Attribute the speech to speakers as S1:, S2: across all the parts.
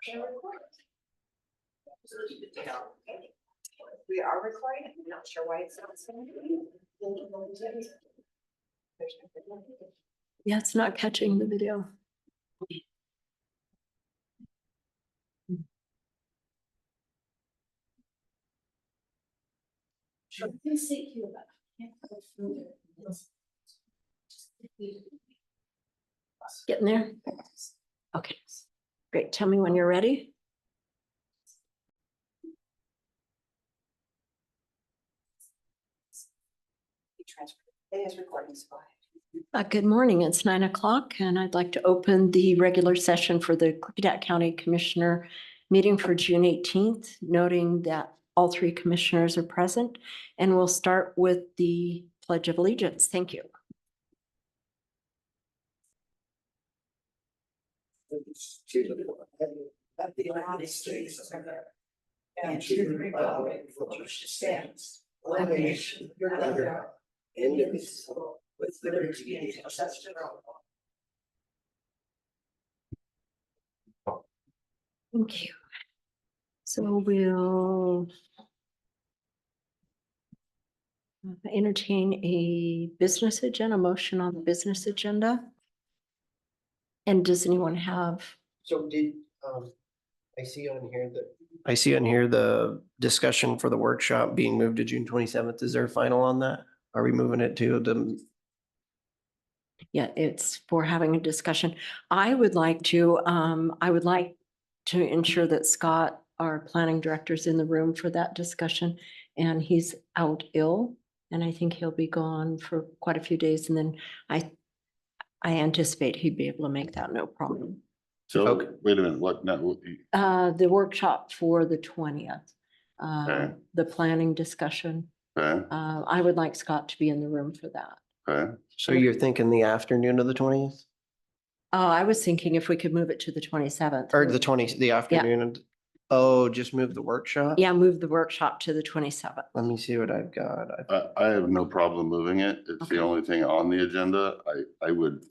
S1: We are recording. I'm not sure why it's not saying.
S2: Yeah, it's not catching the video. Getting there? Okay, great. Tell me when you're ready.
S1: It is recording.
S2: Good morning. It's 9 o'clock and I'd like to open the regular session for the Klickitat County Commissioner meeting for June 18th, noting that all three commissioners are present. And we'll start with the Pledge of Allegiance. Thank you.
S3: To the flag of the United States of America and to the republic for which it stands, one nation under God, indivisible, with liberty and justice for all.
S2: Thank you. So we'll entertain a business agenda, motion on the business agenda. And does anyone have?
S4: So did, I see on here the discussion for the workshop being moved to June 27th. Is there a final on that? Are we moving it to the?
S2: Yeah, it's for having a discussion. I would like to ensure that Scott, our planning director, is in the room for that discussion, and he's out ill. And I think he'll be gone for quite a few days. And then I anticipate he'd be able to make that, no problem.
S5: So
S4: Okay.
S5: wait a minute, what,
S2: The workshop for the 20th,
S5: Okay.
S2: the planning discussion.
S5: okay,
S2: I would like Scott to be in the room for that.
S5: okay.
S4: So you're thinking the afternoon of the 20th
S2: I was thinking if we could move it to the 27th.
S4: or the afternoon? Oh, just move the workshop?
S2: Yeah, move the workshop to the 27th.
S4: Let me see what I've got.
S5: I have no problem moving it. It's
S2: Okay.
S5: the only thing on the agenda. I would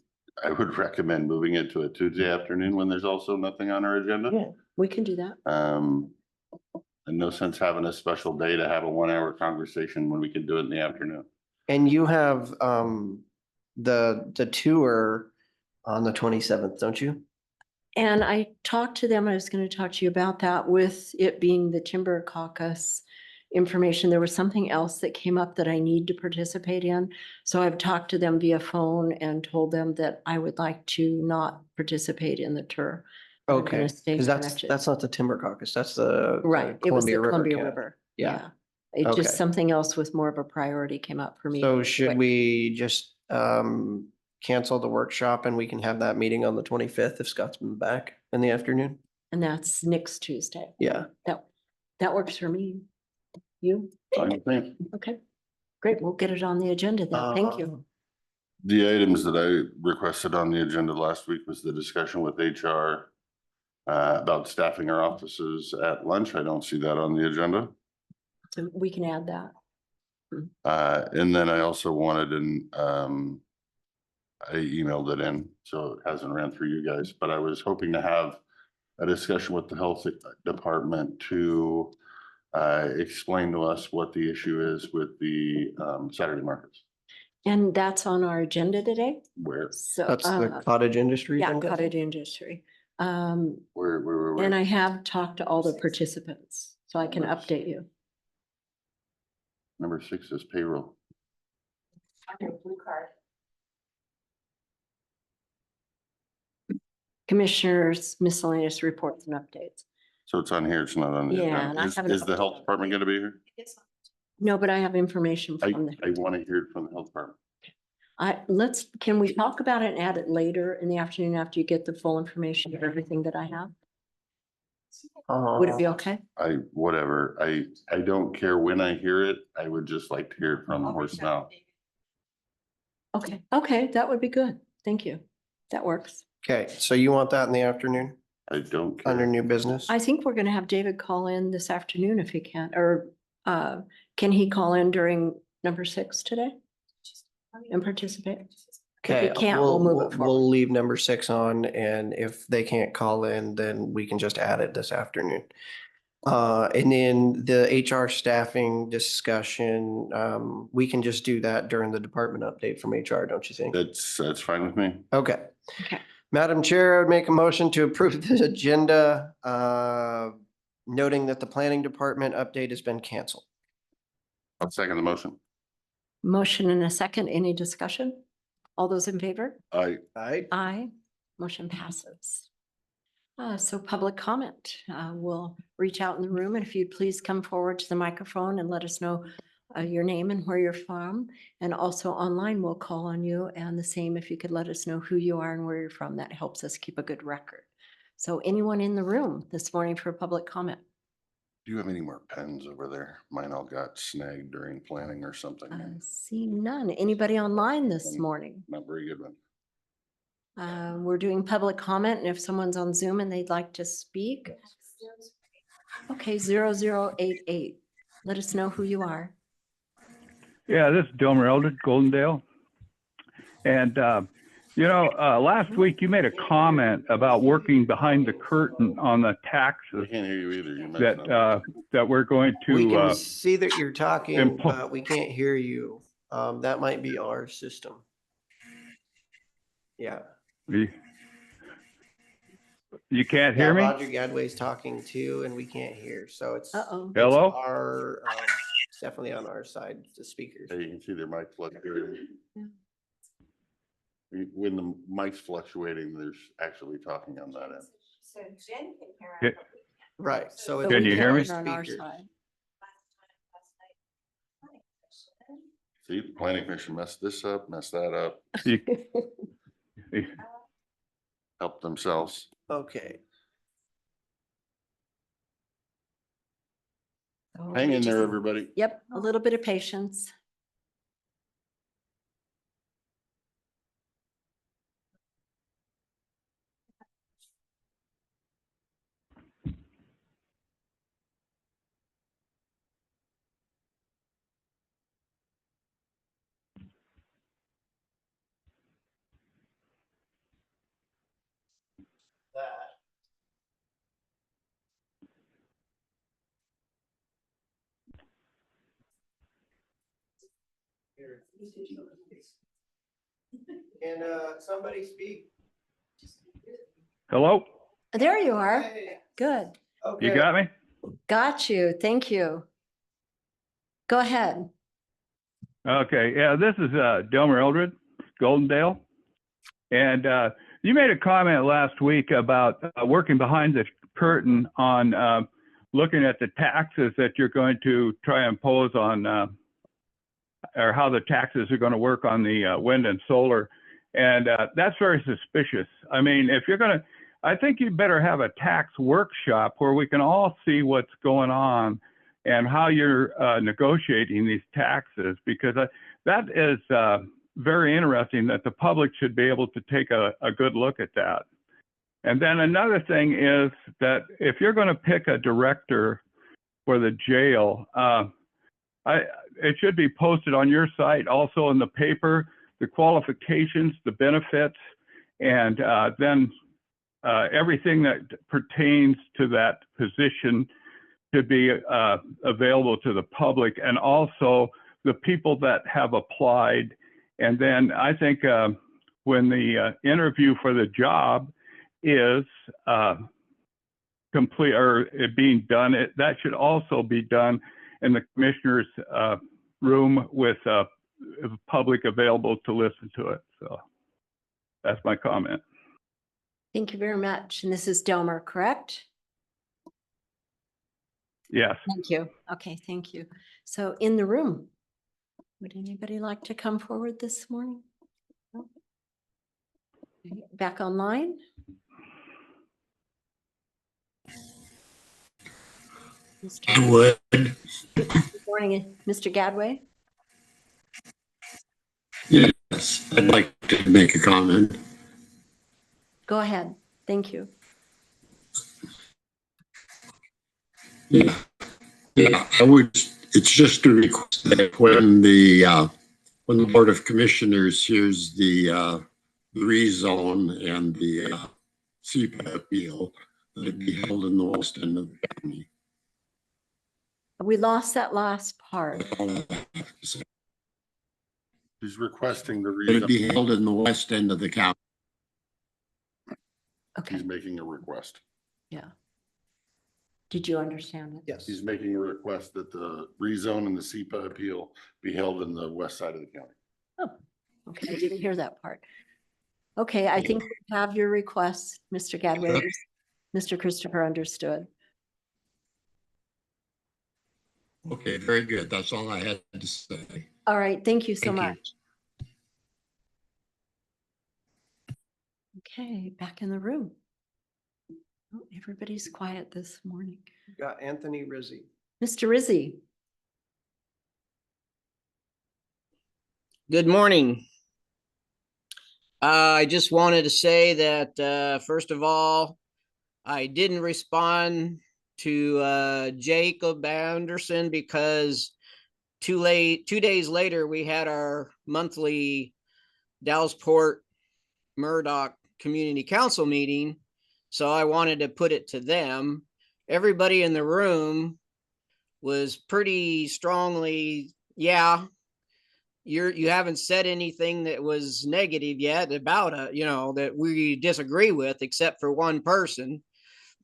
S5: recommend moving it to a Tuesday afternoon when there's also nothing on our agenda.
S2: Yeah, we can do that.
S5: And no sense having a special day to have a 1-hour conversation when we can do it in the afternoon.
S4: And you have the tour on the 27th, don't you?
S2: And I talked to them, I was going to talk to you about that with it being the Timber Caucus information. There was something else that came up that I need to participate in. So I've talked to them via phone and told them that I would like to not participate in the tour. I'm gonna
S4: Okay,
S2: stay
S4: because
S2: connected.
S4: that's not the Timber Caucus. That's the
S2: Right, it was the Columbia
S4: Camp.
S2: River.
S4: Yeah.
S2: It
S4: Okay.
S2: just, something else with more of a priority came up for me.
S4: So should
S2: Quick.
S4: we just cancel the workshop and we can have that meeting on the 25th if Scott's been back in the afternoon?
S2: And that's next Tuesday.
S4: Yeah.
S2: That works for me. You?
S5: Fine with me.
S2: Okay, great. We'll get it on the agenda then. Thank you.
S5: The items that I requested on the agenda last week was the discussion with HR about staffing our offices at lunch. I don't see that on the agenda.
S2: So we can add that.
S5: And then I also wanted I emailed it in, so it hasn't ran through you guys, but I was hoping to have a discussion with the health department to explain to us what the issue is with the Saturday markets.
S2: And that's on our agenda today.
S5: Where,
S2: So.
S4: That's the cottage industry.
S2: Yeah,
S4: thing, Kathy?
S2: cottage industry.
S5: where?
S2: And I have talked to all the participants, so I can update you.
S5: Number 6 is payroll.
S1: Blue card.
S2: Commissioners, miscellaneous reports and updates.
S5: So it's on here, it's not on the
S2: Yeah, and I
S5: agenda.
S2: haven't
S5: Is the health
S2: updated.
S5: department gonna be here?
S2: No, but I have information
S5: I
S2: from the.
S5: want to hear it from the health department.
S2: Can we talk about it and add it later in the afternoon after you get the full information of everything that I have? Would it be okay?
S5: Whatever, I don't care when I hear it. I would just like to hear it from the horse now.
S2: Okay, that would be good. Thank you. That works.
S4: Okay, so you want that in the afternoon
S5: I don't
S4: under
S5: care.
S4: new business?
S2: I think we're gonna have David call in this afternoon if he can, or can he call in during number 6 today and participate?
S4: Okay,
S2: can't, we'll move it forward.
S4: We'll leave number 6 on, and if they can't call in, then we can just add it this afternoon. And then the HR staffing discussion, we can just do that during the department update from HR, don't you think?
S5: That's fine with me.
S4: Okay.
S2: Okay.
S4: Madam Chair, I would make a motion to approve the agenda, noting that the planning department update has been canceled.
S5: I'll second the motion.
S2: Motion and a second. Any discussion? All those in favor?
S5: I,
S2: Aye. Motion passes. So public comment, we'll reach out in the room, and if you'd please come forward to the microphone and let us know your name and where you're from. And also online, we'll call on you, and the same if you could let us know who you are and where you're from. That helps us keep a good record. So anyone in the room this morning for public comment?
S5: do you have any more pens over there? Mine all got snagged during planning or something.
S2: See none. Anybody online this morning?
S5: Not very good one.
S2: We're doing public comment, and if someone's on Zoom and they'd like to speak. Okay, 0088. Let us know who you are.
S6: Yeah, this is Delmer Eldred, Goldendale. And, last week you made a comment about working behind the curtain on the
S5: I
S6: taxes
S5: can't hear you either. You messed up.
S6: that we're going
S4: We
S6: to,
S4: can see that you're talking,
S6: impl-
S4: but we can't hear you. That might be our system. Yeah.
S6: you can't
S4: Yeah,
S6: hear me?
S4: Roger Gadway's talking too, and we can't hear, so it's.
S2: Uh-oh.
S4: it's
S6: Hello?
S4: Our, it's definitely on our side, the speakers.
S5: Hey, you can see their mic fluctuating.
S2: Yeah.
S5: When the mic's fluctuating, there's actually talking on that end.
S1: So Jen can hear.
S6: Yeah.
S1: it, but we can't.
S4: Right, so.
S2: But
S4: it's
S6: Can
S2: we
S6: you
S2: can't
S6: hear me?
S2: it on our
S4: speakers.
S2: side.
S5: See, the planning commission messed this up, messed that up,
S6: You-
S5: helped themselves.
S4: Okay,
S2: So
S5: Hang
S2: we
S5: in there,
S2: just-
S5: everybody.
S2: Yep, a little bit of patience.
S4: that. Can, somebody speak?
S6: Hello?
S2: There you are.
S4: Hey,
S2: Good.
S6: You
S4: okay.
S6: got me?
S2: Got you. Thank you. Go ahead.
S6: Okay, yeah, this is Delmer Eldred, Goldendale. And you made a comment last week about working behind the curtain on looking at the taxes that you're going to try and impose on, or how the taxes are going to work on the wind and solar. And that's very suspicious. I mean, if you're going to, I think you better have a tax workshop where we can all see what's going on and how you're negotiating these taxes, because that is very interesting that the public should be able to take a good look at that. And then another thing is that if you're going to pick a director for the jail, it should be posted on your site, also in the paper, the qualifications, the benefits, and then everything that pertains to that position should be available to the public, and also the people that have applied. And then I think when the interview for the job is complete or it being done, that should also be done in the commissioner's room with public available to listen to it. So that's my comment.
S2: Thank you very much. And this is Delmer, correct?
S6: Yes.
S2: Thank you. Okay, thank you. So in the room, would anybody like to come forward this morning? No? Okay, back online?
S3: Would,
S2: Good morning, Mr. Gadway.
S3: yes, I'd like to make a comment.
S2: Go ahead. Thank you.
S3: Yeah, I would, it's just a request that when the
S7: when the Board of Commissioners hears the rezone and the CPA appeal, that it be held in the west end of the county.
S2: We lost that last part.
S5: He's requesting the
S7: That it
S5: rezone.
S7: be held in the west end of the county.
S2: Okay,
S5: He's making a request.
S2: yeah. Did you understand it?
S4: Yes.
S5: He's making a request that the rezone and the CPA appeal be held in the west side of the county.
S2: Oh, okay, I didn't hear that part. Okay, I think we have your request, Mr. Gadway. Mr. Christopher understood.
S7: Okay, very good. That's all I had to say.
S2: All right, thank you so
S7: Thank you.
S2: much. Okay, back in the room. Oh, everybody's quiet this morning.
S4: Got Anthony Rizzi.
S2: Mr. Rizzi,
S8: Good morning. I just wanted to say that, first of all, I didn't respond to Jacob Anderson because 2 days later, we had our monthly Dallasport Murdoch Community Council meeting. So I wanted to put it to them. Everybody in the room was pretty strongly, yeah, you haven't said anything that was negative yet about that we disagree with, except for one person.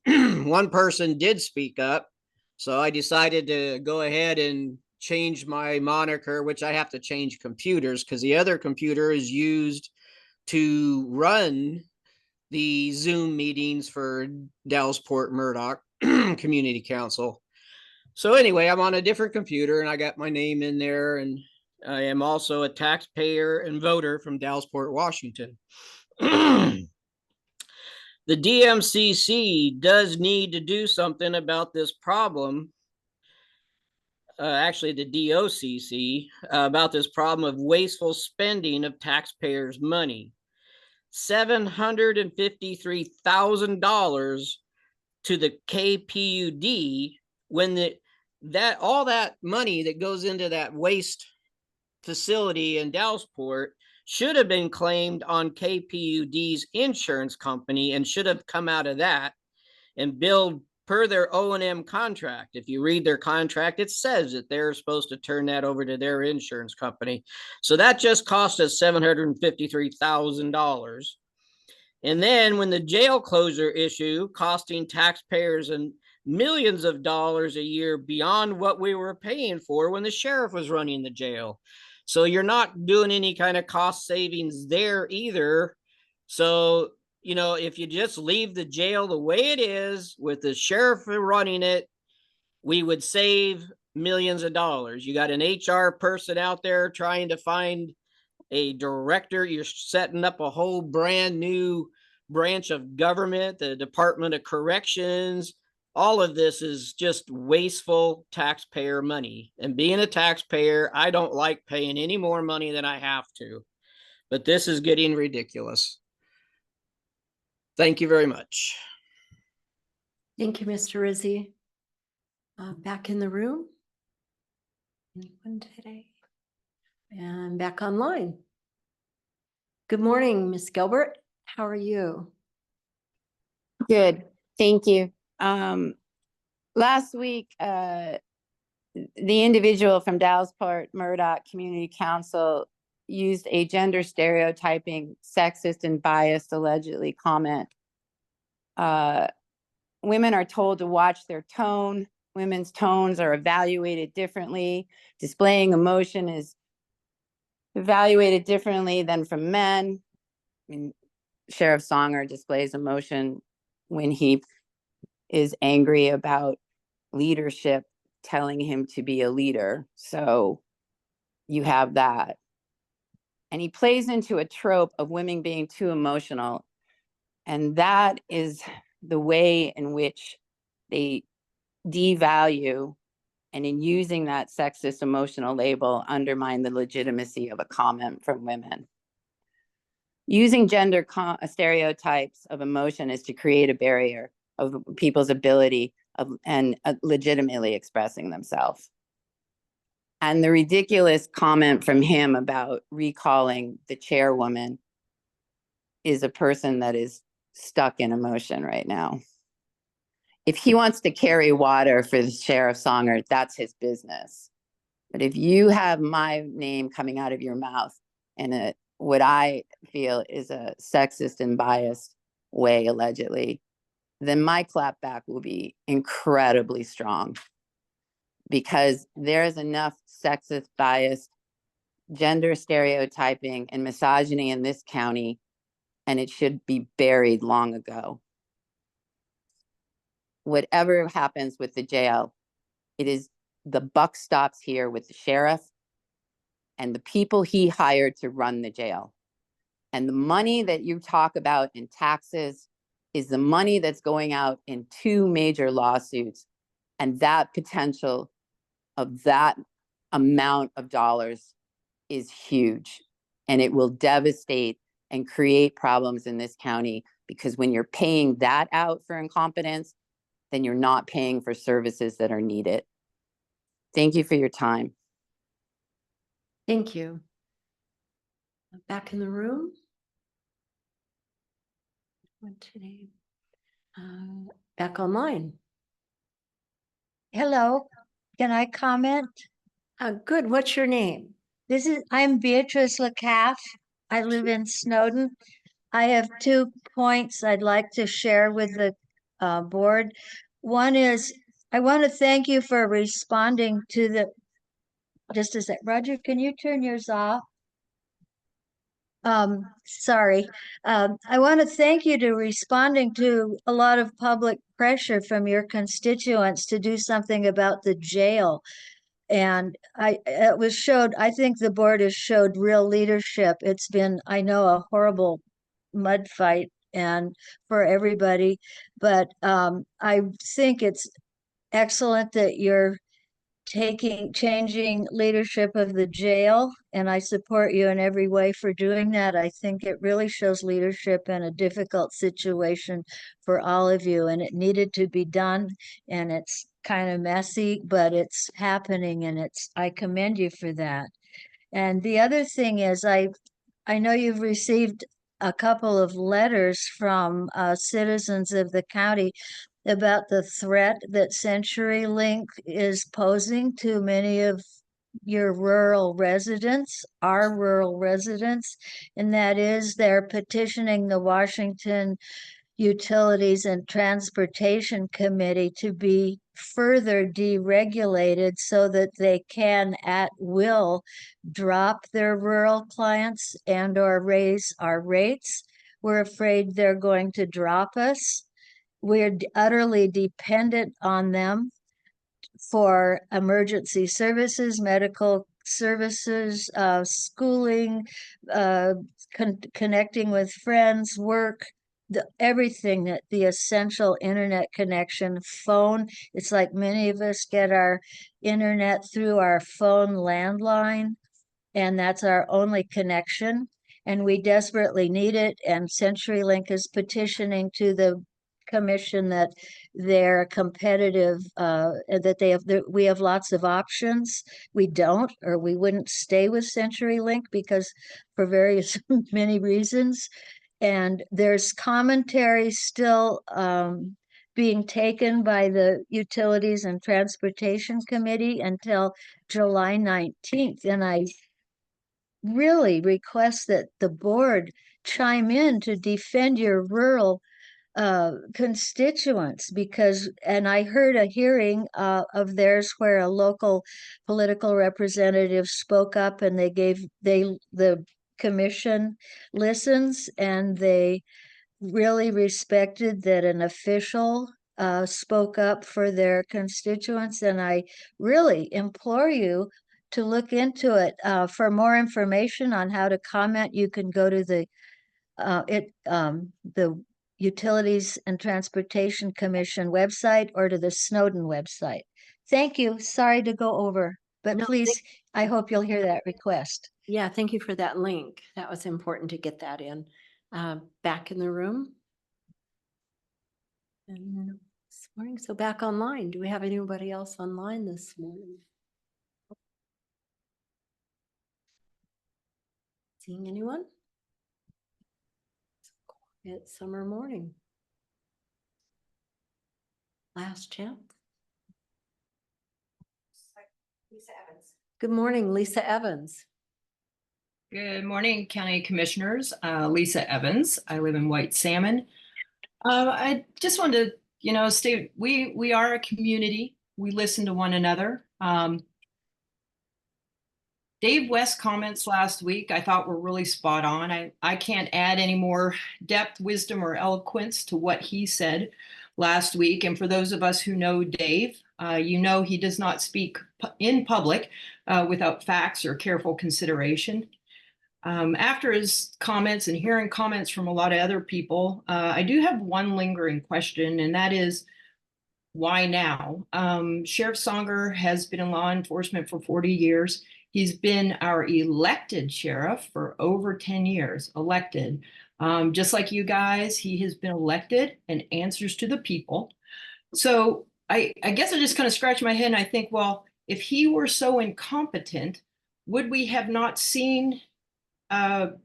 S8: One person did speak up. So I decided to go ahead and change my moniker, which I have to change computers because the other computer is used to run the Zoom meetings for Dallasport Murdoch Community Council. So anyway, I'm on a different computer and I got my name in there, and I am also a taxpayer and voter from Dallasport, Washington. The DMCC does need to do something about this problem. Actually, the DOCC about this problem of wasteful spending of taxpayers' money. $753,000 to the KPUD when all that money that goes into that waste facility in Dallasport should have been claimed on KPUD's insurance company and should have come out of that and billed per their O&M contract. If you read their contract, it says that they're supposed to turn that over to their insurance company. So that just cost us $753,000. And then when the jail closure issue costing taxpayers and millions of dollars a year beyond what we were paying for when the sheriff was running the jail. So you're not doing any kind of cost savings there either. So, if you just leave the jail the way it is with the sheriff running it, we would save millions of dollars. You got an HR person out there trying to find a director. You're setting up a whole brand new branch of government, the Department of Corrections. All of this is just wasteful taxpayer money. And being a taxpayer, I don't like paying any more money than I have to. But this is getting ridiculous. Thank you very much.
S2: thank you, Mr. Rizzi. Back in the room. Anyone today? And back online. Good morning, Miss Gilbert. How are you?
S9: Good, thank you. Last week, the individual from Dallasport Murdoch Community Council used a gender stereotyping, sexist and biased allegedly comment. Women are told to watch their tone. Women's tones are evaluated differently. Displaying emotion is evaluated differently than from men. I mean, Sheriff Songer displays emotion when he is angry about leadership telling him to be a leader. So you have that. And he plays into a trope of women being too emotional. And that is the way in which they devalue, and in using that sexist emotional label, undermine the legitimacy of a comment from women. Using gender stereotypes of emotion is to create a barrier of people's ability of legitimately expressing themselves. And the ridiculous comment from him about recalling the chairwoman is a person that is stuck in emotion right now. If he wants to carry water for the sheriff Songer, that's his business. But if you have my name coming out of your mouth in what I feel is a sexist and biased way, allegedly, then my clapback will be incredibly strong, because there's enough sexist bias, gender stereotyping, and misogyny in this county, and it should be buried long ago. Whatever happens with the jail, the buck stops here with the sheriff and the people he hired to run the jail. And the money that you talk about in taxes is the money that's going out in 2 major lawsuits. And that potential of that amount of dollars is huge. And it will devastate and create problems in this county, because when you're paying that out for incompetence, then you're not paying for services that are needed. Thank you for your time.
S2: Thank you. Back in the room. One today. Back online.
S10: Hello, can I comment?
S2: Good. What's your name?
S10: I'm Beatrice LaCaff. I live in Snowden. I have 2 points I'd like to share with the board. One is, I want to thank you for responding to just a sec. Roger, can you turn yours off? Sorry. I want to thank you to responding to a lot of public pressure from your constituents to do something about the jail. And I think the board has showed real leadership. It's been, I know, a horrible mud fight and for everybody, but I think it's excellent that you're changing leadership of the jail, and I support you in every way for doing that. I think it really shows leadership in a difficult situation for all of you, and it needed to be done, and it's kind of messy, but it's happening, and I commend you for that. And the other thing is, I know you've received a couple of letters from citizens of the county about the threat that CenturyLink is posing to many of your rural residents, our rural residents, and that is they're petitioning the Washington Utilities and Transportation Committee to be further deregulated so that they can at will drop their rural clients and or raise our rates. We're afraid they're going to drop us. We're utterly dependent on them for emergency services, medical services, schooling, connecting with friends, work, everything, that the essential internet connection, phone. It's like many of us get our internet through our phone landline, and that's our only connection. And we desperately need it. And CenturyLink is petitioning to the commission that they're competitive, that we have lots of options. We don't, or we wouldn't stay with CenturyLink, because for various many reasons. And there's commentary still being taken by the Utilities and Transportation Committee until July 19th. And I really request that the board chime in to defend your rural constituents, and I heard a hearing of theirs where a local political representative spoke up, and the commission listens, and they really respected that an official spoke up for their constituents. And I really implore you to look into it. For more information on how to comment, you can go to the Utilities and Transportation Commission website or to the Snowden website. Thank you. Sorry to go over, but
S2: No,
S10: please, I hope you'll hear that request.
S2: Yeah, thank you for that link. That was important to get that in. Back in the room. And this morning, so back online. Do we have anybody else online this morning? Seeing anyone? Quiet summer morning. Last chance.
S1: Lisa Evans.
S2: Good morning, Lisa Evans.
S11: Good morning, County Commissioners. Lisa Evans. I live in White Salmon. I just wanted to, state we are a community. We listen to one another. Dave West's comments last week I thought were really spot on. I can't add any more depth, wisdom, or eloquence to what he said last week. And for those of us who know Dave, he does not speak in public without facts or careful consideration. After his comments and hearing comments from a lot of other people, I do have one lingering question, and that is, why now? Sheriff Songer has been in law enforcement for 40 years. He's been our elected sheriff for over 10 years, elected. Just like you guys, he has been elected and answers to the people. So I guess I just kind of scratch my head and I think, well, if he were so incompetent, would we have not seen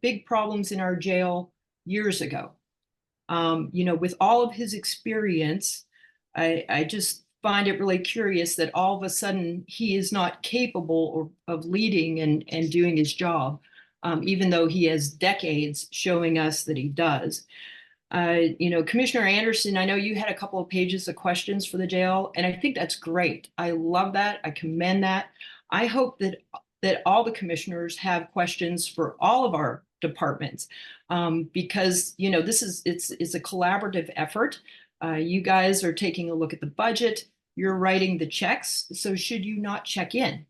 S11: big problems in our jail years ago? With all of his experience, I just find it really curious that all of a sudden he is not capable of leading and doing his job, even though he has decades showing us that he does. Commissioner Anderson, I know you had a couple of pages of questions for the jail, and I think that's great. I love that. I commend that. I hope that all the commissioners have questions for all of our departments, because it's a collaborative effort. You guys are taking a look at the budget. You're writing the checks. So should you not check in?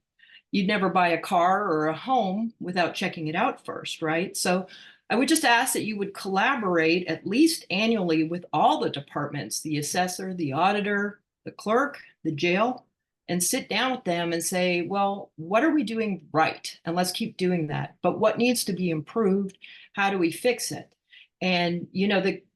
S11: You'd never buy a car or a home without checking it out first, right? So I would just ask that you would collaborate at least annually with all the departments, the assessor, the auditor, the clerk, the jail, and sit down with them and say, well, what are we doing right? And let's keep doing that. But what needs to be improved? How do we fix it? And,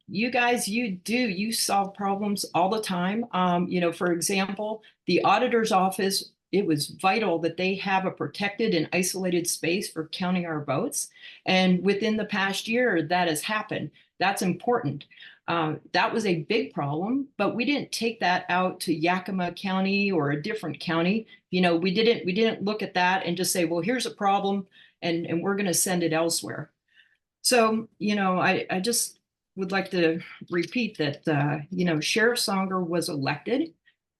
S11: you guys, you solve problems all the time. For example, the auditor's office, it was vital that they have a protected and isolated space for counting our votes. And within the past year, that has happened. That's important. That was a big problem, but we didn't take that out to Yakima County or a different county. We didn't look at that and just say, well, here's a problem and we're going to send it elsewhere. So, I just would like to repeat that, Sheriff Songer was elected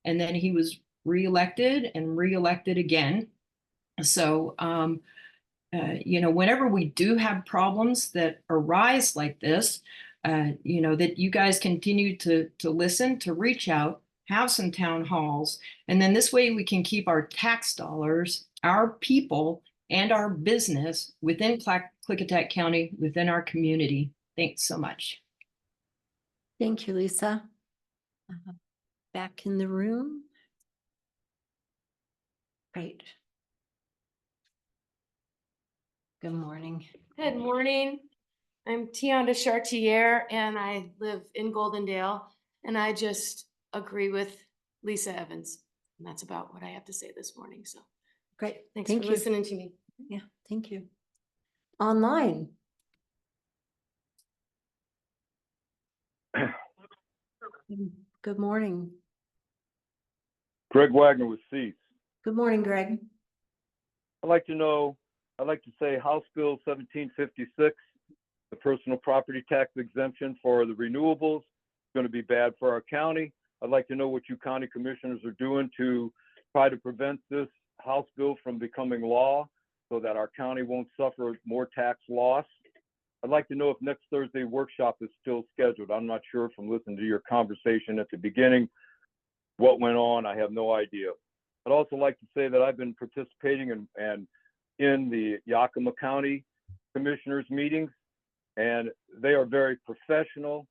S11: and then he was reelected and reelected again. So, whenever we do have problems that arise like this, that you guys continue to listen, to reach out, have some town halls, and then this way we can keep our tax dollars, our people, and our business within Klickitat County, within our community. Thanks so much.
S2: Thank you, Lisa. Back in the room. Great. Good morning.
S12: Good morning. I'm Tiana Chartier and I live in Goldendale, and I just agree with Lisa Evans. And that's about what I have to say this morning. So
S2: Great.
S12: thanks
S2: Thank
S12: for
S2: you.
S12: listening to me.
S2: Yeah, thank you. Online. Good morning.
S13: Greg Wagner with Seats.
S2: Good morning, Greg.
S13: I'd like to say House Bill 1756, the personal property tax exemption for the renewables, is going to be bad for our county. I'd like to know what you county commissioners are doing to try to prevent this House bill from becoming law so that our county won't suffer more tax loss. I'd like to know if next Thursday workshop is still scheduled. I'm not sure from listening to your conversation at the beginning what went on. I have no idea. I'd also like to say that I've been participating in the Yakima County Commissioners meetings, and they are very professional.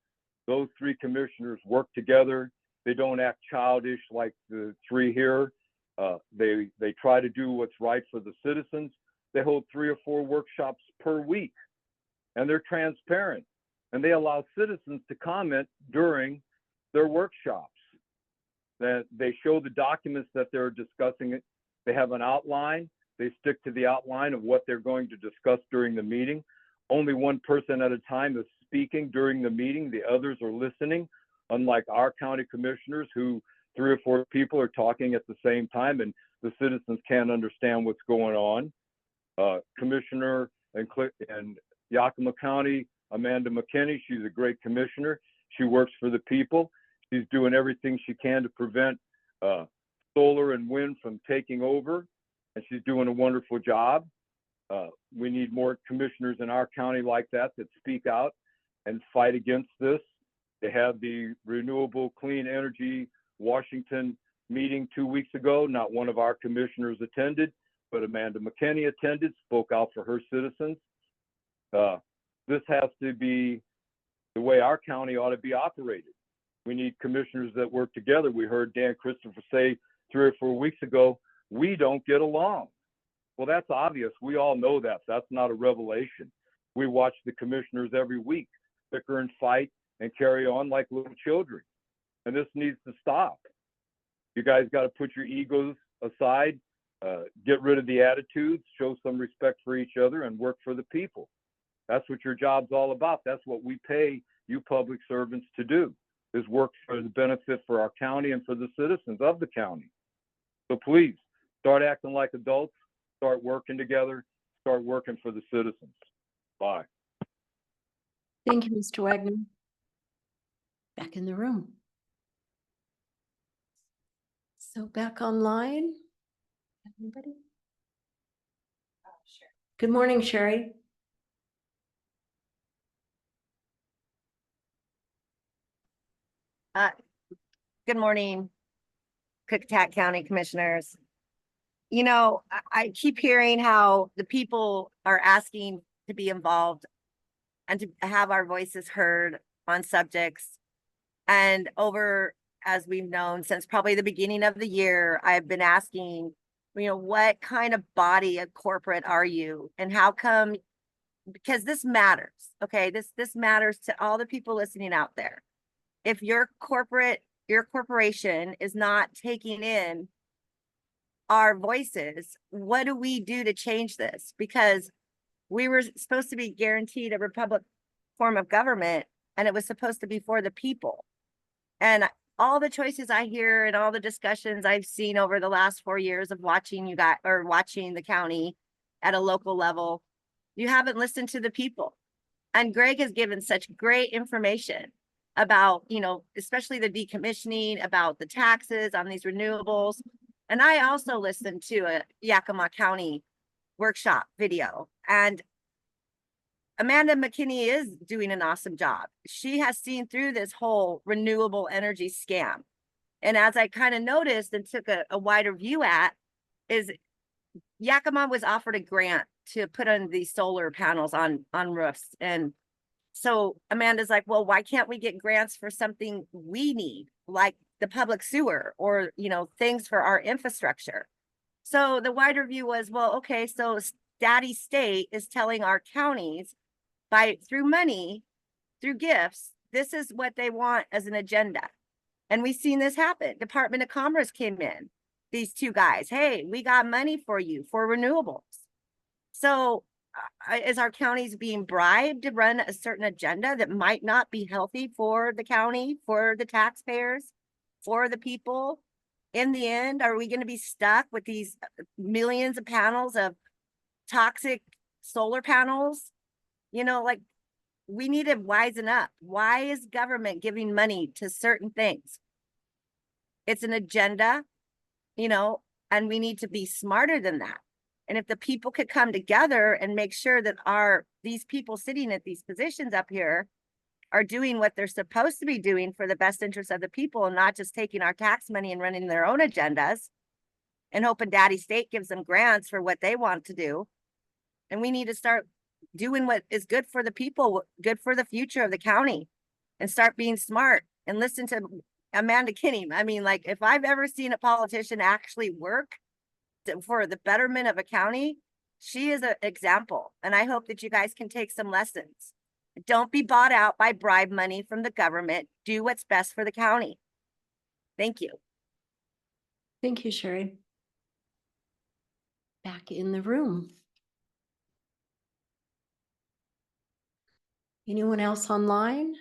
S13: Those three commissioners work together. They don't act childish like the three here. They try to do what's right for the citizens. They hold 3 or 4 workshops per week, and they're transparent, and they allow citizens to comment during their workshops. That they show the documents that they're discussing. They have an outline. They stick to the outline of what they're going to discuss during the meeting. only one person at a time is speaking during the meeting. The others are listening, unlike our county commissioners who 3 or 4 people are talking at the same time and the citizens can't understand what's going on. Commissioner in Yakima County, Amanda McKinney, she's a great commissioner. She works for the people. She's doing everything she can to prevent solar and wind from taking over, and she's doing a wonderful job. We need more commissioners in our county like that speak out and fight against this. They had the Renewable Clean Energy Washington meeting 2 weeks ago. Not one of our commissioners attended, but Amanda McKinney attended, spoke out for her citizens. This has to be the way our county ought to be operated. We need commissioners that work together. We heard Dan Christopher say 3 or 4 weeks ago, we don't get along. Well, that's obvious. We all know that. That's not a revelation. We watch the commissioners every week bicker and fight and carry on like little children. And this needs to stop. You guys got to put your egos aside, get rid of the attitudes, show some respect for each other, and work for the people. That's what your job's all about. That's what we pay you public servants to do, is work for the benefit for our county and for the citizens of the county. So please, start acting like adults, start working together, start working for the citizens. Bye.
S2: Thank you, Mr. Wagner. Back in the room. So back online. Anybody?
S1: Sure.
S2: Good morning, Sherry.
S1: Good morning, Klickitat County Commissioners. You know, I keep hearing how the people are asking to be involved and to have our voices heard on subjects. And over, as we've known, since probably the beginning of the year, I've been asking, you know, what kind of body of corporate are you? And how come, because this matters, okay? This matters to all the people listening out there. If your corporation is not taking in our voices, what do we do to change this? Because we were supposed to be guaranteed a republic form of government, and it was supposed to be for the people. And all the choices I hear and all the discussions I've seen over the last 4 years of watching you guys, or watching the county at a local level, you haven't listened to the people. And Greg has given such great information about, you know, especially the decommissioning, about the taxes on these renewables. And I also listened to a Yakima County workshop video, and Amanda McKinney is doing an awesome job. She has seen through this whole renewable energy scam. And as I kind of noticed and took a wider view at, is Yakima was offered a grant to put on these solar panels on roofs. And so Amanda's like, well, why can't we get grants for something we need, like the public sewer, or, you know, things for our infrastructure? So the wider view was, well, okay, so Daddy State is telling our counties through money, through gifts, this is what they want as an agenda. And we've seen this happen. Department of Commerce came in, these two guys, hey, we got money for you for renewables. So is our counties being bribed to run a certain agenda that might not be healthy for the county, for the taxpayers, for the people? In the end, are we going to be stuck with these millions of panels of toxic solar panels? You know, like, we need to wisen up. Why is government giving money to certain things? It's an agenda, you know, and we need to be smarter than that. And if the people could come together and make sure that these people sitting at these positions up here are doing what they're supposed to be doing for the best interest of the people, and not just taking our tax money and running their own agendas and hoping Daddy State gives them grants for what they want to do. And we need to start doing what is good for the people, good for the future of the county, and start being smart and listen to Amanda Kinney. I mean, like, if I've ever seen a politician actually work for the betterment of a county, she is an example. And I hope that you guys can take some lessons. Don't be bought out by bribe money from the government. Do what's best for the county. Thank you.
S2: Thank you, Sherry. Back in the room. Anyone else online?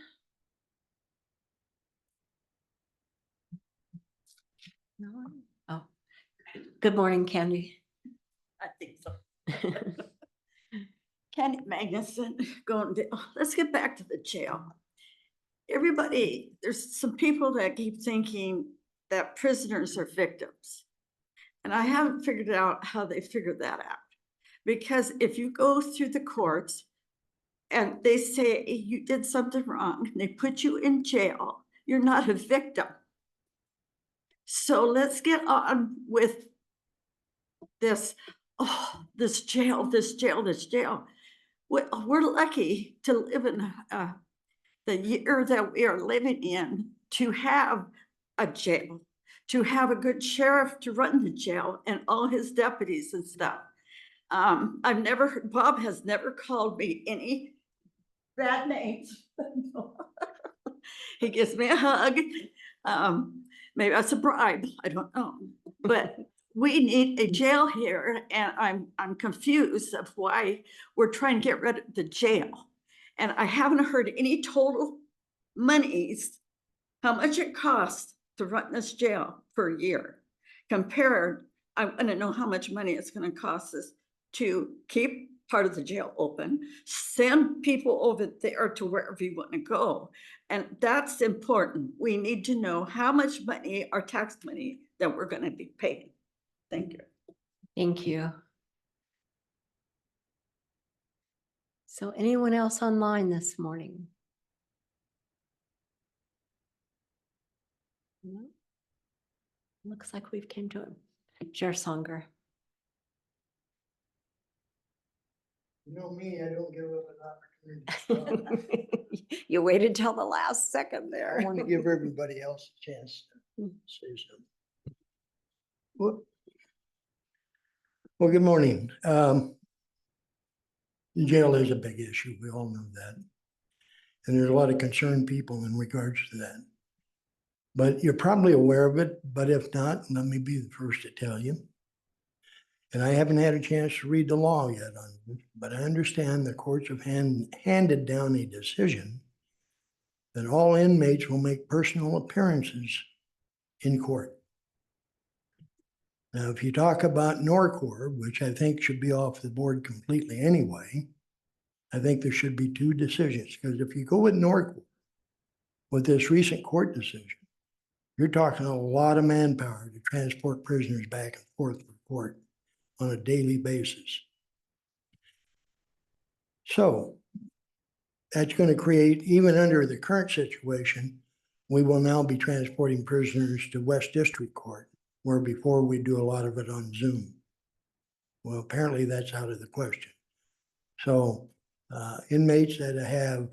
S2: No? Oh, good morning, Candy.
S14: I think so. Candy Magnuson, going to, let's get back to the jail. Everybody, there's some people that keep thinking that prisoners are victims. And I haven't figured out how they figured that out. Because if you go through the courts and they say you did something wrong, and they put you in jail, you're not a victim. So let's get on with this, oh, this jail, this jail, this jail. We're lucky to live in the year that we are living in, to have a jail, to have a good sheriff to run the jail and all his deputies and stuff. Bob has never called me any bad names. He gives me a hug. Maybe that's a bribe, I don't know. But we need a jail here, and I'm confused of why we're trying to get rid of the jail. And I haven't heard any total monies, how much it costs to run this jail for a year. Compared, I want to know how much money it's going to cost us to keep part of the jail open, send people over there to wherever you want to go. And that's important. We need to know how much money, our tax money, that we're going to be paying. Thank you.
S2: Thank you. So anyone else online this morning? No? Looks like we've came to him. Sheriff Songer.
S3: You know me, I don't give up an opportunity.
S2: You waited till the last second
S3: I
S2: there.
S3: want to give everybody else a chance to say something. Well, good morning. Jail is a big issue. We all know that. And there's a lot of concerned people in regards to that. But you're probably aware of it, but if not, let me be the first to tell you. And I haven't had a chance to read the law yet on it, but I understand the courts have handed down a decision that all inmates will make personal appearances in court. Now, if you talk about Norcor, which I think should be off the board completely anyway, I think there should be two decisions, because if you go with Norcor, with this recent court decision, you're talking a lot of manpower to transport prisoners back and forth from court on a daily basis. So that's going to create, even under the current situation, we will now be transporting prisoners to West District Court, where before we do a lot of it on Zoom. Well, apparently that's out of the question. So inmates that have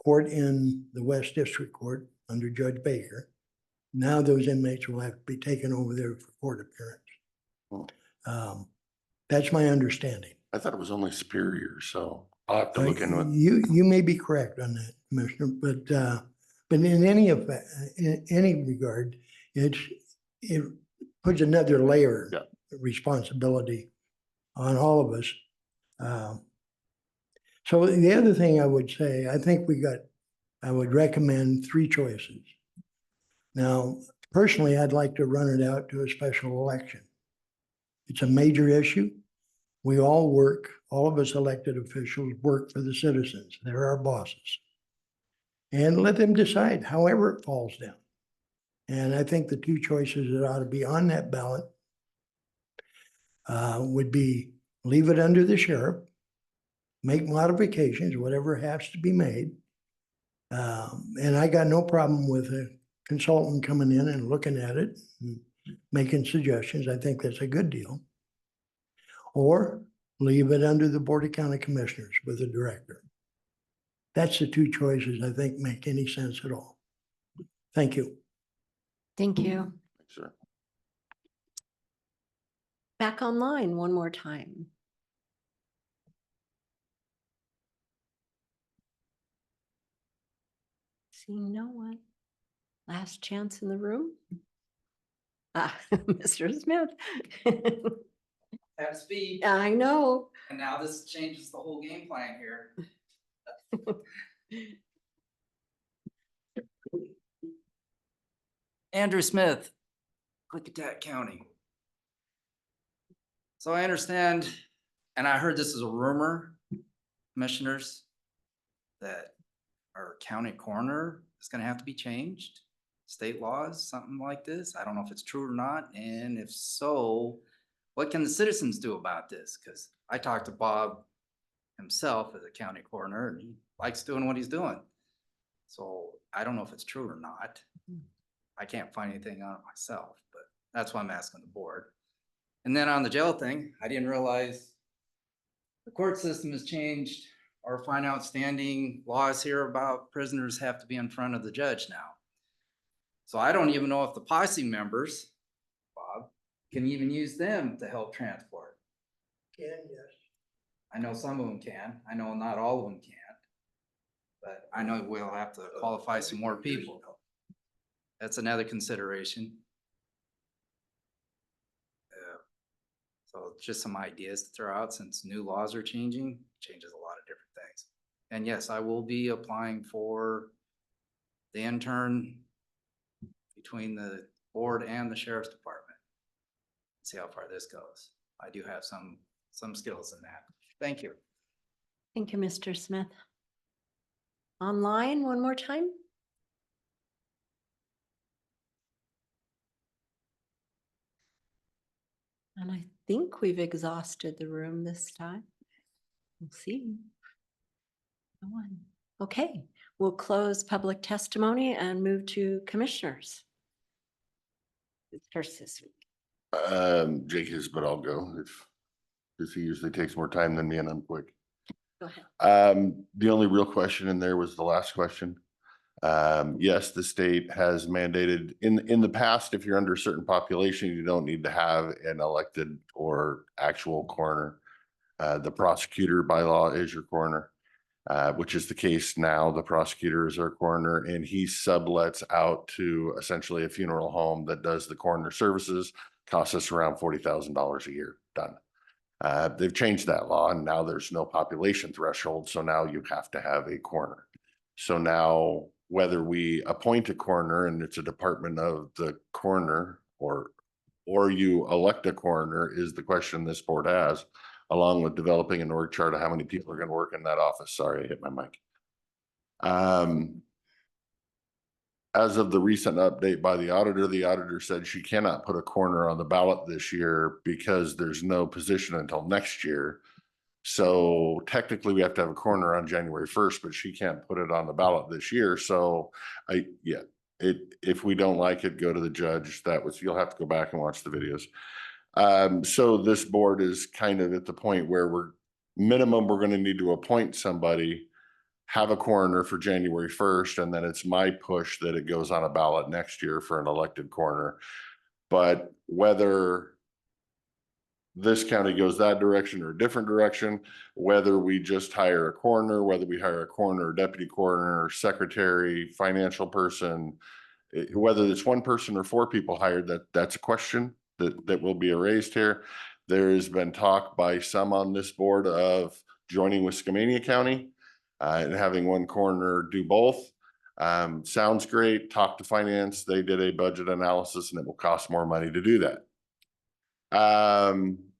S3: court in the West District Court under Judge Baker, now those inmates will have to be taken over there for court appearance. That's my understanding.
S5: I thought it was only Superior, so I'll have to look into it.
S3: You may be correct on that, Commissioner, but in any regard, it puts another layer of responsibility on all of us. So the other thing I would say, I would recommend three choices. Now, personally, I'd like to run it out to a special election. It's a major issue. We all work, all of us elected officials work for the citizens. They're our bosses. And let them decide however it falls down. And I think the two choices that ought to be on that ballot would be leave it under the sheriff, make modifications, whatever has to be made. And I got no problem with a consultant coming in and looking at it and making suggestions. I think that's a good deal. Or leave it under the Board of County Commissioners with a director. That's the two choices I think make any sense at all. Thank you.
S2: Thank you.
S5: Sure.
S2: Back online one more time. Seeing no one. Last chance in the room. Mr. Smith.
S15: Have speed.
S2: I know.
S15: And now this changes the whole game plan here. Andrew Smith, Klickitat County. So I understand, and I heard this is a rumor, commissioners, that our county coroner is gonna have to be changed. State laws, something like this. I don't know if it's true or not, and if so, what can the citizens do about this? Because I talked to Bob himself as a county coroner, and he likes doing what he's doing. So I don't know if it's true or not. I can't find anything on it myself, but that's why I'm asking the board. And then on the jail thing, I didn't realize the court system has changed. Our fine outstanding laws here about prisoners have to be in front of the judge now. So I don't even know if the posse members, Bob, can even use them to help transport.
S3: Can, yes.
S15: I know some of them can. I know not all of them can. But I know we'll have to qualify some more people. That's another consideration. So just some ideas to throw out since new laws are changing, changes a lot of different things. And yes, I will be applying for the intern between the board and the sheriff's department. See how far this goes. I do have some skills in that. Thank you.
S2: Thank you, Mr. Smith. Online, one more time. And I think we've exhausted the room this time. We'll see. No one. Okay, we'll close public testimony and move to commissioners. Who's first this week?
S5: Jake is, but I'll go because he usually takes more time than me and I'm quick.
S2: Go ahead.
S5: The only real question in there was the last question. Yes, the state has mandated in the past, if you're under a certain population, you don't need to have an elected or actual coroner. The prosecutor by law is your coroner, which is the case now. The prosecutor is our coroner and he sublets out to essentially a funeral home that does the coroner services, costs us around $40,000 a year. Done. They've changed that law and now there's no population threshold. So now you have to have a coroner. So now whether we appoint a coroner and it's a department of the coroner or you elect a coroner is the question this board has, along with developing an org chart of how many people are going to work in that office. Sorry, I hit my mic. As of the recent update by the auditor said she cannot put a coroner on the ballot this year because there's no position until next year. So technically we have to have a coroner on January 1st, but she can't put it on the ballot this year. So if we don't like it, go to the judge. You'll have to go back and watch the videos. So this board is kind of at the point where we're going to need to appoint somebody, have a coroner for January 1st, and then it's my push that it goes on a ballot next year for an elected coroner. But whether this county goes that direction or a different direction, whether we just hire a coroner, whether we hire a coroner, deputy coroner, secretary, financial person, whether it's one person or 4 people hired, that's a question that will be raised here. There has been talk by some on this board of joining with Skamania County and having one coroner do both. Sounds great. Talk to finance. They did a budget analysis and it will cost more money to do that.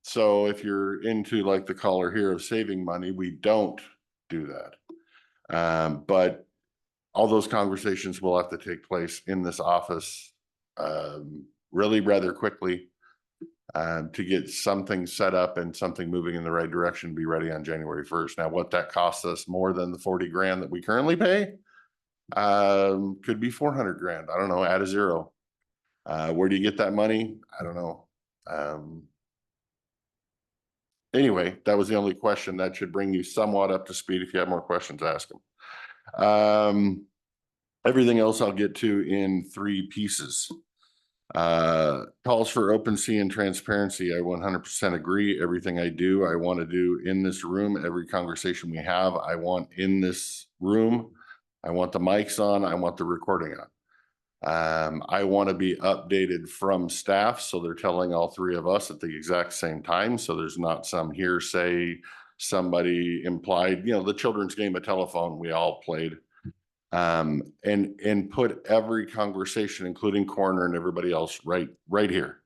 S5: So if you're into like the caller here of saving money, we don't do that. But all those conversations will have to take place in this office really rather quickly to get something set up and something moving in the right direction to be ready on January 1st. Now, what that costs us more than the 40 grand that we currently pay could be 400 grand. I don't know, add a zero. Where do you get that money? I don't know. Anyway, that was the only question. That should bring you somewhat up to speed. If you have more questions, ask them. Everything else I'll get to in 3 pieces. Calls for open and transparency. I 100% agree. Everything I do, I want to do in this room. Every conversation we have, I want in this room. I want the mics on. I want the recording on. I want to be updated from staff, so they're telling all 3 of us at the exact same time, so there's not some hearsay somebody implied, the children's game of telephone we all played. And put every conversation, including coroner and everybody else, right here.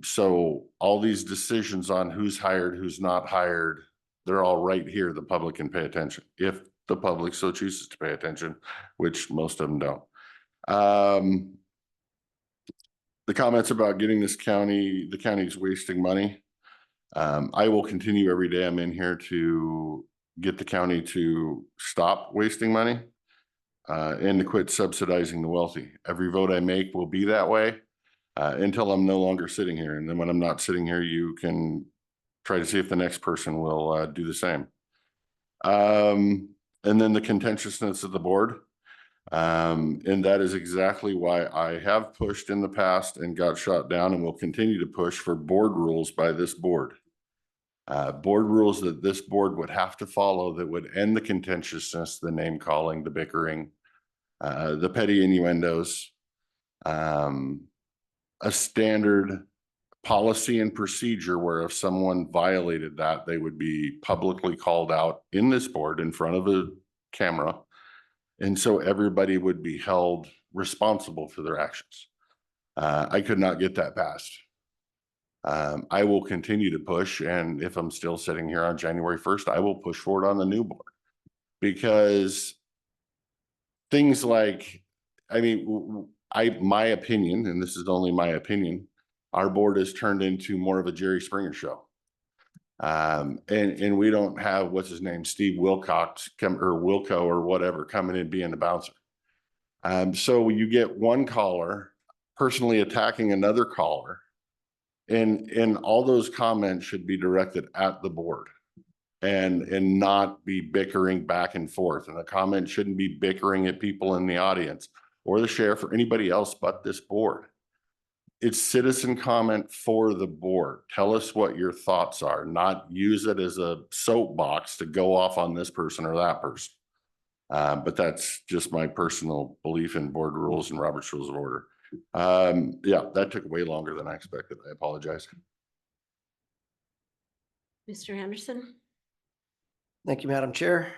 S5: So all these decisions on who's hired, who's not hired, they're all right here. The public can pay attention if the public so chooses to pay attention, which most of them don't. The comments about getting the county's wasting money. I will continue every day I'm in here to get the county to stop wasting money and to quit subsidizing the wealthy. Every vote I make will be that way until I'm no longer sitting here. And then when I'm not sitting here, you can try to see if the next person will do the same. And then the contentiousness of the board. And that is exactly why I have pushed in the past and got shot down and will continue to push for board rules by this board. Board rules that this board would have to follow that would end the contentiousness, the name calling, the bickering, the petty innuendos, a standard policy and procedure where if someone violated that, they would be publicly called out in this board in front of a camera. And so everybody would be held responsible for their actions. I could not get that passed. I will continue to push. And if I'm still sitting here on January 1st, I will push forward on the new board because things like, my opinion, and this is only my opinion, our board has turned into more of a Jerry Springer show. And we don't have, what's his name, Steve Wilcox or Wilco or whatever coming in being the bouncer. So you get one caller personally attacking another caller, and all those comments should be directed at the board and not be bickering back and forth. And the comment shouldn't be bickering at people in the audience or the sheriff or anybody else but this board. It's citizen comment for the board. Tell us what your thoughts are, not use it as a soapbox to go off on this person or that person. But that's just my personal belief in board rules and Robert's Rules of Order. Yeah, that took way longer than I expected. I apologize.
S2: Mr. Anderson?
S4: Thank you, Madam Chair.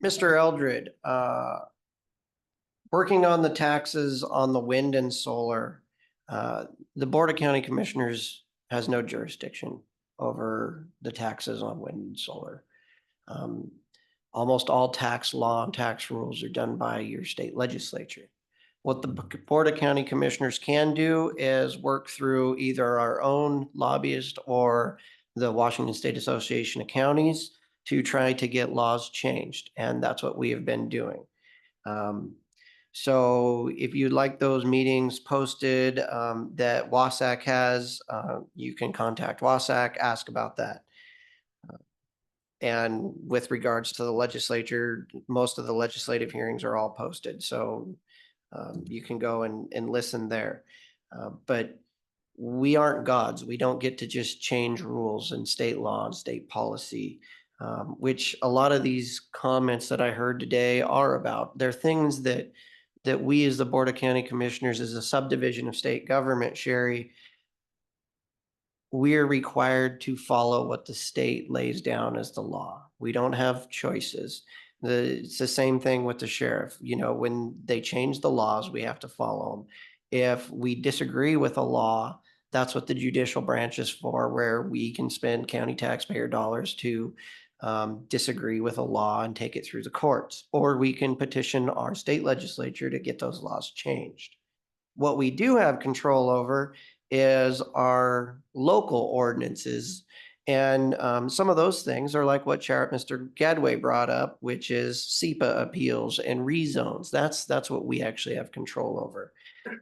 S4: Mr. Eldred, working on the taxes on the wind and solar, the Board of County Commissioners has no jurisdiction over the taxes on wind and solar. Almost all tax law and tax rules are done by your state legislature. What the Board of County Commissioners can do is work through either our own lobbyist or the Washington State Association of Counties to try to get laws changed. And that's what we have been doing. So if you'd like those meetings posted that WASAC has, you can contact WASAC, ask about that. And with regards to the legislature, most of the legislative hearings are all posted. So you can go and listen there. But we aren't gods. We don't get to just change rules and state law and state policy, which a lot of these comments that I heard today are about. They're things that we as the Board of County Commissioners, as a subdivision of state government, Sherry, we're required to follow what the state lays down as the law. We don't have choices. It's the same thing with the sheriff. When they change the laws, we have to follow them. If we disagree with a law, that's what the judicial branch is for, where we can spend county taxpayer dollars to disagree with a law and take it through the courts, or we can petition our state legislature to get those laws changed. What we do have control over is our local ordinances. And some of those things are like what Mr. Gadway brought up, which is SEPA appeals and rezones. That's what we actually have control over.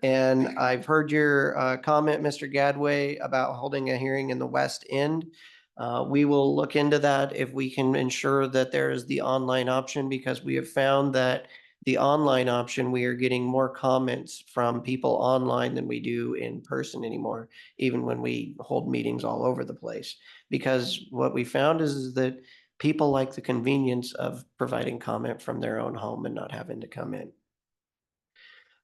S4: And I've heard your comment, Mr. Gadway, about holding a hearing in the West End. We will look into that if we can ensure that there is the online option, because we have found that the online option, we are getting more comments from people online than we do in person anymore, even when we hold meetings all over the place. Because what we found is that people like the convenience of providing comment from their own home and not having to come in.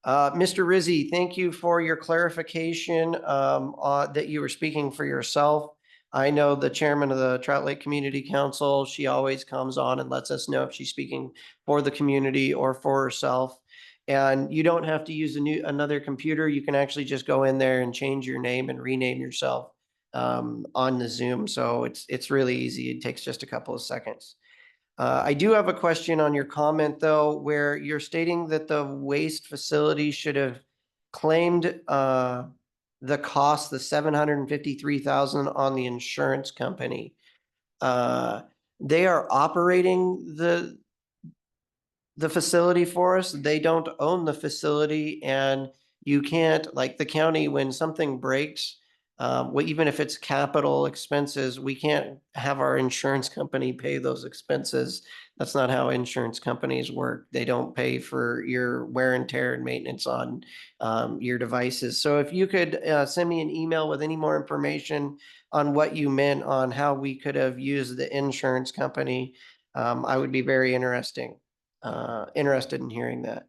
S4: Mr. Rizzi, thank you for your clarification that you were speaking for yourself. I know the chairman of the Trout Lake Community Council. She always comes on and lets us know if she's speaking for the community or for herself. And you don't have to use another computer. You can actually just go in there and change your name and rename yourself on the Zoom. So it's really easy. It takes just a couple of seconds. I do have a question on your comment, though, where you're stating that the waste facility should have claimed the cost, the 753,000 on the insurance company. They are operating the facility for us. They don't own the facility, and you can't, like the county, when something breaks, even if it's capital expenses, we can't have our insurance company pay those expenses. That's not how insurance companies work. They don't pay for your wear and tear and maintenance on your devices. So if you could send me an email with any more information on what you meant on how we could have used the insurance company, I would be very interested in hearing that.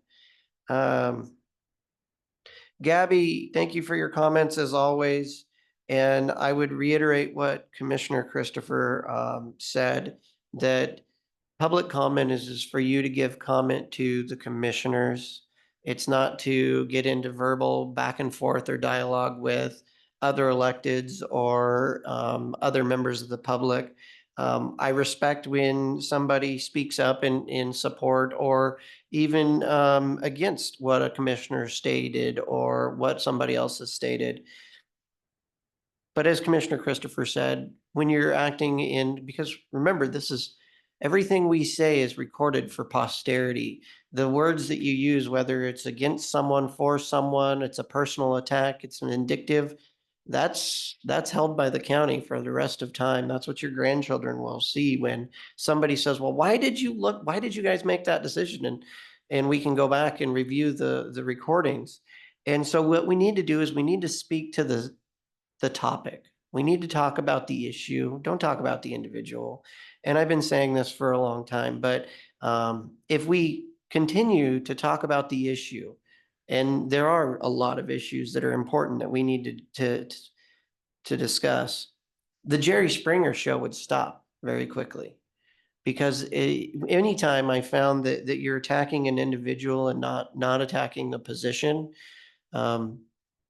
S4: Gabby, thank you for your comments as always. And I would reiterate what Commissioner Christopher said, that public comment is for you to give comment to the commissioners. It's not to get into verbal back and forth or dialogue with other electeds or other members of the public. I respect when somebody speaks up in support or even against what a commissioner stated or what somebody else has stated. But as Commissioner Christopher said, when you're acting because remember, everything we say is recorded for posterity. The words that you use, whether it's against someone, for someone, it's a personal attack, it's an indictive, that's held by the county for the rest of time. That's what your grandchildren will see when somebody says, well, why did you guys make that decision? And we can go back and review the recordings. And so what we need to do is we need to speak to the topic. We need to talk about the issue. Don't talk about the individual. And I've been saying this for a long time, but if we continue to talk about the issue, and there are a lot of issues that are important that we need to discuss, the Jerry Springer show would stop very quickly. Because anytime I found that you're attacking an individual and not attacking the position,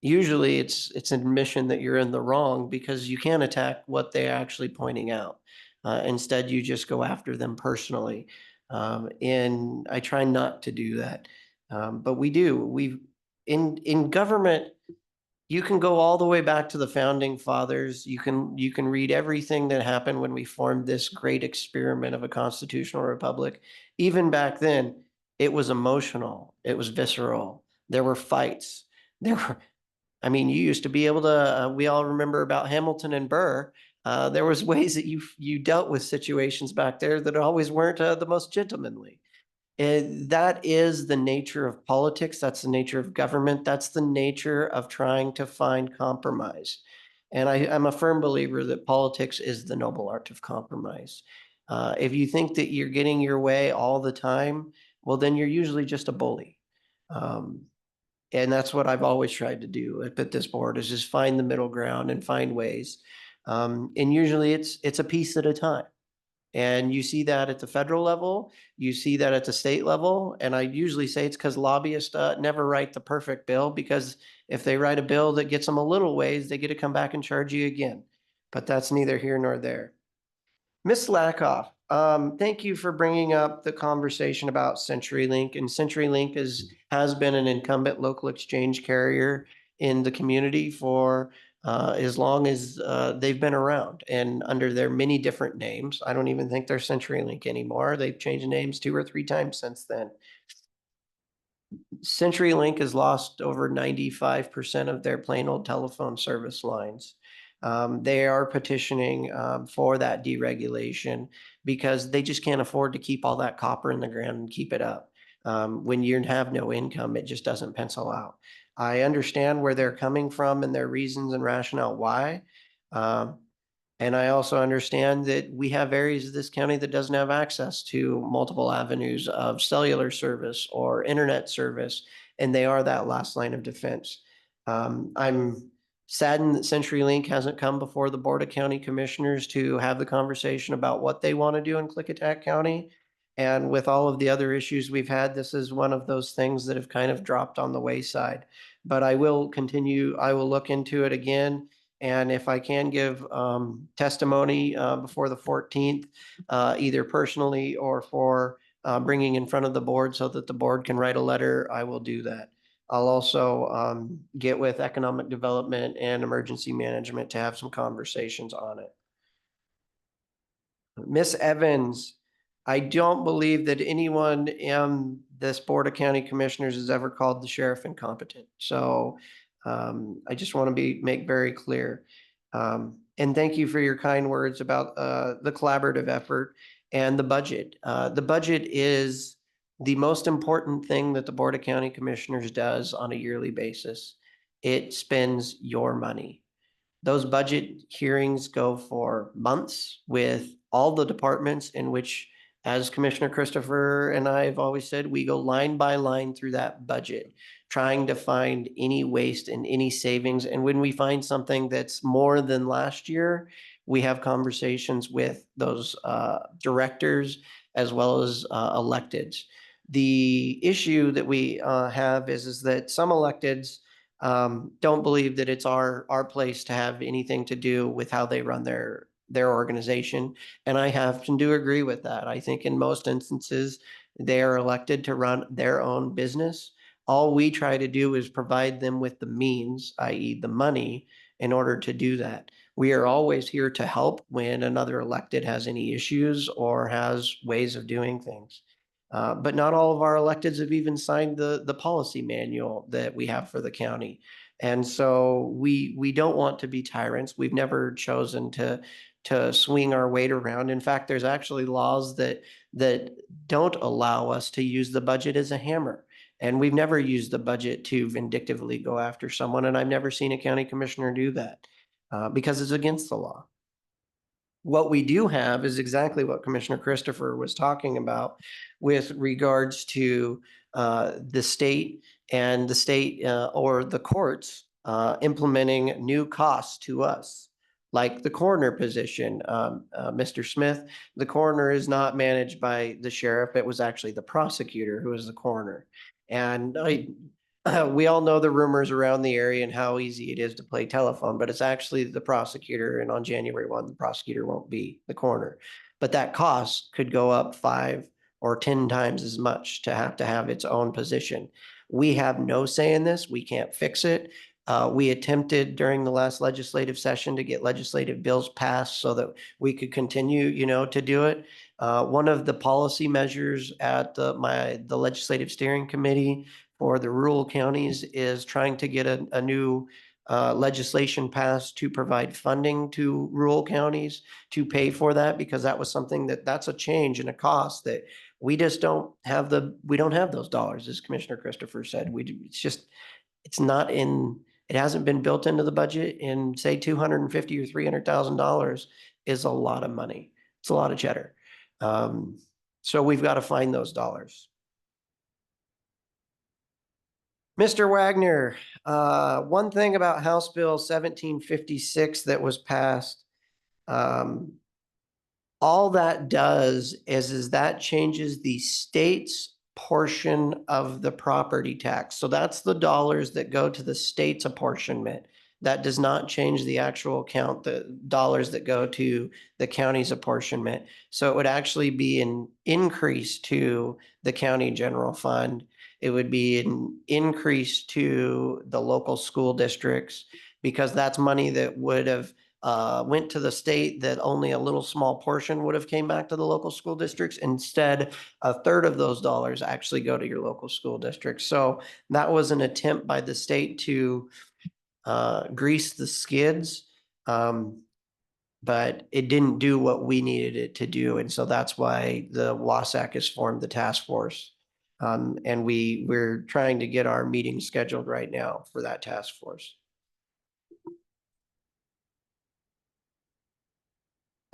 S4: usually it's an admission that you're in the wrong because you can't attack what they're actually pointing out. Instead, you just go after them personally. And I try not to do that. But we do. In government, you can go all the way back to the founding fathers. You can read everything that happened when we formed this great experiment of a constitutional republic. Even back then, it was emotional. It was visceral. There were fights. You used to be able to, we all remember about Hamilton and Burr. There was ways that you dealt with situations back there that always weren't the most gentlemanly. That is the nature of politics. That's the nature of government. That's the nature of trying to find compromise. And I'm a firm believer that politics is the noble art of compromise. If you think that you're getting your way all the time, well, then you're usually just a bully. And that's what I've always tried to do at this board, is just find the middle ground and find ways. And usually it's a piece at a time. And you see that at the federal level, you see that at the state level. And I usually say it's because lobbyists never write the perfect bill, because if they write a bill that gets them a little ways, they get to come back and charge you again. But that's neither here nor there. Ms. Lakoff, thank you for bringing up the conversation about CenturyLink. And CenturyLink has been an incumbent local exchange carrier in the community for as long as they've been around, and under their many different names. I don't even think they're CenturyLink anymore. They've changed names 2 or 3 times since then. CenturyLink has lost over 95% of their plain old telephone service lines. They are petitioning for that deregulation because they just can't afford to keep all that copper in the ground and keep it up. When you have no income, it just doesn't pencil out. I understand where they're coming from and their reasons and rationale why. And I also understand that we have areas of this county that doesn't have access to multiple avenues of cellular service or internet service, and they are that last line of defense. I'm saddened that CenturyLink hasn't come before the Board of County Commissioners to have the conversation about what they want to do in Klickitat County. And with all of the other issues we've had, this is one of those things that have kind of dropped on the wayside. But I will continue, I will look into it again. And if I can give testimony before the 14th, either personally or for bringing in front of the board so that the board can write a letter, I will do that. I'll also get with economic development and emergency management to have some conversations on it. Miss Evans, I don't believe that anyone in this Board of County Commissioners has ever called the sheriff incompetent. So I just want to make very clear. And thank you for your kind words about the collaborative effort and the budget. The budget is the most important thing that the Board of County Commissioners does on a yearly basis. It spends your money. Those budget hearings go for months with all the departments, in which, as Commissioner Christopher and I have always said, we go line by line through that budget, trying to find any waste and any savings. And when we find something that's more than last year, we have conversations with those directors as well as electeds. The issue that we have is that some electeds don't believe that it's our place to have anything to do with how they run their organization. And I happen to agree with that. I think in most instances, they are elected to run their own business. All we try to do is provide them with the means, i.e. the money, in order to do that. We are always here to help when another elected has any issues or has ways of doing things. But not all of our electeds have even signed the policy manual that we have for the county. And so we don't want to be tyrants. We've never chosen to swing our weight around. In fact, there's actually laws that don't allow us to use the budget as a hammer. And we've never used the budget to vindictively go after someone. And I've never seen a county commissioner do that because it's against the law. What we do have is exactly what Commissioner Christopher was talking about with regards to the state and the state or the courts implementing new costs to us, like the coroner position. Mr. Smith, the coroner is not managed by the sheriff. It was actually the prosecutor who is the coroner. And we all know the rumors around the area and how easy it is to play telephone, but it's actually the prosecutor. And on January 1, the prosecutor won't be the coroner. But that cost could go up 5 or 10 times as much to have its own position. We have no say in this. We can't fix it. We attempted during the last legislative session to get legislative bills passed so that we could continue, to do it. One of the policy measures at the legislative steering committee for the rural counties is trying to get a new legislation passed to provide funding to rural counties to pay for that, because that was something that's a change and a cost that we just don't have those dollars, as Commissioner Christopher said. It hasn't been built into the budget, and say $250,000 or $300,000 is a lot of money. It's a lot of cheddar. So we've got to find those dollars. Mr. Wagner, one thing about House Bill 1756 that was passed, all that does is that changes the state's portion of the property tax. So that's the dollars that go to the state's apportionment. That does not change the actual count, the dollars that go to the county's apportionment. So it would actually be an increase to the county general fund. It would be an increase to the local school districts, because that's money that would have went to the state that only a little small portion would have came back to the local school districts. Instead, a third of those dollars actually go to your local school districts. So that was an attempt by the state to grease the skids, but it didn't do what we needed it to do. And so that's why the WASAC has formed the task force. And we're trying to get our meeting scheduled right now for that task force.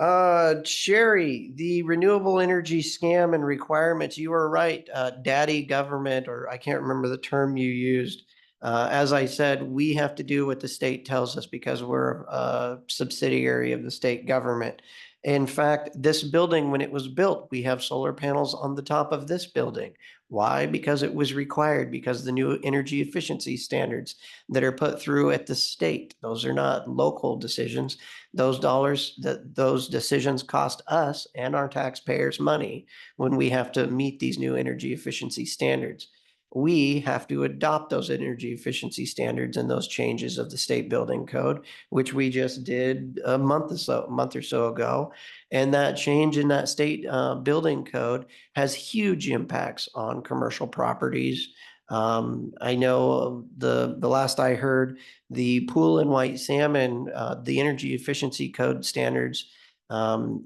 S4: Sherry, the renewable energy scam and requirements, you are right. Daddy government, or I can't remember the term you used. As I said, we have to do what the state tells us because we're a subsidiary of the state government. In fact, this building, when it was built, we have solar panels on the top of this building. Why? Because it was required, because the new energy efficiency standards that are put through at the state, those are not local decisions. Those dollars, those decisions cost us and our taxpayers money when we have to meet these new energy efficiency standards. We have to adopt those energy efficiency standards and those changes of the state building code, which we just did a month or so ago. And that change in that state building code has huge impacts on commercial properties. I know the last I heard, the pool and white salmon, the energy efficiency code standards,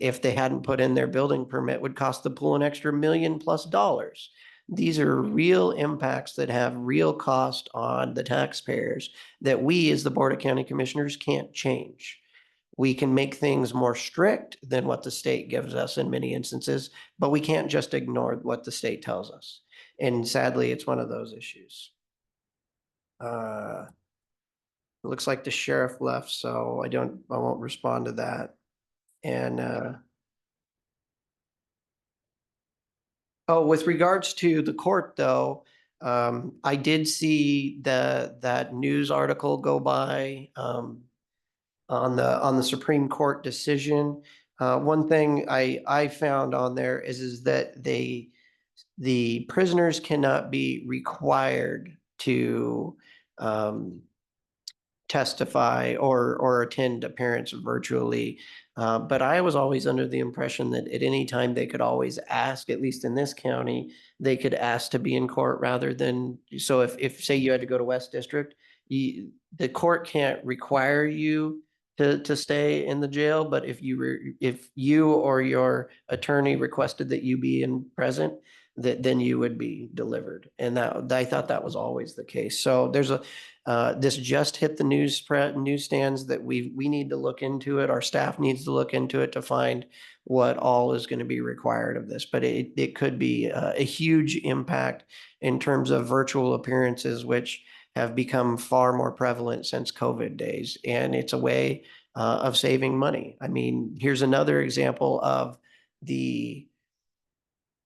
S4: if they hadn't put in their building permit, would cost the pool an extra $1 million+ dollars. These are real impacts that have real cost on the taxpayers that we, as the Board of County Commissioners, can't change. We can make things more strict than what the state gives us in many instances, but we can't just ignore what the state tells us. And sadly, it's one of those issues. It looks like the sheriff left, so I won't respond to that. And oh, with regards to the court though, I did see that news article go by on the Supreme Court decision. One thing I found on there is that the prisoners cannot be required to testify or attend appearance virtually. But I was always under the impression that at any time they could always ask, at least in this county, they could ask to be in court rather than, so if say you had to go to West District, the court can't require you to stay in the jail, but if you or your attorney requested that you be present, then you would be delivered. And that, I thought that was always the case. So there's this just hit the newsstands that we need to look into it. Our staff needs to look into it to find what all is going to be required of this. But it could be a huge impact in terms of virtual appearances, which have become far more prevalent since COVID days. And it's a way of saving money. I mean, here's another example of the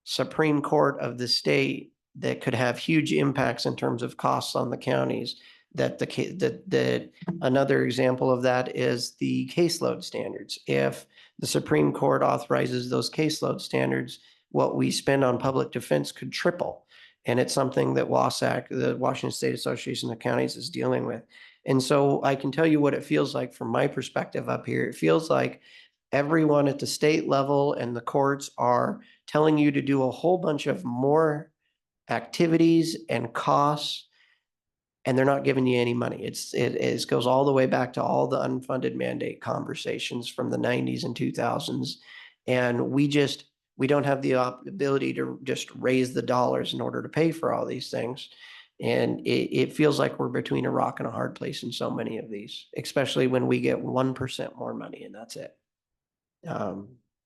S4: Supreme Court of the state that could have huge impacts in terms of costs on the counties. That another example of that is the caseload standards. If the Supreme Court authorizes those caseload standards, what we spend on public defense could triple. And it's something that WASAC, the Washington State Association of Counties, is dealing with. And so I can tell you what it feels like from my perspective up here. It feels like everyone at the state level and the courts are telling you to do a whole bunch of more activities and costs, and they're not giving you any money. It goes all the way back to all the unfunded mandate conversations from the 90s and 2000s. And we don't have the ability to just raise the dollars in order to pay for all these things. And it feels like we're between a rock and a hard place in so many of these, especially when we get 1% more money and that's it.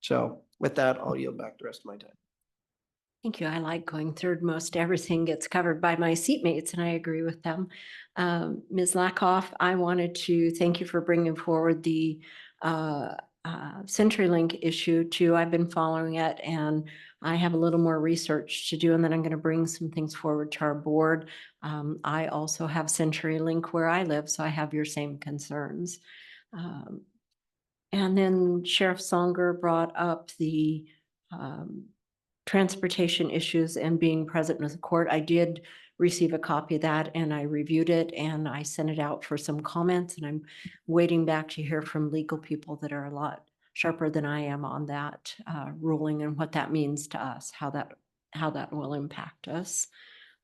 S4: So with that, I'll yield back the rest of my time.
S2: Thank you. I like going third. Most everything gets covered by my seatmates, and I agree with them. Ms. Lakoff, I wanted to thank you for bringing forward the CenturyLink issue too. I've been following it, and I have a little more research to do, and then I'm going to bring some things forward to our board. I also have CenturyLink where I live, so I have your same concerns. And then Sheriff Songer brought up the transportation issues and being present with the court. I did receive a copy of that and I reviewed it and I sent it out for some comments, and I'm waiting back to hear from legal people that are a lot sharper than I am on that ruling and what that means to us, how that will impact us.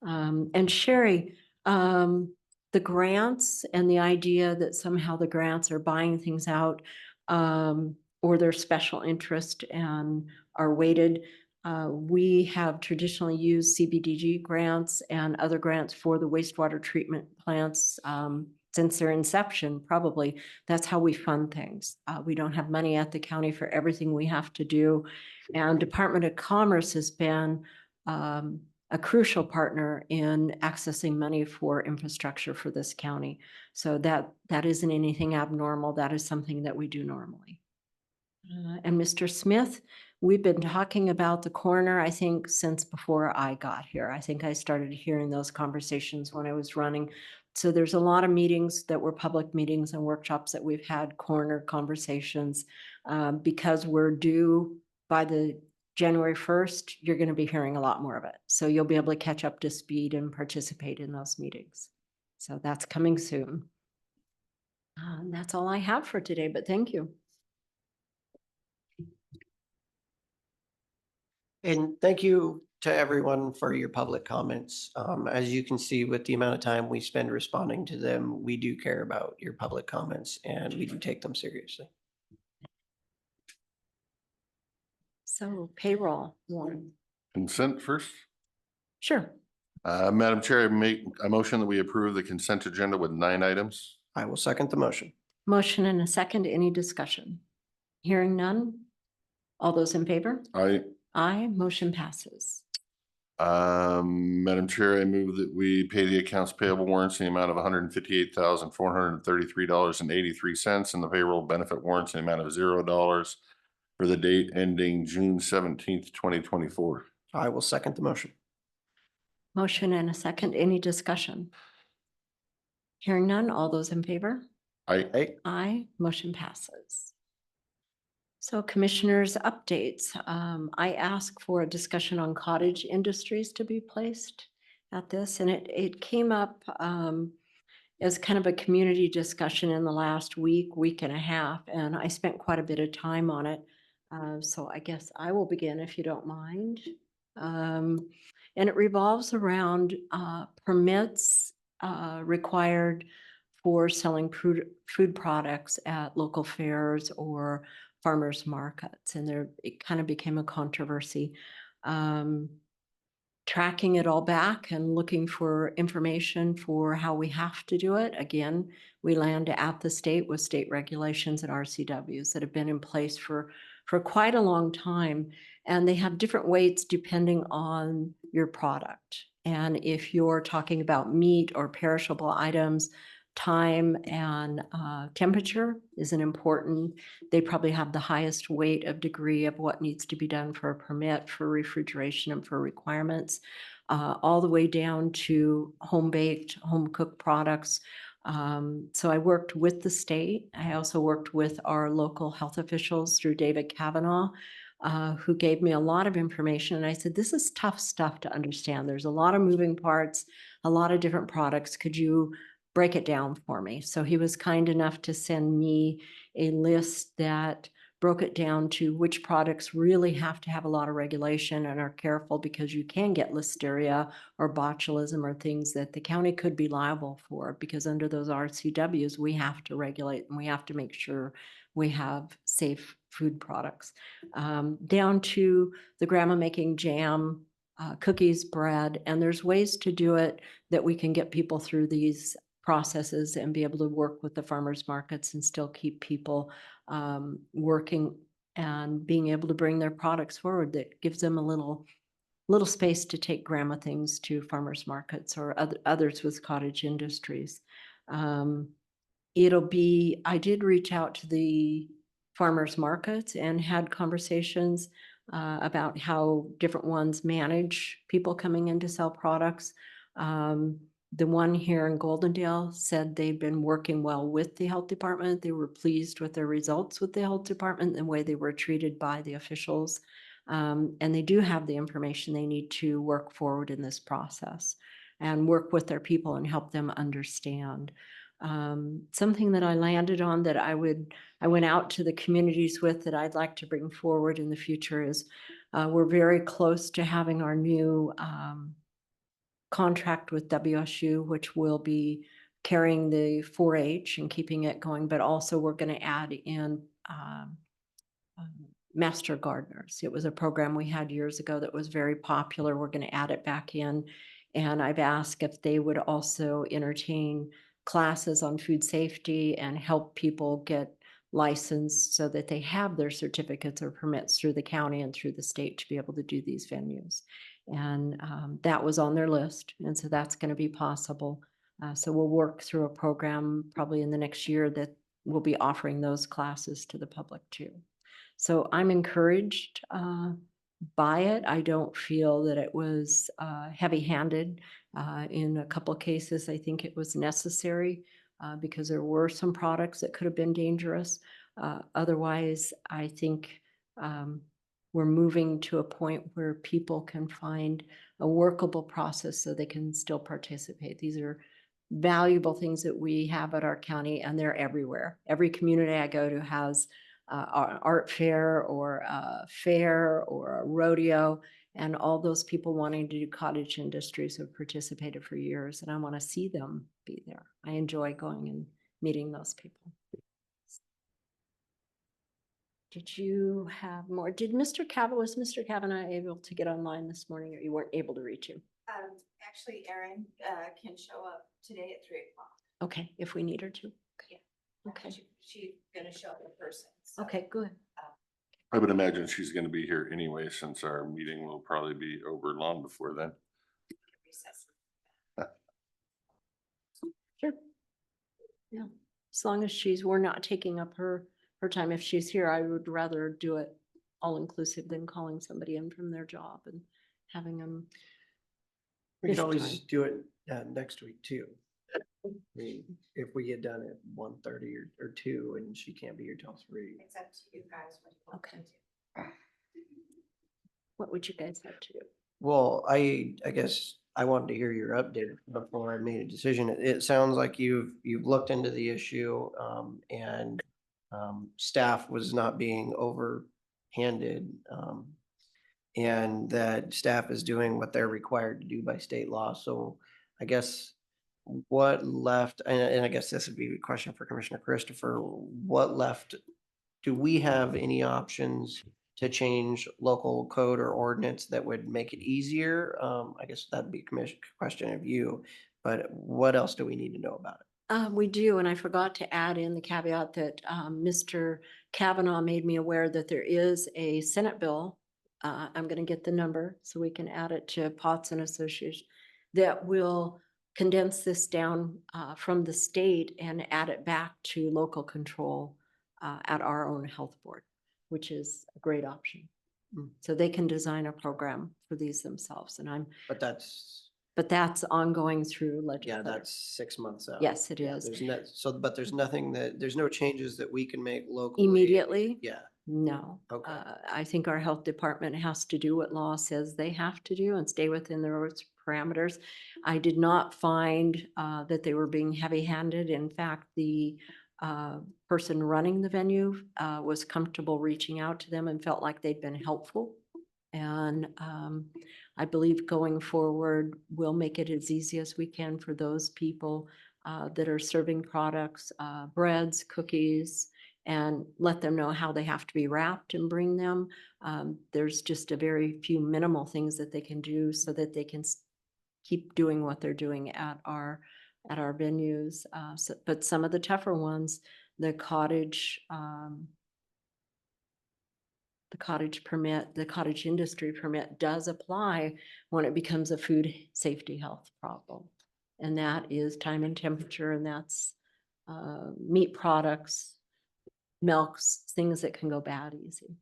S2: And Sherry, the grants and the idea that somehow the grants are buying things out or they're special interest and are weighted. We have traditionally used CBDG grants and other grants for the wastewater treatment plants since their inception, probably, that's how we fund things. We don't have money at the county for everything we have to do. And Department of Commerce has been a crucial partner in accessing money for infrastructure for this county. So that isn't anything abnormal. That is something that we do normally. And Mr. Smith, we've been talking about the coroner, I think, since before I got here. I think I started hearing those conversations when I was running. So there's a lot of meetings that were public meetings and workshops that we've had coroner conversations. Because we're due by the January 1st, you're going to be hearing a lot more of it. So you'll be able to catch up to speed and participate in those meetings. So that's coming soon. And that's all I have for today, but thank you.
S4: And thank you to everyone for your public comments. As you can see, with the amount of time we spend responding to them, we do care about your public comments and we do take them seriously.
S2: So payroll, Warren.
S5: Consent first.
S2: Sure.
S5: Madam Chair, I make a motion that we approve the consent agenda with 9 items.
S4: I will second the motion.
S2: Motion and a second. Any discussion? Hearing none. All those in favor? Aye. Motion passes.
S5: Madam Chair, I move that we pay the accounts payable warrants in the amount of $158,433.83 and the payroll benefit warrants in the amount of $0 for the date ending June 17th, 2024.
S4: I will second the motion.
S2: Motion and a second. Any discussion? Hearing none. All those in favor?
S5: Aye.
S2: Aye. Motion passes. So commissioners' updates. I asked for a discussion on cottage industries to be placed at this, and it came up as kind of a community discussion in the last week and a half, and I spent quite a bit of time on it. So I guess I will begin if you don't mind. And it revolves around permits required for selling food products at local fairs or farmers markets. And it kind of became a controversy. Tracking it all back and looking for information for how we have to do it. Again, we land at the state with state regulations and RCWs that have been in place for quite a long time. And they have different weights depending on your product. And if you're talking about meat or perishable items, time and temperature is an important, they probably have the highest weight of degree of what needs to be done for a permit for refrigeration and for requirements, all the way down to home baked, home cooked products. So I worked with the state. I also worked with our local health officials through David Kavanaugh, who gave me a lot of information. And I said, this is tough stuff to understand. There's a lot of moving parts, a lot of different products. Could you break it down for me? So he was kind enough to send me a list that broke it down to which products really have to have a lot of regulation and are careful, because you can get listeria or botulism or things that the county could be liable for, because under those RCWs, we have to regulate and we have to make sure we have safe food products. Down to the grandma making jam, cookies, bread, and there's ways to do it that we can get people through these processes and be able to work with the farmers markets and still keep people working and being able to bring their products forward. That gives them a little space to take grandma things to farmers markets or others with cottage industries. I did reach out to the farmers markets and had conversations about how different ones manage people coming in to sell products. The one here in Goldendale said they'd been working well with the health department. They were pleased with their results with the health department and the way they were treated by the officials. And they do have the information they need to work forward in this process and work with their people and help them understand. Something that I landed on that I went out to the communities with that I'd like to bring forward in the future is we're very close to having our new contract with WSU, which will be carrying the 4-H and keeping it going, but also we're going to add in master gardeners. It was a program we had years ago that was very popular. We're going to add it back in. And I've asked if they would also entertain classes on food safety and help people get licensed so that they have their certificates or permits through the county and through the state to be able to do these venues. And that was on their list. And so that's going to be possible. So we'll work through a program probably in the next year that we'll be offering those classes to the public too. So I'm encouraged by it. I don't feel that it was heavy-handed. In a couple of cases, I think it was necessary because there were some products that could have been dangerous. Otherwise, I think we're moving to a point where people can find a workable process so they can still participate. These are valuable things that we have at our county, and they're everywhere. Every community I go to has an art fair or a fair or a rodeo, and all those people wanting to do cottage industries have participated for years, and I want to see them be there. I enjoy going and meeting those people. Did you have more? Did was Mr. Kavanaugh able to get online this morning, or you weren't able to reach him?
S16: Actually, Erin can show up today at 3 o'clock.
S2: Okay, if we need her to.
S16: Yeah.
S2: Okay.
S16: She's gonna show up in person. So,
S2: Okay, good.
S5: I would imagine she's gonna be here anyway, since our meeting will probably be over long before then.
S16: recess.
S2: Sure. Yeah, as long as we're not taking up her time. If she's here, I would rather do it all inclusive than calling somebody in from their job and having them.
S4: We
S2: miss
S4: can always
S2: time.
S4: do it next week too. I mean, if we get done at 1:30 or 2 and she can't be here till 3.
S16: It's up to you guys. What you want
S2: Okay.
S16: to do.
S2: What would you guys have to do?
S4: Well, I guess I wanted to hear your update before I made a decision. It sounds like you've looked into the issue, and staff was not being overhanded, and that staff is doing what they're required to do by state law. So I guess what left, and I guess this would be a question for Commissioner Christopher, what left? Do we have any options to change local code or ordinance that would make it easier? I guess that'd be a question of you, but what else do we need to know about it?
S2: We do, and I forgot to add in the caveat that Mr. Kavanaugh made me aware that there is a Senate bill. I'm going to get the number so we can add it to Potts and Associates that will condense this down from the state and add it back to local control at our own health board, which is a great option. So they can design a program for these themselves, and
S4: But
S2: that's ongoing through
S4: yeah,
S2: legislature.
S4: that's 6 months out.
S2: Yes, it
S4: Yeah,
S2: is.
S4: but there's nothing there's no changes that we can make locally.
S2: Immediately?
S4: Yeah.
S2: No.
S4: Okay.
S2: I think our health department has to do what law says they have to do and stay within their parameters. I did not find that they were being heavy-handed. In fact, the person running the venue was comfortable reaching out to them and felt like they'd been helpful. And I believe going forward, we'll make it as easy as we can for those people that are serving products, breads, cookies, and let them know how they have to be wrapped and bring them. There's just a very few minimal things that they can do so that they can keep doing what they're doing at our venues. But some of the tougher ones, the cottage permit, the cottage industry permit does apply when it becomes a food safety health problem. And that is time and temperature, and that's meat products, milks, things that can go bad easy.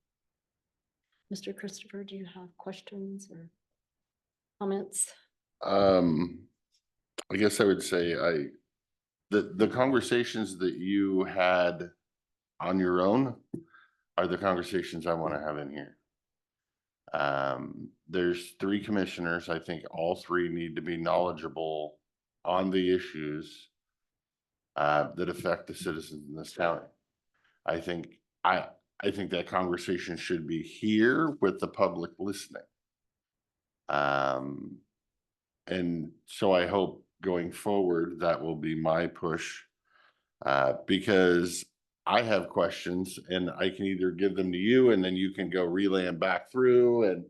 S2: Mr. Christopher, do you have questions or comments?
S5: I guess I would say the conversations that you had on your own are the conversations I want to have in here. There's 3 commissioners. I think all 3 need to be knowledgeable on the issues that affect the citizens in this county. I think that conversation should be here with the public listening. And so I hope going forward, that will be my push, because I have questions and I can either give them to you and then you can go relay them back through, and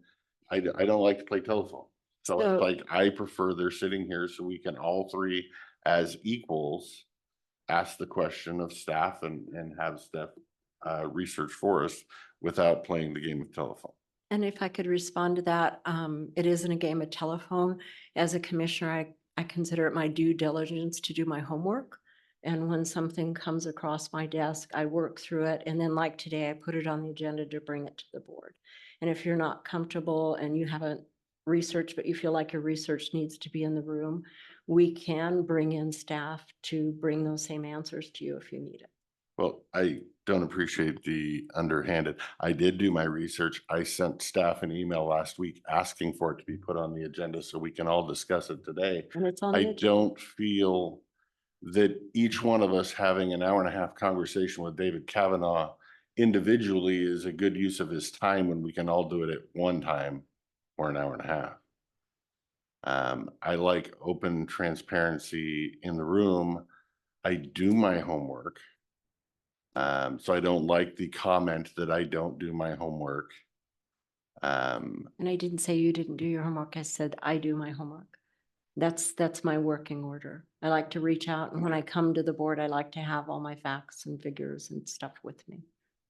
S5: I don't like to play telephone. So it's like, I prefer they're sitting here so we can all 3 as equals, ask the question of staff and have staff research for us without playing the game of telephone.
S2: And if I could respond to that, it isn't a game of telephone. As a commissioner, I consider it my due diligence to do my homework. And when something comes across my desk, I work through it. And then like today, I put it on the agenda to bring it to the board. And if you're not comfortable and you haven't researched, but you feel like your research needs to be in the room, we can bring in staff to bring those same answers to you if you need it.
S5: Well, I don't appreciate the underhanded. I did do my research. I sent staff an email last week asking for it to be put on the agenda so we can all discuss it today.
S2: And it's on the
S5: I
S2: agenda.
S5: don't feel that each one of us having an hour and a half conversation with David Kavanaugh individually is a good use of his time when we can all do it at one time or an hour and a half. I like open transparency in the room. I do my homework. So I don't like the comment that I don't do my homework.
S2: And I didn't say you didn't do your homework. I said, I do my homework. That's my working order. I like to reach out, and when I come to the board, I like to have all my facts and figures and stuff with me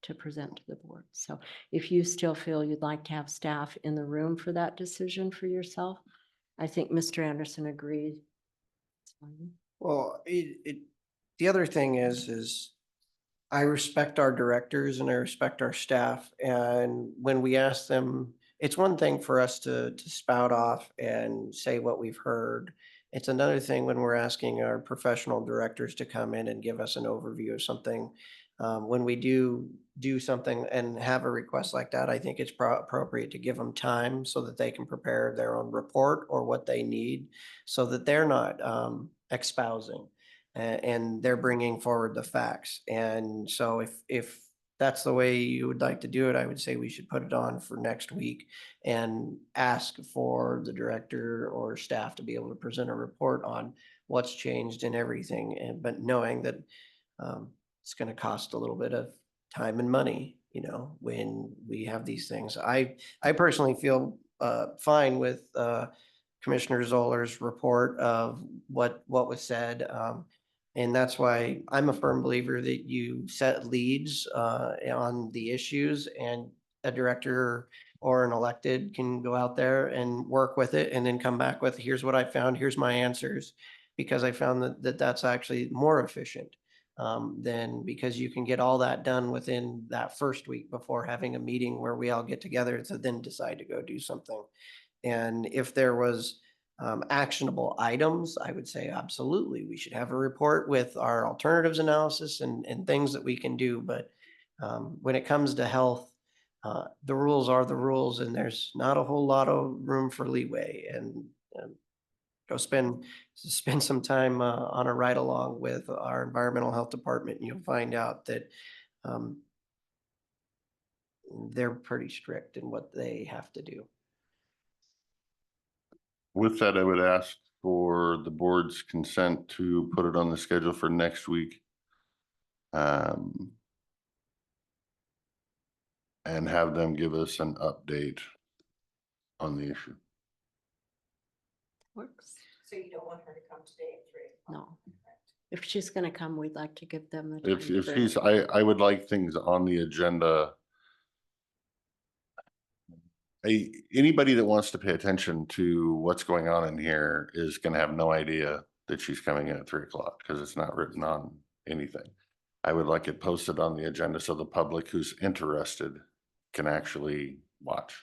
S2: to present to the board. So if you still feel you'd like to have staff in the room for that decision for yourself, I think Mr. Anderson agreed. It's fine.
S4: Well, the other thing is I respect our directors and I respect our staff. And when we ask them, it's one thing for us to spout off and say what we've heard. It's another thing when we're asking our professional directors to come in and give us an overview of something. When we do something and have a request like that, I think it's appropriate to give them time so that they can prepare their own report or what they need so that they're not espousing and they're bringing forward the facts. And so if that's the way you would like to do it, I would say we should put it on for next week and ask for the director or staff to be able to present a report on what's changed and everything. And but knowing that it's going to cost a little bit of time and money, you know, when we have these things. I personally feel fine with Commissioner Zoller's report of what was said. And that's why I'm a firm believer that you set leads on the issues, and a director or an elected can go out there and work with it and then come back with, here's what I found, here's my answers. Because I found that that's actually more efficient than, because you can get all that done within that first week before having a meeting where we all get together to then decide to go do something. And if there was actionable items, I would say absolutely, we should have a report with our alternatives analysis and things that we can do. But when it comes to health, the rules are the rules, and there's not a whole lot of room for leeway. And go spend some time on a ride along with our environmental health department, and you'll find out that they're pretty strict in what they have to do.
S5: With that, I would ask for the board's consent to put it on the schedule for next week. And have them give us an update on the issue.
S2: Works.
S16: So you don't want her to come today at 3:00?
S2: No. If she's gonna come, we'd like to give them the time.
S5: If
S2: to bring
S5: she's,
S2: it.
S5: I would like things on the agenda. Anybody that wants to pay attention to what's going on in here is gonna have no idea that she's coming in at 3:00 because it's not written on anything. I would like it posted on the agenda so the public who's interested can actually watch.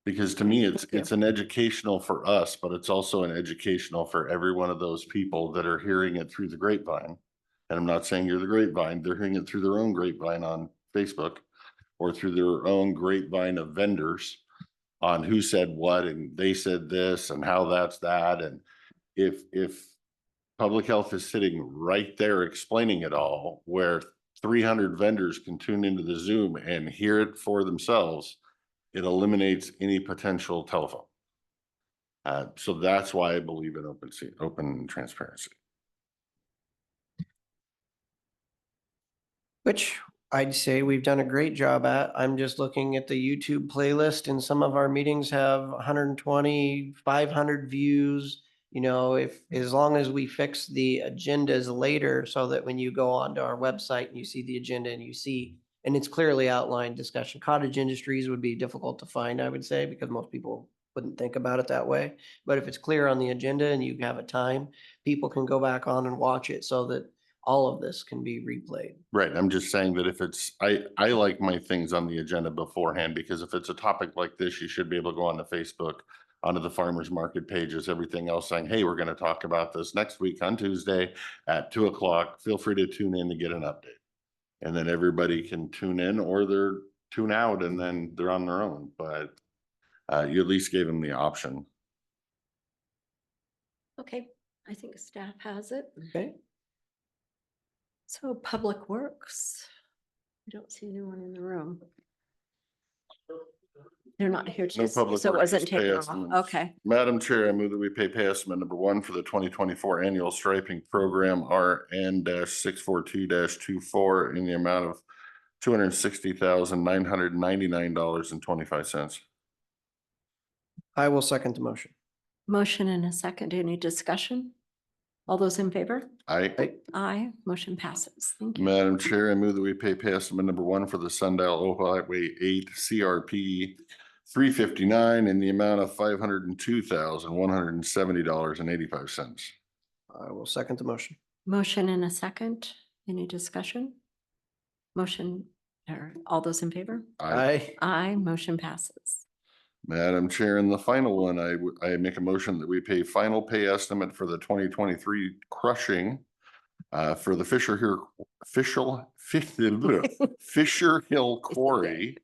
S5: Because to me, it's an educational for us, but it's also an educational for every one of those people that are hearing it through the grapevine. And I'm not saying you're the grapevine, they're hearing it through their own grapevine on Facebook or through their own grapevine of vendors on who said what, and they said this and how that's that. And if public health is sitting right there explaining it all, where 300 vendors can tune into the Zoom and hear it for themselves, it eliminates any potential telephone. So that's why I believe in open transparency.
S4: Which I'd say we've done a great job at. I'm just looking at the YouTube playlist and some of our meetings have 120, 500 views. You know, as long as we fix the agendas later so that when you go onto our website and you see the agenda and you see, and it's clearly outlined discussion, cottage industries would be difficult to find, I would say, because most people wouldn't think about it that way. But if it's clear on the agenda and you have a time, people can go back on and watch it so that all of this can be replayed.
S5: Right, I'm just saying that if it's, I like my things on the agenda beforehand, because if it's a topic like this, you should be able to go on to Facebook, onto the farmer's market pages, everything else saying, hey, we're gonna talk about this next week on Tuesday at 2 o'clock. Feel free to tune in to get an update. And then everybody can tune in or they're tune out and then they're on their own, but you at least gave them the option.
S2: Okay, I think staff has it.
S4: Okay.
S2: So Public Works, I don't see anyone in the room. They're not here
S5: No
S2: today,
S5: public
S2: so it
S5: works,
S2: wasn't
S5: just pay
S2: taken off.
S5: estimates.
S2: Okay,
S5: Madam Chair, I move that we pay pay estimate number 1 for the 2024 annual striping program RN-642-24 in the amount of $260,999.25.
S4: I will second the motion.
S2: motion and a second. Any discussion? All those in favor? Aye, motion passes. Thank you.
S5: Madam Chair, I move that we pay pay estimate number 1 for the Sundial Highway 8 CRP 359 in the amount of $502,170.85.
S4: I will second the motion.
S2: Motion and a second. Any discussion? Motion, or all those in favor?
S4: Aye.
S2: Aye, motion passes.
S5: Madam Chair, and the final one, I make a motion that we pay final pay estimate for the 2023 crushing for the Fisher Hill Quarry,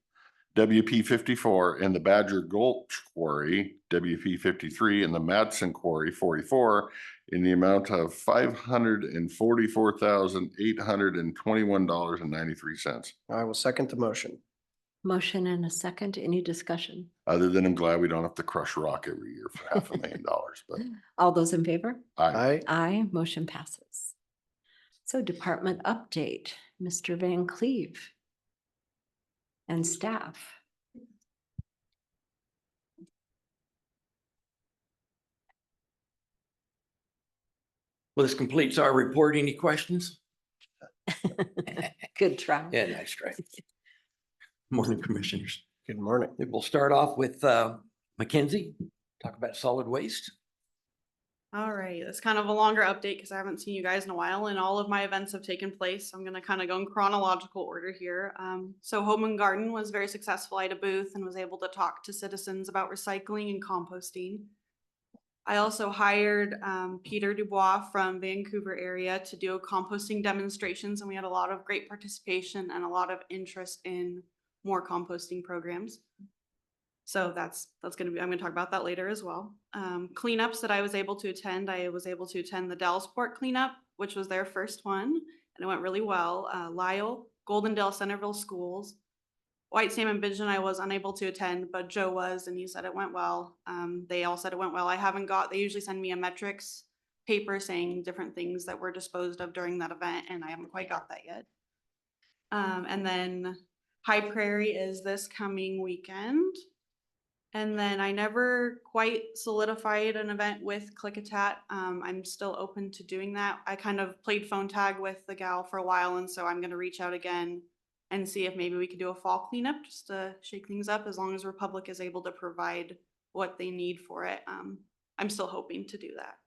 S5: WP 54, and the Badger Gulch Quarry, WP 53, and the Madsen Quarry 44 in the amount of $544,821.93.
S4: I will second the motion.
S2: Motion and a second. Any discussion?
S5: Other than I'm glad we don't have to crush rock every year for $500,000, but
S2: All those in favor?
S5: aye.
S2: Aye, motion passes. So department update, Mr. Van Cleve and staff.
S17: Well, this completes our report. Any questions?
S2: Good try.
S17: Yeah, nice try. Morning, commissioners.
S4: Good morning.
S17: We'll start off with Mackenzie, talk about solid waste.
S18: All right, it's kind of a longer update because I haven't seen you guys in a while and all of my events have taken place. I'm gonna kind of go in chronological order here. So Home and Garden was very successful. I had a booth and was able to talk to citizens about recycling and composting. I also hired Peter Dubois from Vancouver area to do composting demonstrations, and we had a lot of great participation and a lot of interest in more composting programs. So that's gonna be, I'm gonna talk about that later as well. Cleanups that I was able to attend, I was able to attend the Dallasport cleanup, which was their first one, and it went really well. Lyle, Goldendale, Centerville Schools, White Salmon Vision I was unable to attend, but Joe was, and he said it went well. They all said it went well. they usually send me a metrics paper saying different things that were disposed of during that event, and I haven't quite got that yet. And then High Prairie is this coming weekend. And then I never quite solidified an event with Klickitat. I'm still open to doing that. I kind of played phone tag with the gal for a while, and so I'm gonna reach out again and see if maybe we could do a fall cleanup just to shake things up, as long as Republic is able to provide what they need for it. I'm still hoping to do that.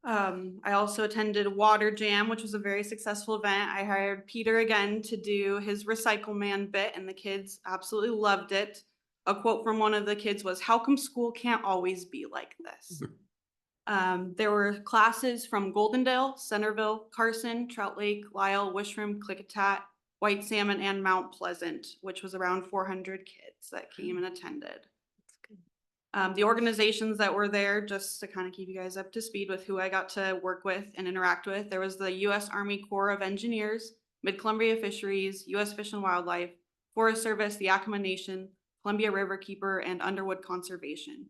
S18: I also attended Water Jam, which was a very successful event. I hired Peter again to do his Recycle Man bit, and the kids absolutely loved it. A quote from one of the kids was, "How come school can't always be like this?" There were classes from Goldendale, Centerville, Carson, Trout Lake, Lyle, Wishroom, Klickitat, White Salmon, and Mount Pleasant, which was around 400 kids that came and attended. The organizations that were there, just to kind of keep you guys up to speed with who I got to work with and interact with, there was the U.S. Army Corps of Engineers, Mid-Columbia Fisheries, U.S. Fish and Wildlife, Forest Service, the Yakama Nation, Columbia Riverkeeper, and Underwood Conservation.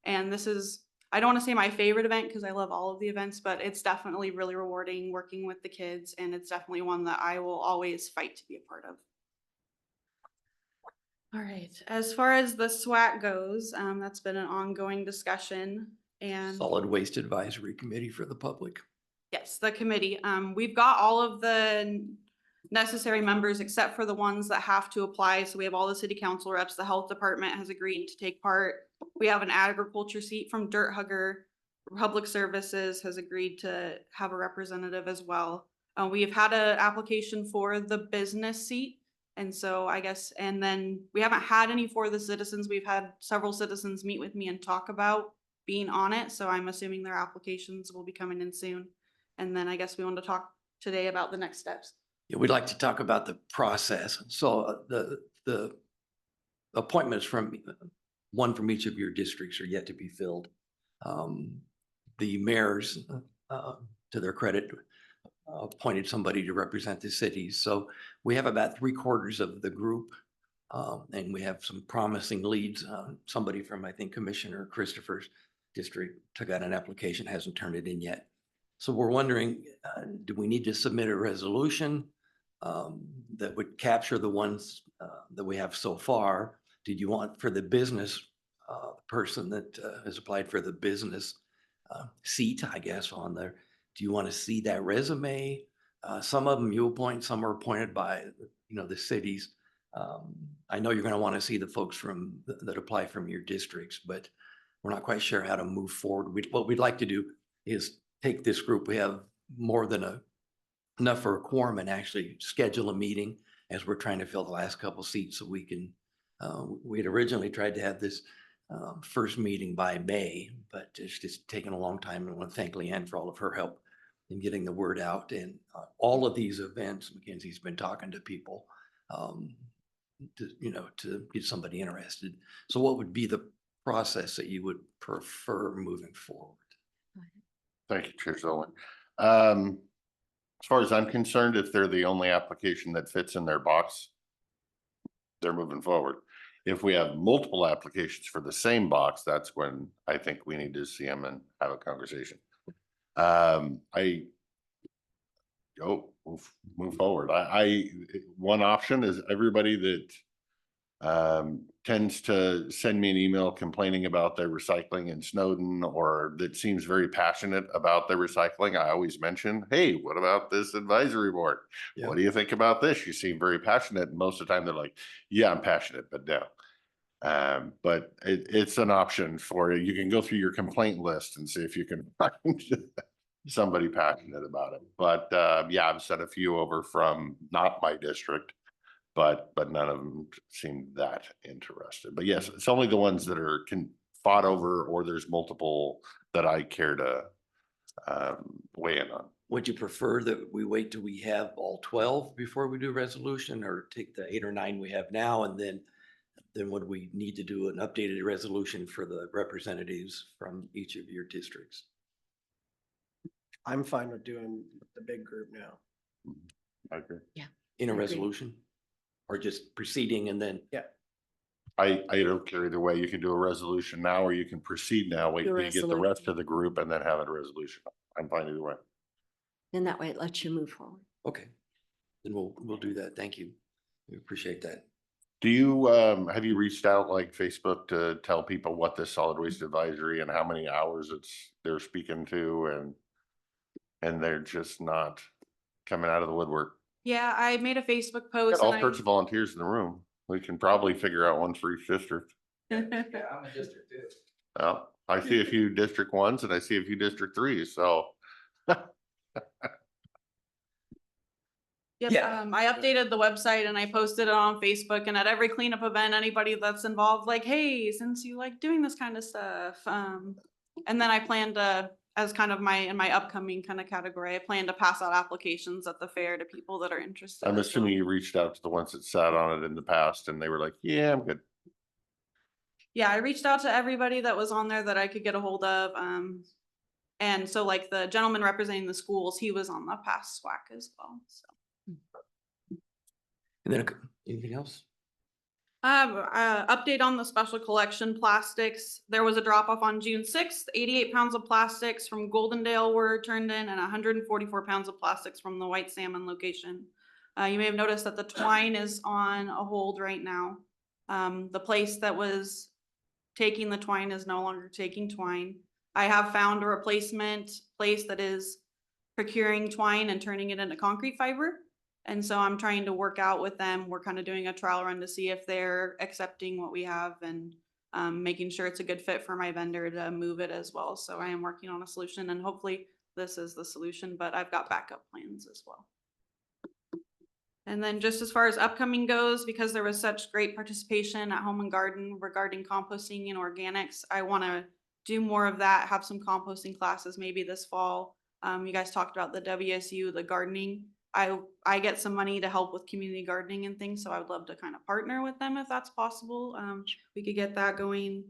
S18: And this is I don't want to say my favorite event because I love all of the events, but it's definitely really rewarding working with the kids, and it's definitely one that I will always fight to be a part of. All right, as far as the SWAT goes, that's been an ongoing discussion, and
S17: Solid Waste Advisory Committee for the public.
S18: yes, the committee. We've got all of the necessary members except for the ones that have to apply. So we have all the city council reps. The health department has agreed to take part. We have an agriculture seat from Dirt Hugger. Public Services has agreed to have a representative as well. We have had an application for the business seat. And so I guess, and then we haven't had any for the citizens. We've had several citizens meet with me and talk about being on it. So I'm assuming their applications will be coming in soon. And then I guess we want to talk today about the next steps.
S17: Yeah, we'd like to talk about the process. So the appointments from one from each of your districts are yet to be filled. The mayors, to their credit, appointed somebody to represent the cities. So we have about 3/4 of the group, and we have some promising leads. Somebody from, I think, Commissioner Christopher's district took out an application, hasn't turned it in yet. So we're wondering, do we need to submit a resolution that would capture the ones that we have so far? Did you want for the business person that has applied for the business seat, I guess, on there? Do you want to see that resume? Some of them you appoint, some are appointed by, the cities. I know you're going to want to see the folks from that apply from your districts, but we're not quite sure how to move forward. What we'd like to do is take this group. We have more than enough for a quorum and actually schedule a meeting as we're trying to fill the last couple seats so we can, we had originally tried to have this first meeting by May, but it's just taken a long time. And I want to thank Leanne for all of her help in getting the word out. And all of these events, Mackenzie's been talking to people to get somebody interested. So what would be the process that you would prefer moving forward?
S5: Thank you, Chair Zolan. As far as I'm concerned, if they're the only application that fits in their box, they're moving forward. If we have multiple applications for the same box, that's when I think we need to see them and have a conversation. Move forward. One option is everybody that tends to send me an email complaining about their recycling in Snowden, or that seems very passionate about their recycling. I always mention, hey, what about this advisory board? Yeah. What do you think about this? You seem very passionate. And most of the time they're like, yeah, I'm passionate, but no. But it's an option for you. You can go through your complaint list and see if you can find somebody passionate about it. But yeah, I've sent a few over from not my district, but none of them seem that interested. But yes, it's only the ones that are fought over, or there's multiple that I care to weigh in on.
S17: Would you prefer that we wait till we have all 12 before we do a resolution, or take the 8 or 9 we have now, and then would we need to do an updated resolution for the representatives from each of your districts?
S4: I'm fine with doing the big group now.
S5: I agree.
S2: Yeah.
S17: In a resolution, or just proceeding and then?
S4: Yeah.
S5: I don't care either way. You can do a resolution now, or you can proceed now, wait
S2: Do a
S5: till you get the
S2: resolution.
S5: rest of the group and then have a resolution. I'm fine either way.
S2: Then that way it lets you move forward.
S17: Okay, then we'll do that. Thank you. We appreciate that.
S5: Do you, have you reached out like Facebook to tell people what this solid waste advisory and how many hours they're speaking to, and they're just not coming out of the woodwork?
S18: Yeah, I made a Facebook
S5: Got
S18: post.
S5: all
S18: and
S5: sorts of volunteers in the room. We can probably figure out one for each district.
S15: Yeah, I'm a district too.
S5: Well, I see a few District 1s and I see a few District 3s, so.
S18: Yep,
S17: Yeah.
S18: I updated the website and I posted it on Facebook, and at every cleanup event, anybody that's involved, like, hey, since you like doing this kind of stuff. And then I plan to, as kind of in my upcoming kind of category, I plan to pass out applications at the fair to people that are interested.
S5: I'm assuming you reached out to the ones that sat on it in the past and they were like, yeah, I'm good.
S18: Yeah, I reached out to everybody that was on there that I could get a hold of. And so like the gentleman representing the schools, he was on the past SWAC as well, so.
S17: And then anything else?
S18: Update on the special collection plastics. There was a drop off on June 6th. 88 pounds of plastics from Goldendale were turned in and 144 pounds of plastics from the White Salmon location. You may have noticed that the twine is on a hold right now. The place that was taking the twine is no longer taking twine. I have found a replacement place that is procuring twine and turning it into concrete fiber. And so I'm trying to work out with them. We're kind of doing a trial run to see if they're accepting what we have and making sure it's a good fit for my vendor to move it as well. So I am working on a solution and hopefully this is the solution, but I've got backup plans as well. And then just as far as upcoming goes, because there was such great participation at Home and Garden regarding composting and organics, I want to do more of that, have some composting classes maybe this fall. You guys talked about the WSU, the gardening. I get some money to help with community gardening and things, so I would love to kind of partner with them if that's possible. We could get that going.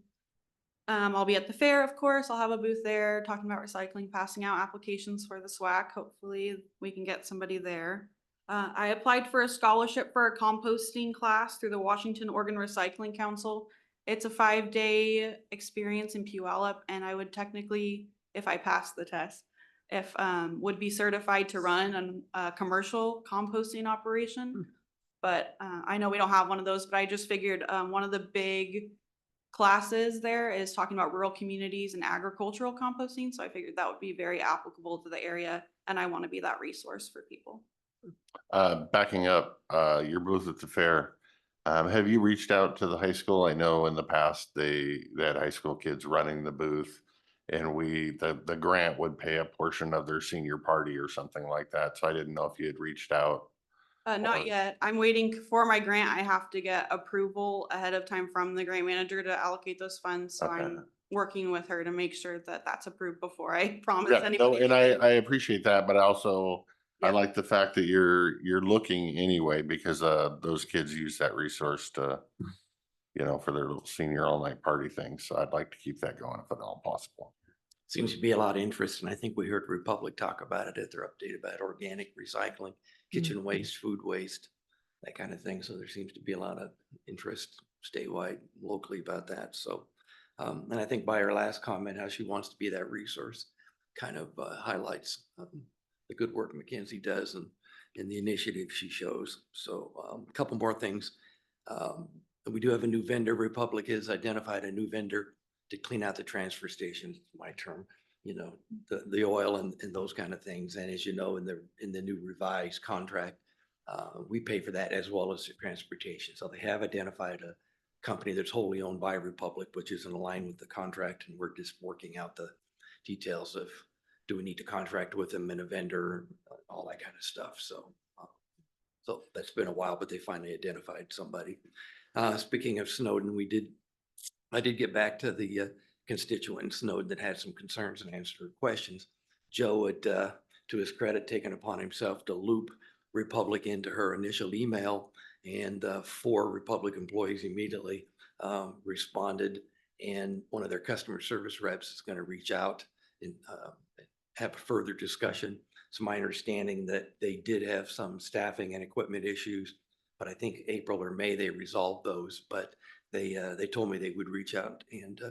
S18: I'll be at the fair, of course. I'll have a booth there talking about recycling, passing out applications for the SWAC. Hopefully we can get somebody there. I applied for a scholarship for a composting class through the Washington Oregon Recycling Council. It's a 5-day experience in Puyallup, and I would technically, if I pass the test, would be certified to run a commercial composting operation. But I know we don't have one of those, but I just figured one of the big classes there is talking about rural communities and agricultural composting. So I figured that would be very applicable to the area, and I want to be that resource for people.
S5: Backing up, your booth at the fair, have you reached out to the high school? I know in the past they had high school kids running the booth, and the grant would pay a portion of their senior party or something like that. So I didn't know if you had reached out.
S18: Not yet. I'm waiting for my grant. I have to get approval ahead of time from the grant manager to allocate those funds. So
S5: Okay.
S18: I'm working with her to make sure that that's approved before I promise
S5: Yeah, no,
S18: anybody.
S5: and I appreciate that, but also I
S18: Yeah.
S5: like the fact that you're looking anyway, because those kids use that resource to, for their little senior all night party thing. So I'd like to keep that going if at all possible.
S17: Seems to be a lot of interest, and I think we heard Republic talk about it at their update about organic recycling, kitchen waste, food waste, that kind of thing. So there seems to be a lot of interest statewide, locally about that. So, and I think by her last comment, how she wants to be that resource kind of highlights the good work Mackenzie does and the initiative she shows. So a couple more things. We do have a new vendor. Republic has identified a new vendor to clean out the transfer station, my term, the oil and those kind of things. And as you know, in the new revised contract, we pay for that as well as the transportation. So they have identified a company that's wholly owned by Republic, which is in line with the contract. And we're just working out the details of, do we need to contract with them and a vendor, all that kind of stuff. So that's been a while, but they finally identified somebody. Speaking of Snowden, I did get back to the constituent in Snowden that had some concerns and answered her questions. Joe had, to his credit, taken upon himself to loop Republic into her initial email, and 4 Republic employees immediately responded, and one of their customer service reps is going to reach out and have a further discussion. It's my understanding that they did have some staffing and equipment issues, but I think April or May they resolved those. But they told me they would reach out and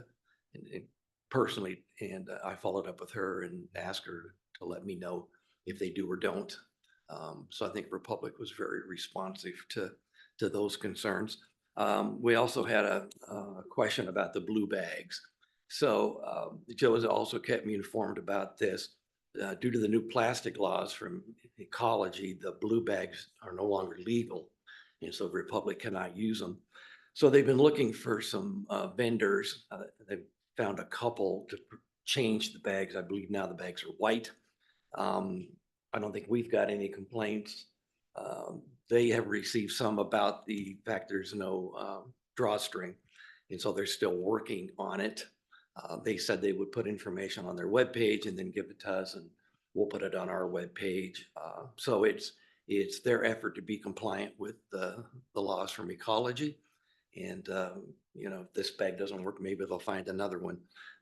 S17: personally, and I followed up with her and asked her to let me know if they do or don't. So I think Republic was very responsive to those concerns. We also had a question about the blue bags. So Joe has also kept me informed about this. Due to the new plastic laws from ecology, the blue bags are no longer legal, and so Republic cannot use them. So they've been looking for some vendors. They've found a couple to change the bags. I believe now the bags are white. I don't think we've got any complaints. They have received some about the fact there's no drawstring, and so they're still working on it. They said they would put information on their webpage and then give it to us, and we'll put it on our webpage. So it's their effort to be compliant with the laws from ecology. And if this bag doesn't work, maybe they'll find another one.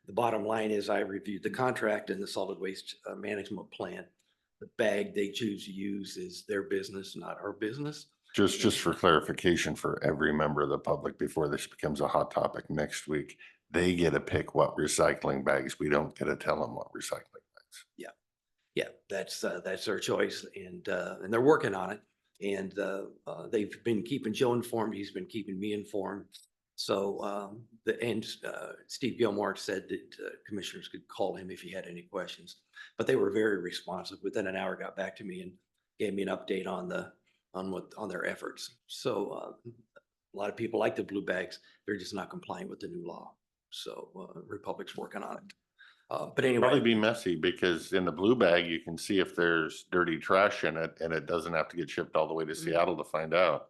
S17: The bottom line is I reviewed the contract and the solid waste management plan. The bag they choose to use is their business, not our business.
S5: Just for clarification for every member of the public, before this becomes a hot topic next week, they get to pick what recycling bags. We don't get to tell them what recycling bags.
S17: Yeah, that's their choice, and they're working on it. And they've been keeping Joe informed. He's been keeping me informed. So Steve Gilmore said that commissioners could call him if he had any questions. But they were very responsive. Within an hour, got back to me and gave me an update on their efforts. So a lot of people like the blue bags. They're just not complying with the new law. So Republic's working on it. But anyway,
S5: Probably be messy because in the blue bag, you can see if there's dirty trash in it, and it doesn't have to get shipped all the way to Seattle to find out.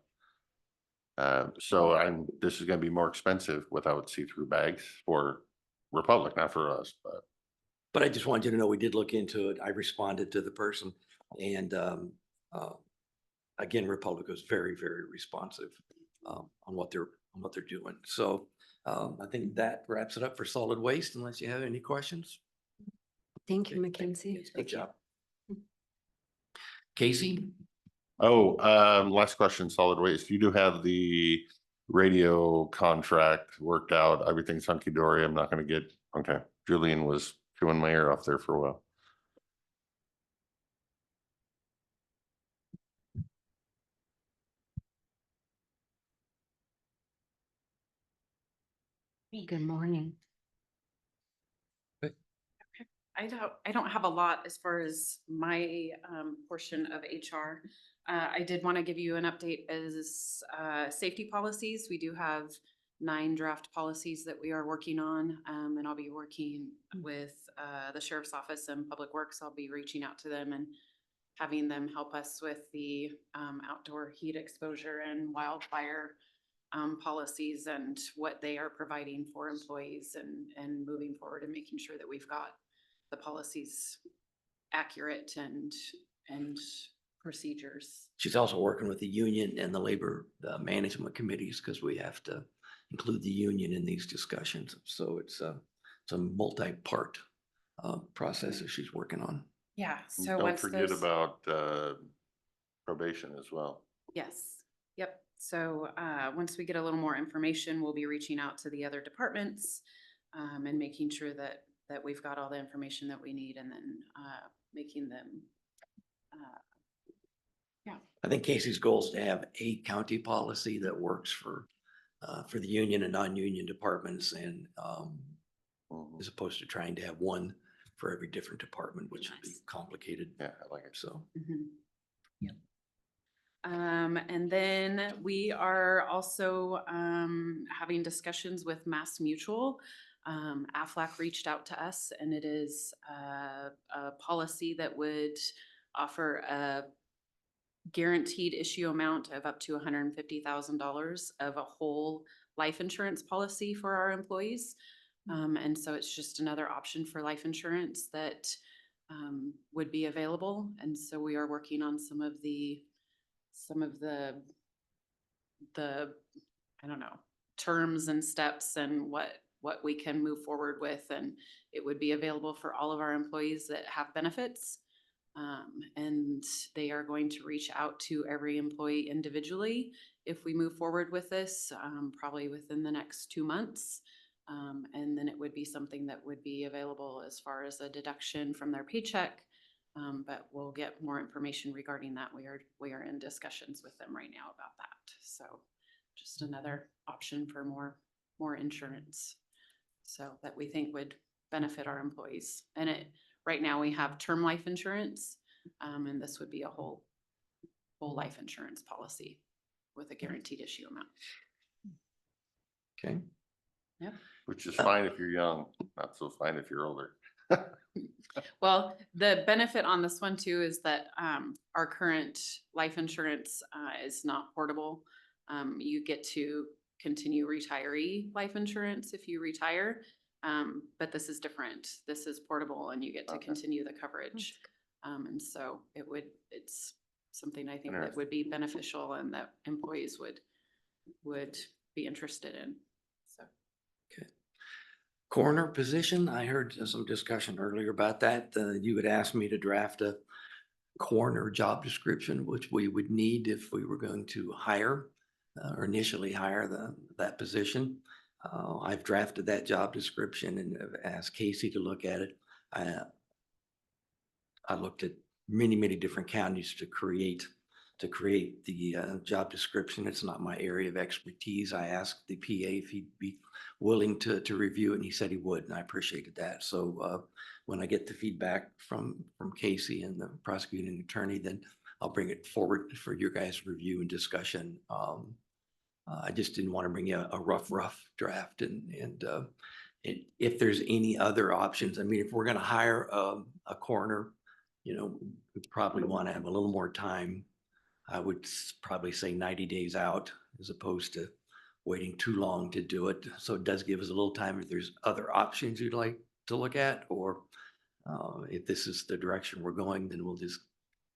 S5: This is gonna be more expensive without see-through bags for Republic, not for us,
S17: But I just wanted you to know we did look into it. I responded to the person, and again, Republic was very, very responsive on what they're doing. So I think that wraps it up for solid waste, unless you have any questions.
S2: Thank you, Mackenzie.
S17: Good job. Casey?
S5: Oh, last question, solid waste. You do have the radio contract worked out. Everything's hunky dory. I'm not gonna get, okay. Julian was chewing my ear off there for a while.
S2: Good morning.
S19: I don't have a lot as far as my portion of HR. I did want to give you an update as safety policies. We do have 9 draft policies that we are working on, and I'll be working with the sheriff's office and public works. I'll be reaching out to them and having them help us with the outdoor heat exposure and wildfire policies and what they are providing for employees and moving forward and making sure that we've got the policies accurate and procedures.
S17: She's also working with the union and the labor management committees, because we have to include the union in these discussions. So it's a multi-part process that she's working on.
S19: Yeah, so
S5: Don't
S19: once
S5: forget
S19: those,
S5: about probation as well.
S19: yes, yep. So once we get a little more information, we'll be reaching out to the other departments and making sure that we've got all the information that we need, and then making them,
S17: I think Casey's goal is to have a county policy that works for the union and non-union departments, and as opposed to trying to have one for every different department, which would be complicated.
S5: Yeah, I like it.
S17: So.
S19: Yep. And then we are also having discussions with Mass Mutual. Aflac reached out to us, and it is a policy that would offer a guaranteed issue amount of up to $150,000 of a whole life insurance policy for our employees. And so it's just another option for life insurance that would be available. And so we are working on some of the I don't know, terms and steps and what we can move forward with. And it would be available for all of our employees that have benefits. And they are going to reach out to every employee individually if we move forward with this, probably within the next 2 months. And then it would be something that would be available as far as a deduction from their paycheck. But we'll get more information regarding that. We are in discussions with them right now about that. So just another option for more insurance. So that we think would benefit our employees. And right now we have term life insurance, and this would be a whole life insurance policy with a guaranteed issue amount.
S17: Okay.
S19: Yep.
S5: Which is fine if you're young, not so fine if you're older.
S19: Well, the benefit on this one too is that our current life insurance is not portable. You get to continue retiree life insurance if you retire, but this is different. This is portable, and you get to continue the coverage. And so it's something I think that would be beneficial and that employees would be interested in. So.
S17: Okay. Coroner position, I heard some discussion earlier about that. You had asked me to draft coroner job description, which we would need if we were going to hire or initially hire that position. I've drafted that job description and have asked Casey to look at it. I looked at many different counties to create the job description. It's not my area of expertise. I asked the PA if he'd be willing to review it, and he said he would, and I appreciated that. So when I get the feedback from Casey and the prosecuting attorney, then I'll bring it forward for your guys' review and discussion. I just didn't want to bring you a rough draft, and if there's any other options. I mean, if we're going to hire a coroner, you know, we probably want to have a little more time. I would probably say 90 days out as opposed to waiting too long to do it. So it does give us a little time if there's other options you'd like to look at, or if this is the direction we're going, then we'll just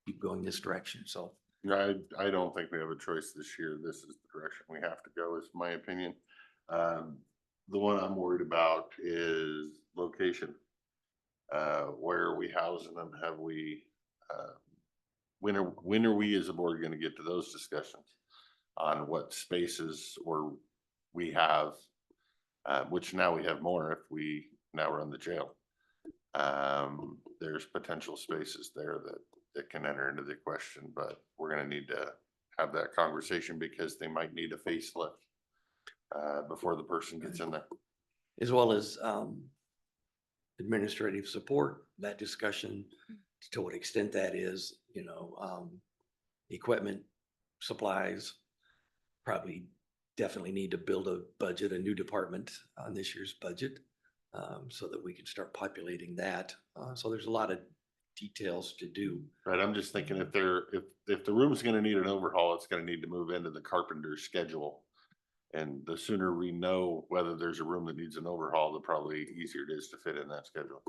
S17: keep going this direction. So
S5: I don't think we have a choice this year. This is the direction we have to go, is my opinion. The one I'm worried about is location. Where are we housing them? Have we, when are we as a board going to get to those discussions on what spaces or we have, which now we have more if we now run the jail. There's potential spaces there that can enter into the question, but we're going to need to have that conversation because they might need a facelift before the person gets in there.
S17: as well as administrative support, that discussion, to what extent that is, you know, equipment, supplies, probably definitely need to build a budget, a new department on this year's budget, so that we can start populating that. So there's a lot of details to do.
S5: Right, I'm just thinking if the room's gonna need an overhaul, it's gonna need to move into the carpenter's schedule. And the sooner we know whether there's a room that needs an overhaul, the probably easier it is to fit in that schedule.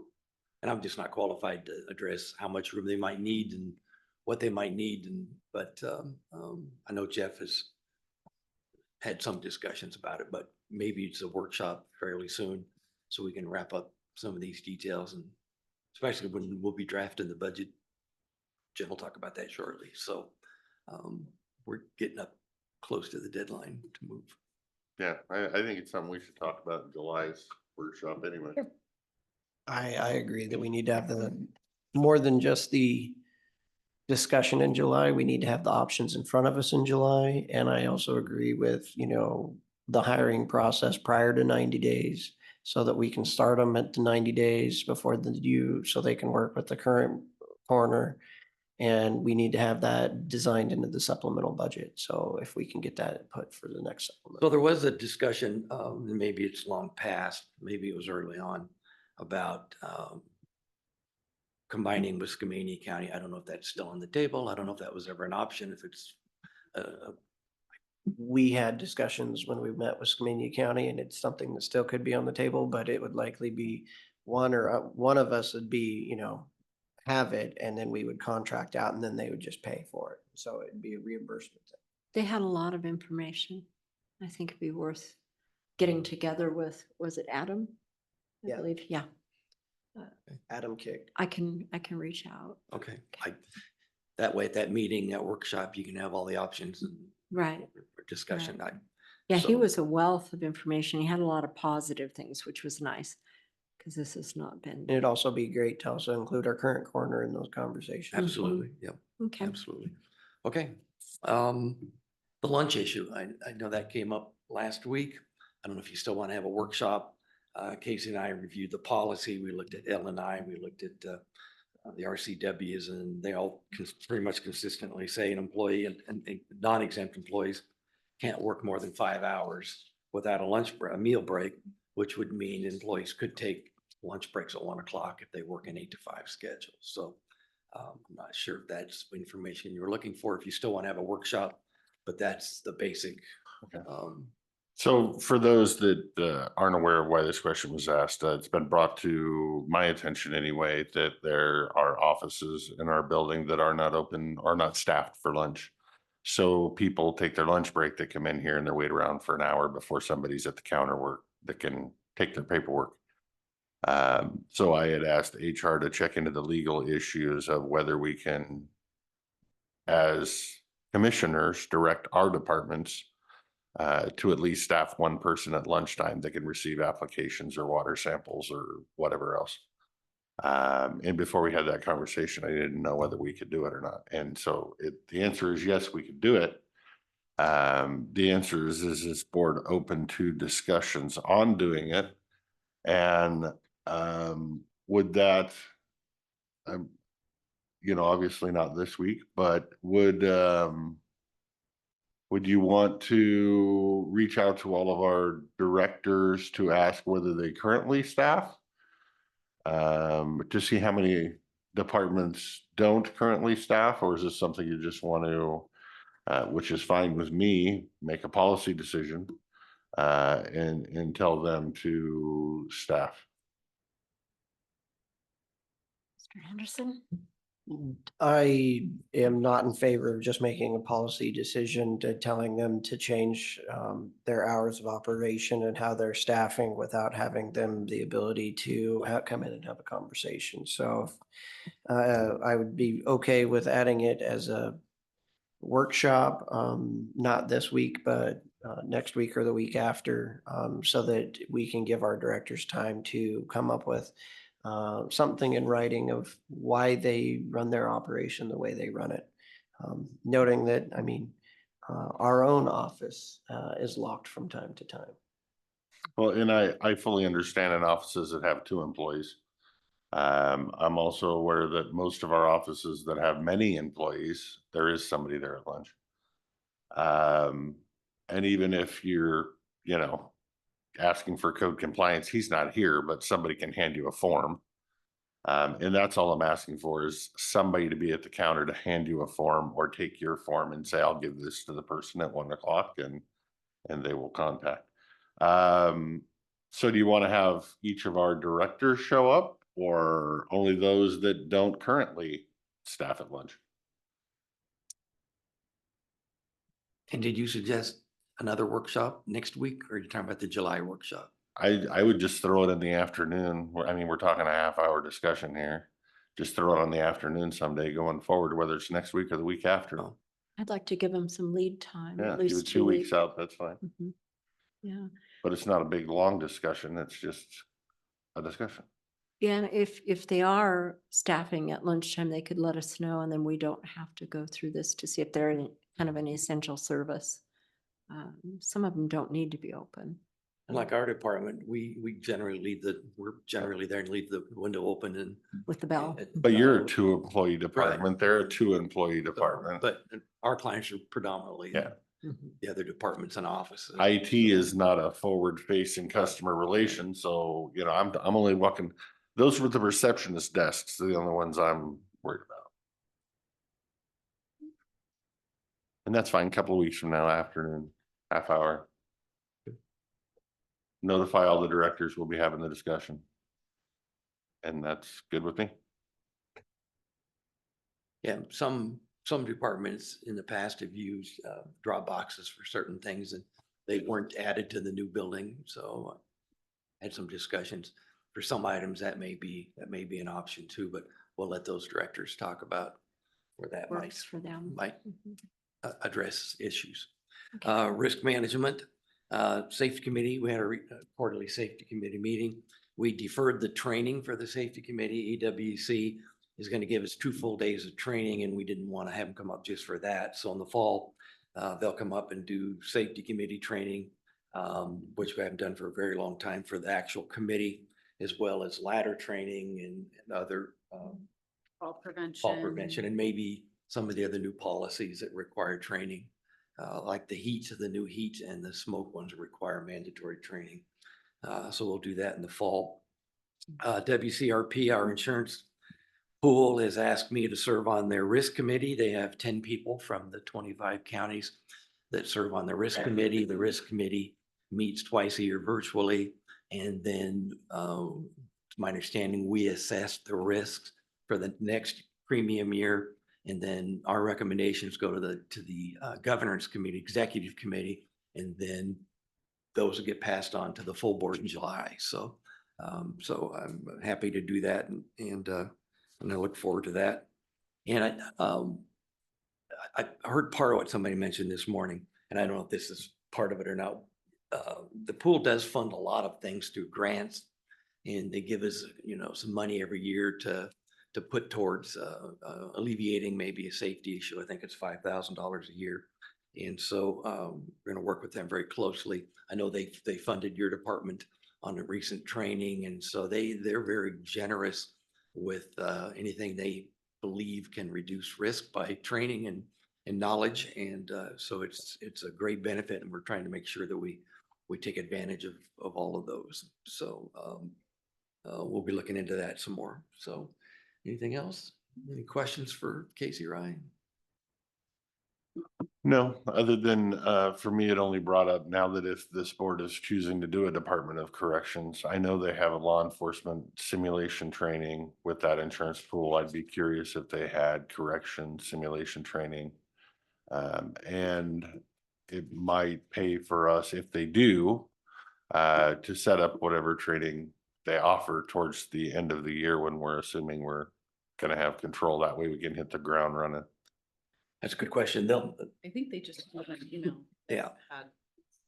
S17: And I'm just not qualified to address how much room they might need and what they might need. But I know Jeff has had some discussions about it, but maybe it's a workshop fairly soon so we can wrap up some of these details, and especially when we'll be drafting the budget. Jim will talk about that shortly. So we're getting up close to the deadline to move.
S5: Yeah, I think it's something we should talk about in July's workshop anyway.
S4: I agree that we need to have more than just the discussion in July. We need to have the options in front of us in July. And I also agree with, you know, the hiring process prior to 90 days so that we can start them at the 90 days before the due, so they can work with the current coroner. And we need to have that designed into the supplemental budget. So if we can get that put for the next supplement.
S17: So there was a discussion, maybe it's long past, maybe it was early on, about combining with Skamania County. I don't know if that's still on the table. I don't know if that was ever an option, if it's
S4: we had discussions when we met with Skamania County, and it's something that still could be on the table, but it would likely be one of us would be, you know, have it, and then we would contract out, and then they would just pay for it. So it'd be a reimbursement thing.
S2: They had a lot of information. I think it'd be worth getting together with, was it Adam? I
S4: Yeah.
S2: believe, yeah.
S4: Adam Kick.
S2: I can reach out.
S17: okay. That way at that meeting, that workshop, you can have all the options and
S2: Right.
S17: discussion.
S2: Yeah, he
S17: So-
S2: was a wealth of information. He had a lot of positive things, which was nice, because this has not been.
S4: And it'd also be great to also include our current coroner in those conversations.
S17: Absolutely, yep.
S2: Okay.
S17: Absolutely. Okay. The lunch issue, I know that came up last week. I don't know if you still want to have a workshop. Casey and I reviewed the policy. We looked at L&I, we looked at the RCWs, and they all pretty much consistently say an employee and non-exempt employees can't work more than 5 hours without a meal break, which would mean employees could take lunch breaks at 1 o'clock if they work an 8 to 5 schedule. So I'm not sure if that's information you're looking for, if you still want to have a workshop, but that's the basic.
S5: So for those that aren't aware of why this question was asked, it's been brought to my attention anyway, that there are offices in our building that are not open or not staffed for lunch. So people take their lunch break, they come in here and they wait around for an hour before somebody's at the counter work that can take their paperwork. So I had asked HR to check into the legal issues of whether we can as commissioners, direct our departments to at least staff one person at lunchtime that can receive applications or water samples or whatever else. And before we had that conversation, I didn't know whether we could do it or not. And so the answer is yes, we could do it. The answer is this board open to discussions on doing it? And would that, obviously not this week, but would you want to reach out to all of our directors to ask whether they currently staff? To see how many departments don't currently staff, or is this something you just want to, which is fine with me, make a policy decision and tell them to staff?
S2: Mr. Anderson?
S4: I am not in favor of just making a policy decision to telling them to change their hours of operation and how they're staffing without having them the ability to come in and have a conversation. So I would be okay with adding it as a workshop, not this week, but next week or the week after, so that we can give our directors time to come up with something in writing of why they run their operation the way they run it. Noting that, our own office is locked from time to time.
S5: Well, and I fully understand in offices that have 2 employees. I'm also aware that most of our offices that have many employees, there is somebody there at lunch. And even if you're, asking for code compliance, he's not here, but somebody can hand you a form. And that's all I'm asking for, is somebody to be at the counter to hand you a form or take your form and say, I'll give this to the person at 1 o'clock and they will contact. So do you want to have each of our directors show up, or only those that don't currently staff at lunch?
S17: And did you suggest another workshop next week, or are you talking about the July workshop?
S5: I would just throw it in the afternoon. We're talking a half-hour discussion here. Just throw it on the afternoon someday going forward, whether it's next week or the week after.
S2: I'd like to give them some lead time,
S5: Yeah,
S2: at
S5: give it
S2: least
S5: 2 weeks out, that's fine.
S2: Mhm. Yeah.
S5: But it's not a big, long discussion. It's just a discussion.
S2: Yeah, and if they are staffing at lunchtime, they could let us know, and then we don't have to go through this to see if they're kind of an essential service. Some of them don't need to be open.
S17: And like our department, we're generally there and leave the window open and.
S2: With the bell.
S5: But you're a 2-employee department. They're a 2-employee department.
S17: But our clients are predominantly.
S5: Yeah.
S17: The other departments and offices.
S5: IT is not a forward-facing customer relation, so I'm only walking. Those were the receptionist desks. They're the only ones I'm worried about. And that's fine. A couple of weeks from now, afternoon, half hour. Notify all the directors. We'll be having the discussion, and that's good with me.
S17: Yeah, some departments in the past have used drop boxes for certain things, and they weren't added to the new building. So I had some discussions for some items that may be an option too, but we'll let those directors talk about where that
S2: Works for them.
S17: might address issues.
S2: Okay.
S17: Risk management, safety committee, we had a quarterly safety committee meeting. We deferred the training for the safety committee. EWC is going to give us 2 full days of training, and we didn't want to have them come up just for that. So in the fall, they'll come up and do safety committee training, which we haven't done for a very long time, for the actual committee, as well as ladder training and other
S19: Fall prevention.
S17: fall prevention, and maybe some of the other new policies that require training, like the new heat and the smoke ones require mandatory training. So we'll do that in the fall. WCRP, our insurance pool, has asked me to serve on their risk committee. They have 10 people from the 25 counties that serve on the risk committee. The risk committee meets twice a year virtually. And then, to my understanding, we assess the risks for the next premium year. And then our recommendations go to the governance committee, executive committee, and then those will get passed on to the full board in July. So I'm happy to do that, and I look forward to that. And I heard part of what somebody mentioned this morning, and I don't know if this is part of it or not. The pool does fund a lot of things through grants, and they give us, some money every year to put towards alleviating maybe a safety issue. I think it's $5,000 a year. And so we're going to work with them very closely. I know they funded your department on a recent training, and so they're very generous with anything they believe can reduce risk by training and knowledge. And so it's a great benefit, and we're trying to make sure that we take advantage of all of those. So we'll be looking into that some more. So anything else? Any questions for Casey Ryan?
S5: No, other than, for me, it only brought up now that if this board is choosing to do a Department of Corrections, I know they have a law enforcement simulation training with that insurance pool. I'd be curious if they had correction simulation training. And it might pay for us if they do, to set up whatever training they offer towards the end of the year when we're assuming we're gonna have control. That way we can hit the ground running.
S17: That's a good question.
S19: I think they just haven't,
S17: Yeah.
S19: had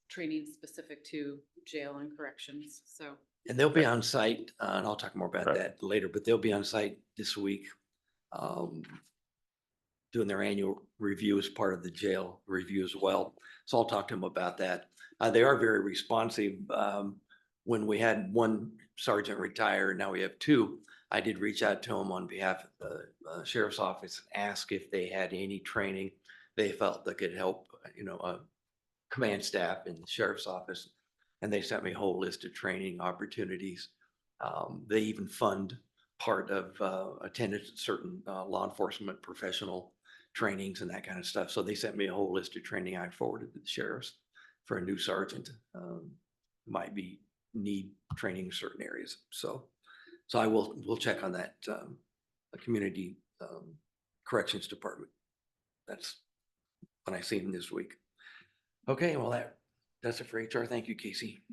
S19: training specific to jail and corrections, so.
S17: And they'll be on site, and I'll talk more about
S5: Right.
S17: that later, but they'll be on site this week, doing their annual review as part of the jail review as well. So I'll talk to them about that. They are very responsive. When we had one sergeant retire, now we have two, I did reach out to them on behalf of the sheriff's office, ask if they had any training they felt that could help, command staff in the sheriff's office. And they sent me a whole list of training opportunities. They even fund part of attendance at certain law enforcement professional trainings and that kind of stuff. So they sent me a whole list of training I forwarded to the sheriffs for a new sergeant. Might be need training in certain areas. So we'll check on that, community corrections department. That's when I see him this week. Okay, well, that's it for HR. Thank you, Casey.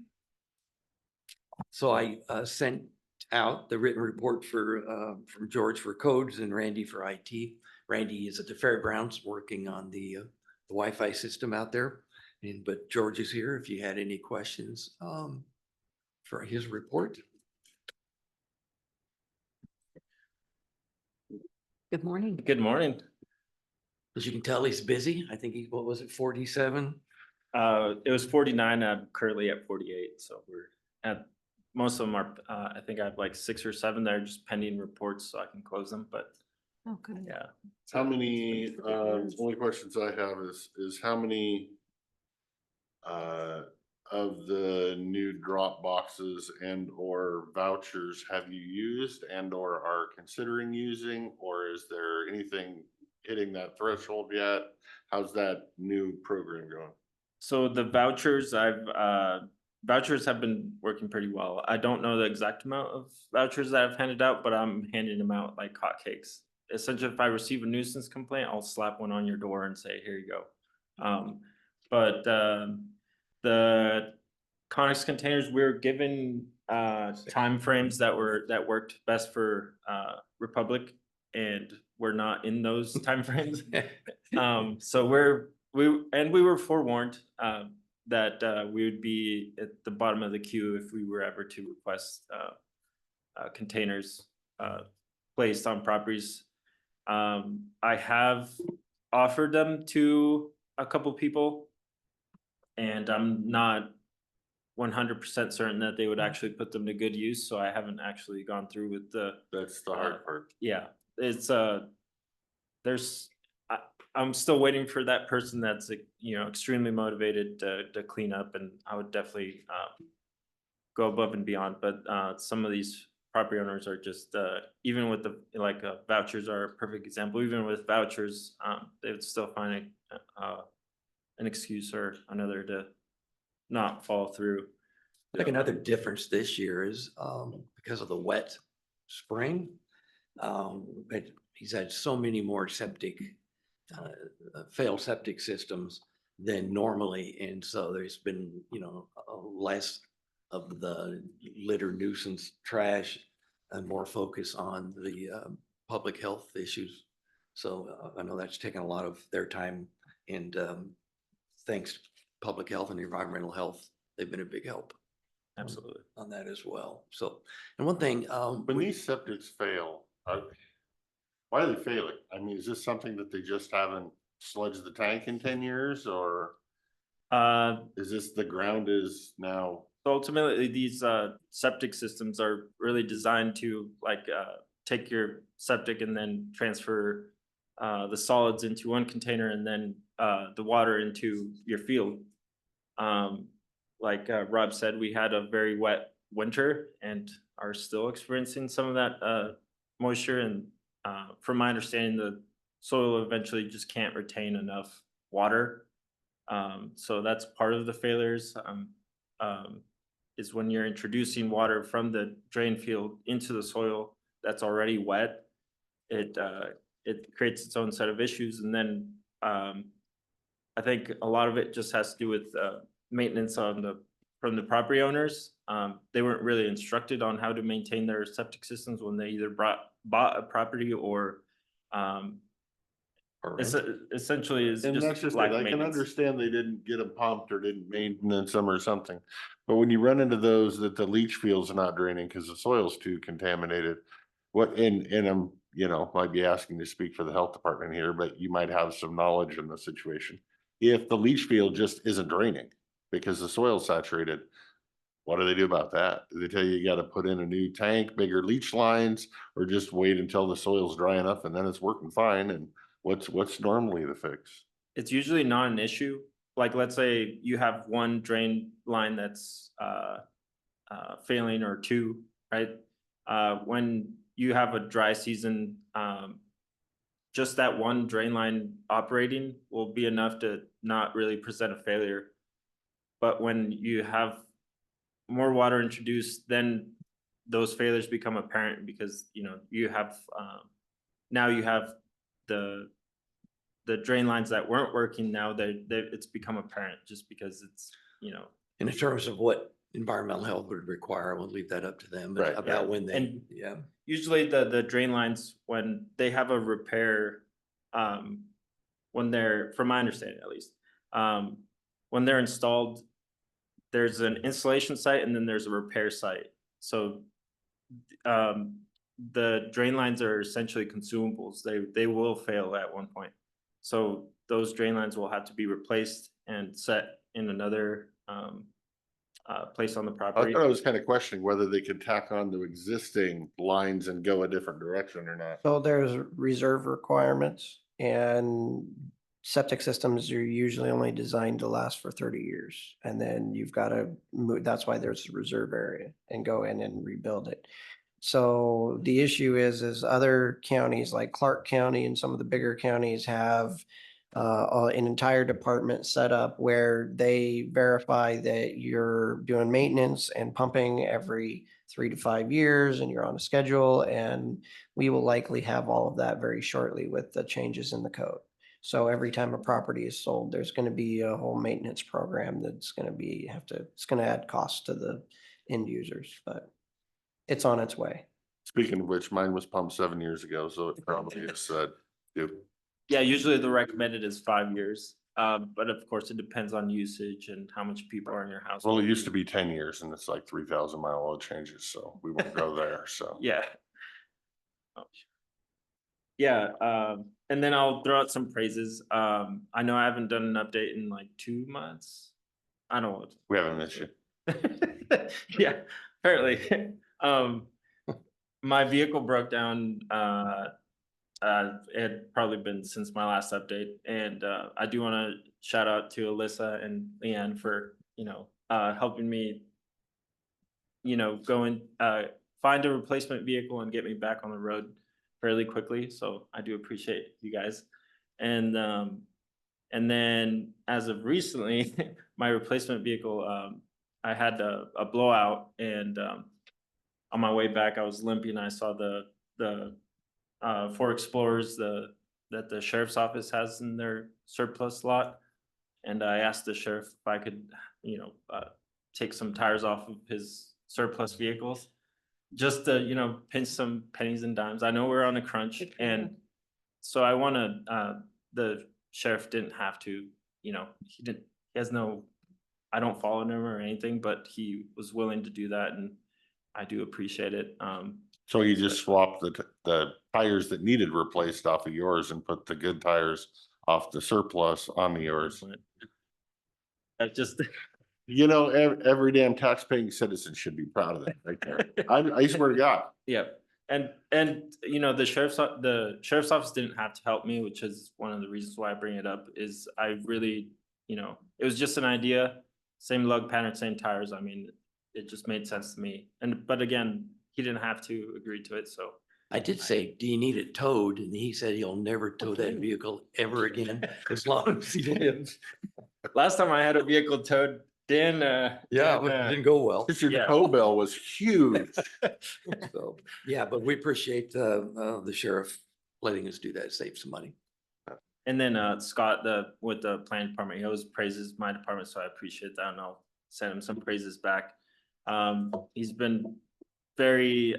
S17: So I sent out the written report from George for codes and Randy for IT. Randy is at the fairgrounds working on the Wi-Fi system out there. But George is here if you had any questions for his report.
S2: Good morning.
S20: Good morning.
S17: As you can tell, he's busy. I think what was it, 47?
S20: It was 49. I'm currently at 48. So we're at, most of them are, I think I have like 6 or 7 that are just pending reports so I can close them, but
S2: Oh, good.
S20: yeah.
S5: How many, only questions I have is how many of the new drop boxes and or vouchers have you used and or are considering using, or is there anything hitting that threshold yet? How's that new program going?
S20: So the vouchers vouchers have been working pretty well. I don't know the exact amount of vouchers that I've handed out, but I'm handing them out like hotcakes. Essentially, if I receive a nuisance complaint, I'll slap one on your door and say, here you go. But the Conex containers, we're given time frames that worked best for Republic, and we're not in those time frames. So we were forewarned that we would be at the bottom of the queue if we were ever to request containers placed on properties. I have offered them to a couple people, and I'm not 100% certain that they would actually put them to good use. So I haven't actually gone through with
S5: That's the hard part.
S20: Yeah, it's I'm still waiting for that person that's extremely motivated to clean up, and I would definitely go above and beyond. But some of these property owners are just even with the vouchers are a perfect example. Even with vouchers, they would still find an excuse or another to not follow through.
S17: I think another difference this year is because of the wet spring. But he's had so many more failed septic systems than normally, and so there's been less of the litter nuisance trash and more focus on the public health issues So I know that's taken a lot of their time, and thanks to public health and environmental health, they've been a big help
S20: Absolutely.
S17: on that as well. So, and one thing,
S5: When these septics fail, why are they failing? I mean, is this something that they just haven't sludged the tank in 10 years, or is this the ground is now?
S20: So ultimately, these septic systems are really designed to take your septic and then transfer the solids into one container and then the water into your field. Like Rob said, we had a very wet winter and are still experiencing some of that moisture. And from my understanding, the soil eventually just can't retain enough water. So that's part of the failures. Is when you're introducing water from the drain field into the soil that's already wet, it creates its own set of issues. And then I think a lot of it just has to do with maintenance from the property owners. They weren't really instructed on how to maintain their septic systems when they either bought a property or essentially is
S5: And that's
S20: just
S5: just
S20: like
S5: it. I can
S20: maintenance.
S5: understand they didn't get them pumped or didn't maintenance them or something. But when you run into those that the leach fields are not draining because the soil's too contaminated, and I'm, might be asking to speak for the health department here, but you might have some knowledge in the situation. If the leach field just isn't draining because the soil's saturated, what do they do about that? Do they tell you got to put in a new tank, bigger leach lines, or just wait until the soil's dry enough and then it's working fine? And what's normally the fix?
S20: It's usually not an issue. Like, let's say you have one drain line that's failing or two, right? When you have a dry season, just that one drain line operating will be enough to not really present a failure. But when you have more water introduced, then those failures become apparent because you have now you have the drain lines that weren't working. Now it's become apparent just because it's
S17: and in terms of what environmental health would require, we'll leave that up to them
S5: Right,
S17: about when they,
S20: And
S17: yeah.
S20: usually the drain lines, when they have a repair, when they're, from my understanding at least, when they're installed, there's an installation site and then there's a repair site. So the drain lines are essentially consumables. They will fail at one point. So those drain lines will have to be replaced and set in another place on the
S5: I
S20: property.
S5: thought I was kind of questioning whether they could tack on to existing lines and go a different direction or not.
S4: So there's reserve requirements, and septic systems are usually only designed to last for 30 years. And then you've got to move, that's why there's a reserve area, and go in and rebuild it. So the issue is other counties like Clark County and some of the bigger counties have an entire department set up where they verify that you're doing maintenance and pumping every 3 to 5 years and you're on a schedule. And we will likely have all of that very shortly with the changes in the code. So every time a property is sold, there's going to be a whole maintenance program that's going to it's going to add costs to the end users, but it's on its way.
S5: Speaking of which, mine was pumped 7 years ago, so it probably is due.
S20: Yeah, usually the recommended is 5 years. But of course it depends on usage and how much people are in your house.
S5: Well, it used to be 10 years and it's like 3,000 mile oil changes, so we won't go there, so.
S20: Yeah. Yeah, and then I'll throw out some praises. I know I haven't done an update in like 2 months. I don't know.
S5: We haven't missed you.
S20: Yeah, apparently. My vehicle broke down. It had probably been since my last update, and I do want to shout out to Alyssa and Leanne for helping me go and find a replacement vehicle and get me back on the road fairly quickly. So I do appreciate you guys. And then as of recently, my replacement vehicle, I had a blowout, and on my way back, I was limping. I saw the Ford Explorers that the sheriff's office has in their surplus lot. And I asked the sheriff if I could, take some tires off of his surplus vehicles, just to, pinch some pennies and dimes. I know we're on a crunch, and so I want to, the sheriff didn't have to, he has no, I don't follow him or anything, but he was willing to do that, and I do appreciate it.
S5: So you just swapped the tires that needed replaced off of yours and put the good tires off the surplus on yours.
S20: That just,
S5: Every damn taxpaying citizen should be proud of that right there. I swear to God.
S20: yeah. And the sheriff's office didn't have to help me, which is one of the reasons why I bring it up. Is I really, it was just an idea, same lug pattern, same tires. I mean, it just made sense to me. But again, he didn't have to agree to it. So
S17: I did say, do you need it towed? And he said he'll never tow that vehicle ever again, as long as he lives.
S20: last time I had a vehicle towed, Dan.
S17: Yeah, it didn't go well.
S5: Your tow bill was huge.
S17: So, yeah, but we appreciate the sheriff letting us do that, save some money.
S20: And then Scott, with the plan department, he always praises my department, so I appreciate that, and I'll send him some praises back. He's been very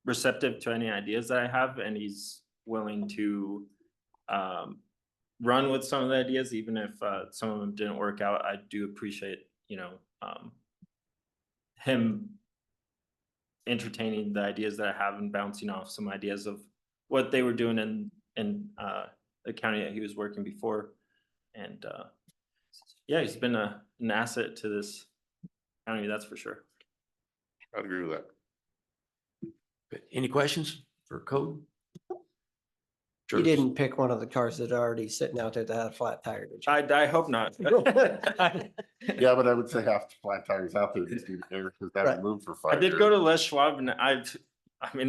S20: receptive to any ideas that I have, and he's willing to run with some of the ideas, even if some of them didn't work out. I do appreciate, him entertaining the ideas that I have and bouncing off some ideas of what they were doing in the county that he was working before. And yeah, he's been an asset to this county, that's for sure.
S5: I agree with that.
S17: Good. Any questions for code?
S4: You didn't pick one of the cars that are already sitting out there that had a flat tire, did you?
S20: I hope not.
S5: Yeah, but I would say half the flat tires out there just need air because that would move for 5
S20: I
S5: years.
S20: did go to Les Schwab, and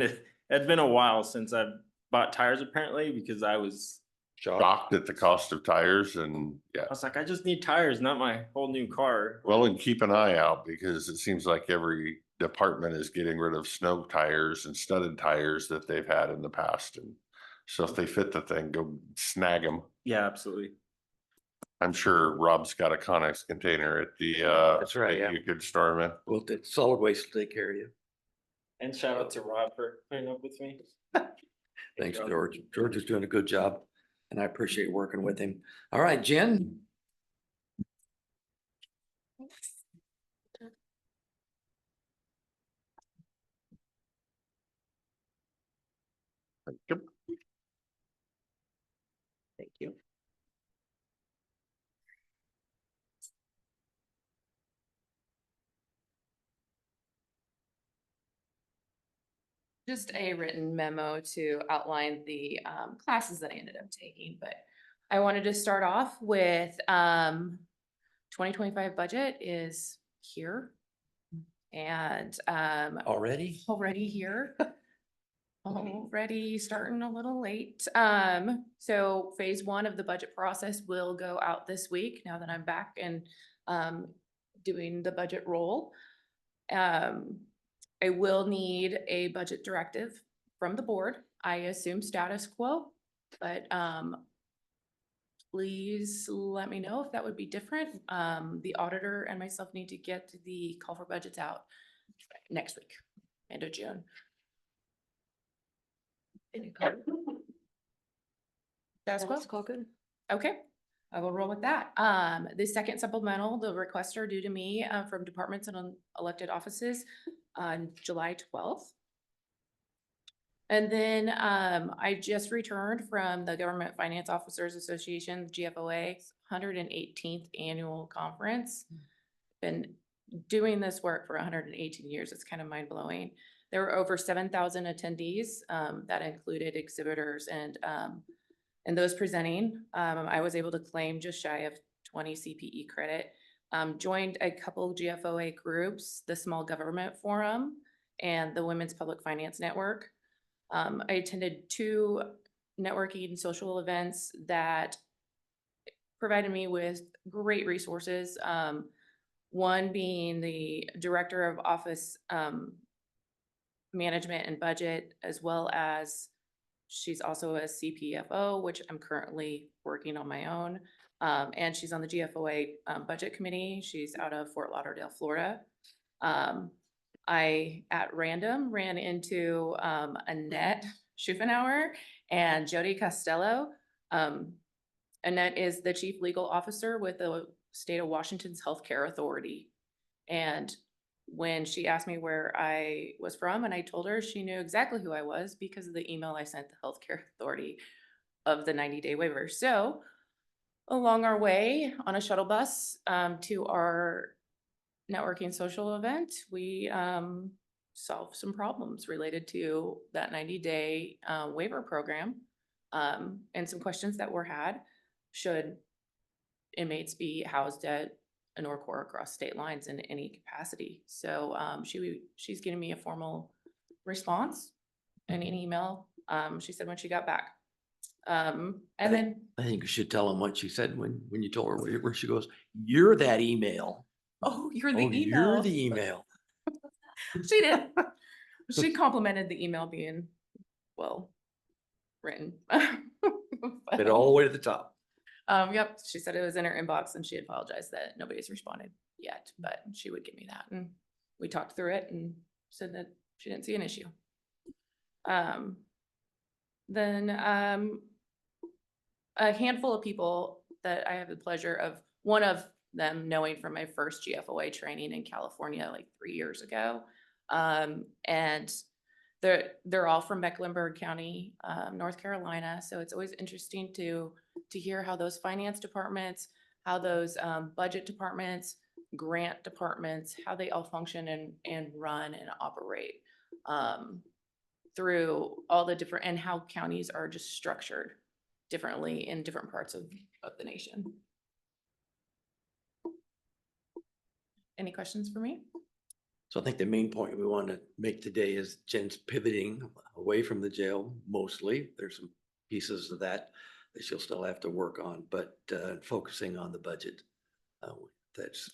S20: it had been a while since I've bought tires apparently, because I was
S5: shocked at the cost of tires, and yeah.
S20: I was like, I just need tires, not my whole new car.
S5: Well, and keep an eye out because it seems like every department is getting rid of snow tires and studded tires that they've had in the past. And so if they fit the thing, go snag them.
S20: Yeah, absolutely.
S5: I'm sure Rob's got a Connex container at the,
S17: That's right,
S5: that
S17: yeah.
S5: you could store them in.
S17: Well, the solid waste will take care of you.
S20: And shout out to Rob for putting up with me.
S17: Thanks, George. George is doing a good job, and I appreciate working with him. All right, Jen.
S4: Thank you.
S21: Just a written memo to outline the classes that I ended up taking, but I wanted to start off with 2025 budget is here. And
S17: Already
S21: here. Already starting a little late. So phase 1 of the budget process will go out this week now that I'm back and doing the budget roll. I will need a budget directive from the board. I assume status quo, but please let me know if that would be different. The auditor and myself need to get the call for budgets out next week, end of June. Status quo?
S2: Good.
S21: Okay, I will roll with that. The second supplemental, the requests are due to me from departments and elected offices on July 12th. And then I just returned from the Government Finance Officers Association, GFOA, 118th annual conference. Been doing this work for 118 years. It's kind of mind blowing. There were over 7,000 attendees that included exhibitors and those presenting. I was able to claim just shy of 20 CPE credit. Joined a couple GFOA groups, the Small Government Forum and the Women's Public Finance Network. I attended 2 networking and social events that provided me with great resources. One being the Director of Office Management and Budget, as well as she's also a CPFO, which I'm currently working on my own. And she's on the GFOA budget committee. She's out of Fort Lauderdale, Florida. I, at random, ran into Annette Schuffenauer, and Jody Costello. Annette is the Chief Legal Officer with the State of Washington's Healthcare Authority. And when she asked me where I was from, and I told her, she knew exactly who I was because of the email I sent the Healthcare Authority of the 90-day waiver. So along our way on a shuttle bus to our networking social event, we solved some problems related to that 90-day waiver program, and some questions that were had. Should inmates be housed at an ORCOR across state lines in any capacity? So she's getting me a formal response in an email, she said when she got back. And then
S17: I think you should tell them what she said when you told her where she goes, "You're that email."
S21: oh, you're the
S17: Oh,
S21: email.
S17: you're the email.
S21: She did. She complimented the email being well written.
S17: But all the way to the top.
S21: Yep, she said it was in her inbox and she apologized that nobody's responded yet, but she would give me that. And we talked through it and said that she didn't see an issue. Then a handful of people that I have the pleasure of, one of them knowing from my first GFOA training in California like 3 years ago. And they're all from Mecklenburg County, North Carolina. So it's always interesting to hear how those finance departments, how those budget departments, grant departments, how they all function and run and operate through all the different, and how counties are just structured differently in different parts of the nation. Any questions for me?
S17: So I think the main point we want to make today is Jen's pivoting away from the jail mostly. There's some pieces of that she'll still have to work on, but focusing on the budget. That's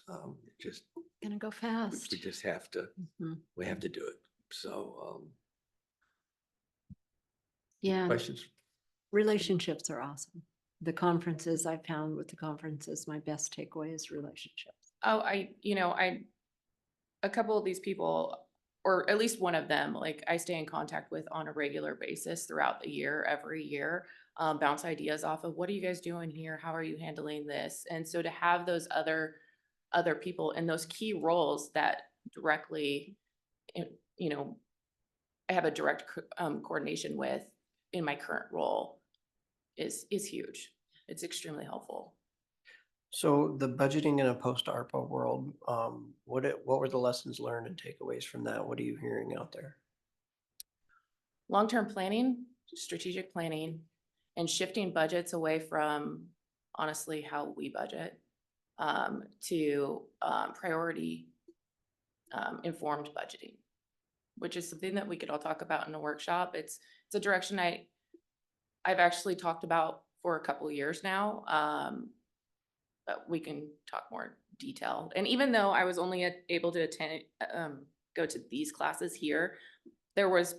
S17: just
S2: Gonna go fast.
S17: we just have to
S2: Mhm.
S17: we have to do it. So
S2: Yeah,
S17: questions?
S2: relationships are awesome. The conferences I found with the conferences, my best takeaway is relationships.
S21: Oh, a couple of these people, or at least one of them, like I stay in contact with on a regular basis throughout the year, every year, bounce ideas off of what are you guys doing here? How are you handling this? And so to have those other people in those key roles that directly, I have a direct coordination with in my current role is huge. It's extremely helpful.
S4: So the budgeting in a post-ARPA world, what were the lessons learned and takeaways from that? What are you hearing out there?
S21: Long-term planning, strategic planning, and shifting budgets away from honestly how we budget to priority informed budgeting, which is something that we could all talk about in a workshop. It's a direction I've actually talked about for a couple of years now, but we can talk more detail. And even though I was only able to attend, go to these classes here, there was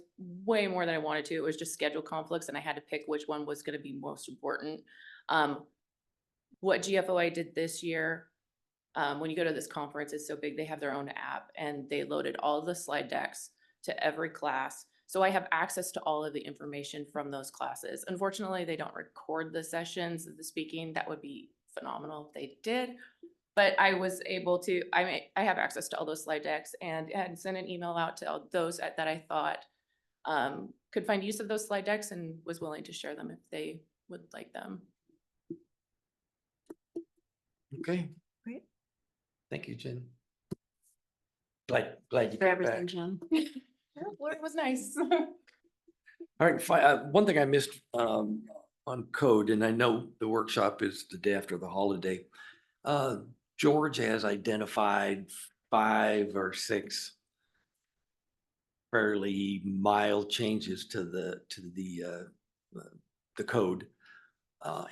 S21: way more than I wanted to. It was just schedule conflicts and I had to pick which one was going to be most important. What GFOA did this year, when you go to this conference, it's so big, they have their own app and they loaded all the slide decks to every class. So I have access to all of the information from those classes. Unfortunately, they don't record the sessions of the speaking. That would be phenomenal if they did. But I was able to, I have access to all those slide decks and had sent an email out to all those that I thought could find use of those slide decks and was willing to share them if they would like them.
S17: Okay.
S2: Great.
S17: Thank you, Jen. Glad you
S2: For
S17: came
S2: everything,
S17: back.
S2: Jen.
S21: It was nice.
S17: All right, one thing I missed on code, and I know the workshop is the day after the holiday. George has identified 5 or 6 fairly mild changes to the code.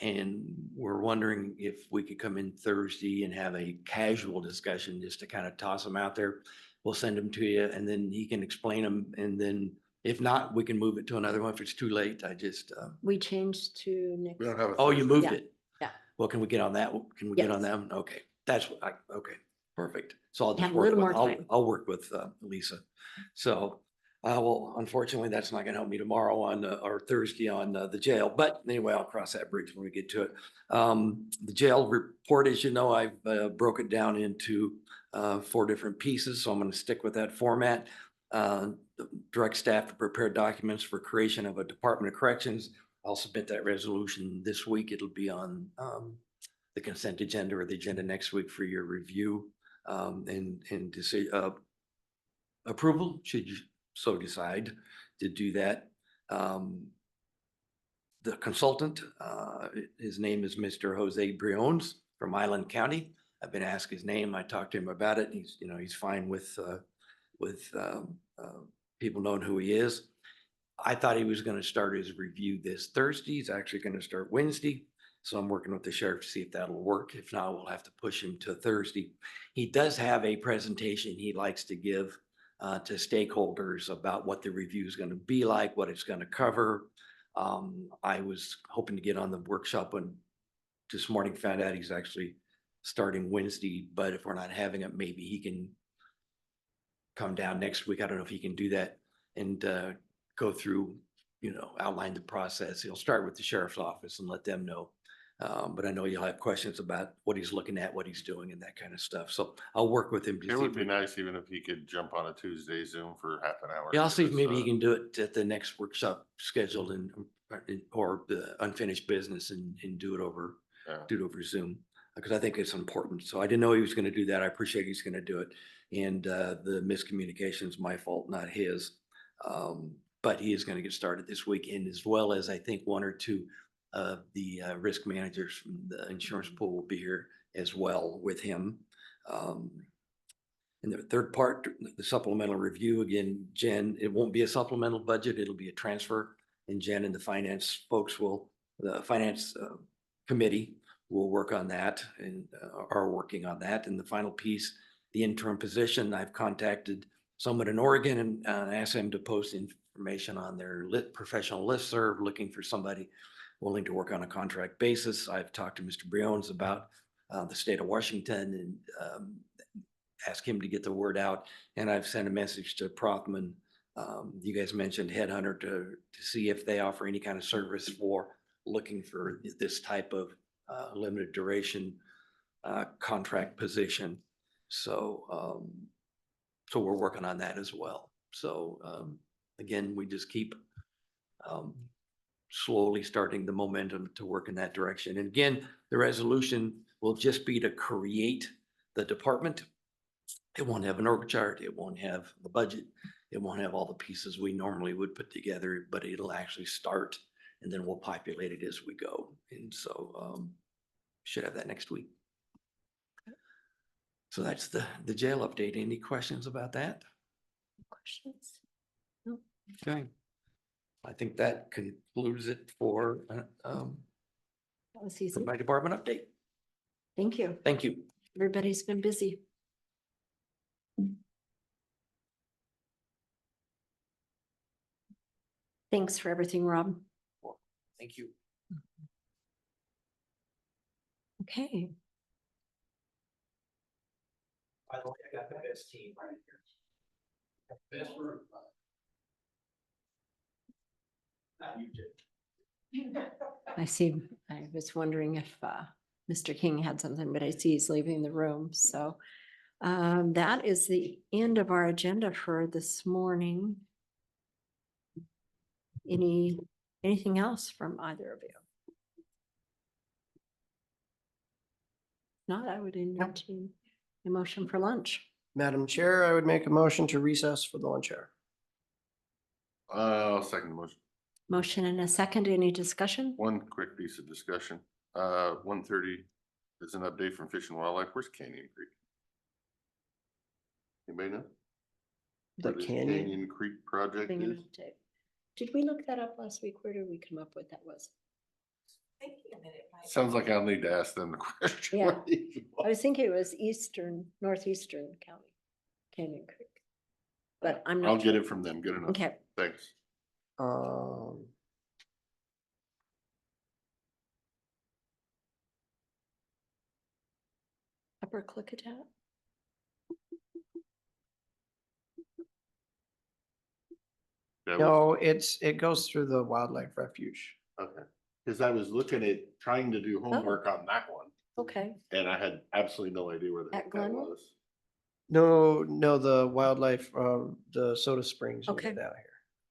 S17: And we're wondering if we could come in Thursday and have a casual discussion just to kind of toss them out there. We'll send them to you and then he can explain them. And then if not, we can move it to another one if it's too late. I just.
S2: We changed to next.
S5: We don't have a.
S17: Oh, you moved
S2: Yeah.
S17: it?
S2: Yeah.
S17: Well, can we get on that? Can we get on
S2: Yes.
S17: that one? Okay, that's what okay, perfect. So I'll just
S2: Have a
S17: work
S2: little
S17: with,
S2: more time.
S17: I'll work with Lisa. So, Well, unfortunately, that's not gonna help me tomorrow on, or Thursday on, the jail, but anyway, I'll cross that bridge when we get to it. The jail report, as you know, I've, broke it down into, 4 different pieces, so I'm gonna stick with that format. Direct staff to prepare documents for creation of a Department of Corrections. I'll submit that resolution this week. It'll be on, the consent agenda or the agenda next week for your review, and to see, approval, should you so decide to do that. The consultant, his name is Mr. Jose Briones from Island County. I've been asked his name. I talked to him about it. He's, he's fine with people knowing who he is. I thought he was going to start his review this Thursday. He's actually going to start Wednesday. So I'm working with the sheriff to see if that'll work. If not, we'll have to push him to Thursday. He does have a presentation he likes to give to stakeholders about what the review is going to be like, what it's going to cover. I was hoping to get on the workshop when this morning found out he's actually starting Wednesday, but if we're not having it, maybe he can come down next week. I don't know if he can do that and go through, outline the process. He'll start with the sheriff's office and let them know. But I know you'll have questions about what he's looking at, what he's doing and that kind of stuff. So I'll work with him. To
S5: It
S17: see
S5: would
S17: if
S5: be
S17: we-
S5: nice even if he could jump on a Tuesday Zoom for half an hour.
S17: Yeah, I'll
S5: to
S17: see
S5: give
S17: if
S5: us,
S17: maybe he can do it at the next workshop scheduled or the unfinished business and do it over, Zoom. Because I think it's important. So I didn't know he was going to do that. I appreciate he's going to do it. And the miscommunication is my fault, not his. But he is going to get started this week, and as well as I think 1 or 2 of the risk managers from the insurance pool will be here as well with him. And the third part, the supplemental review, again, Jen, it won't be a supplemental budget, it'll be a transfer. And Jen and the finance folks the finance committee will work on that and are working on that. And the final piece, the interim position, I've contacted someone in Oregon and asked them to post information on their professional listserv, looking for somebody willing to work on a contract basis. I've talked to Mr. Briones about the state of Washington and ask him to get the word out. And I've sent a message to Prothman. You guys mentioned Headhunter to see if they offer any kind of service for looking for this type of limited duration contract position. So, so we're working on that as well. So again, we just keep slowly starting the momentum to work in that direction. And again, the resolution will just be to create the department. It won't have an org chart. It won't have the budget. It won't have all the pieces we normally would put together, but it'll actually start and then we'll populate it as we go. And so should have that next week. So that's the jail update. Any questions about that?
S2: Questions? No.
S17: Okay. I think that concludes it for
S2: That was easy.
S17: my department update.
S2: Thank you.
S17: Thank you.
S2: Everybody's been busy. Thanks for everything, Rob.
S17: Thank you.
S2: Okay.
S17: By the way, I got the best team right here. Best room. Not you two.
S2: I see, I was wondering if Mr. King had something, but I see he's leaving the room. So that is the end of our agenda for this morning. Anything else from either of you? Not, I would entertain a motion for lunch.
S4: Madam Chair, I would make a motion to recess for the lunch hour.
S5: I'll second the motion.
S2: Motion and a second. Any discussion?
S5: One quick piece of discussion. 1:30 is an update from Fish and Wildlife. Where's Canyon Creek? Anybody know?
S4: The
S5: Where this
S4: Canyon?
S5: Canyon Creek project
S2: Bring an
S5: is?
S2: update. Did we look that up last week? Where did we come up with that was?
S5: Sounds like I'll need to ask them the question.
S2: Yeah. I was thinking it was northeastern county, Canyon Creek. But I'm not.
S5: I'll get
S2: sure.
S5: it from them. Good enough.
S2: Okay.
S5: Thanks.
S2: Upper Klickitat.
S5: That was-
S4: No, it goes through the wildlife refuge.
S5: Okay, because I was looking at trying to do homework on that one,
S2: Okay.
S5: and I had absolutely no idea where
S2: At
S5: that
S2: Glenwood?
S5: was.
S4: No, the wildlife, the Soda Springs
S2: Okay.
S4: unit out here.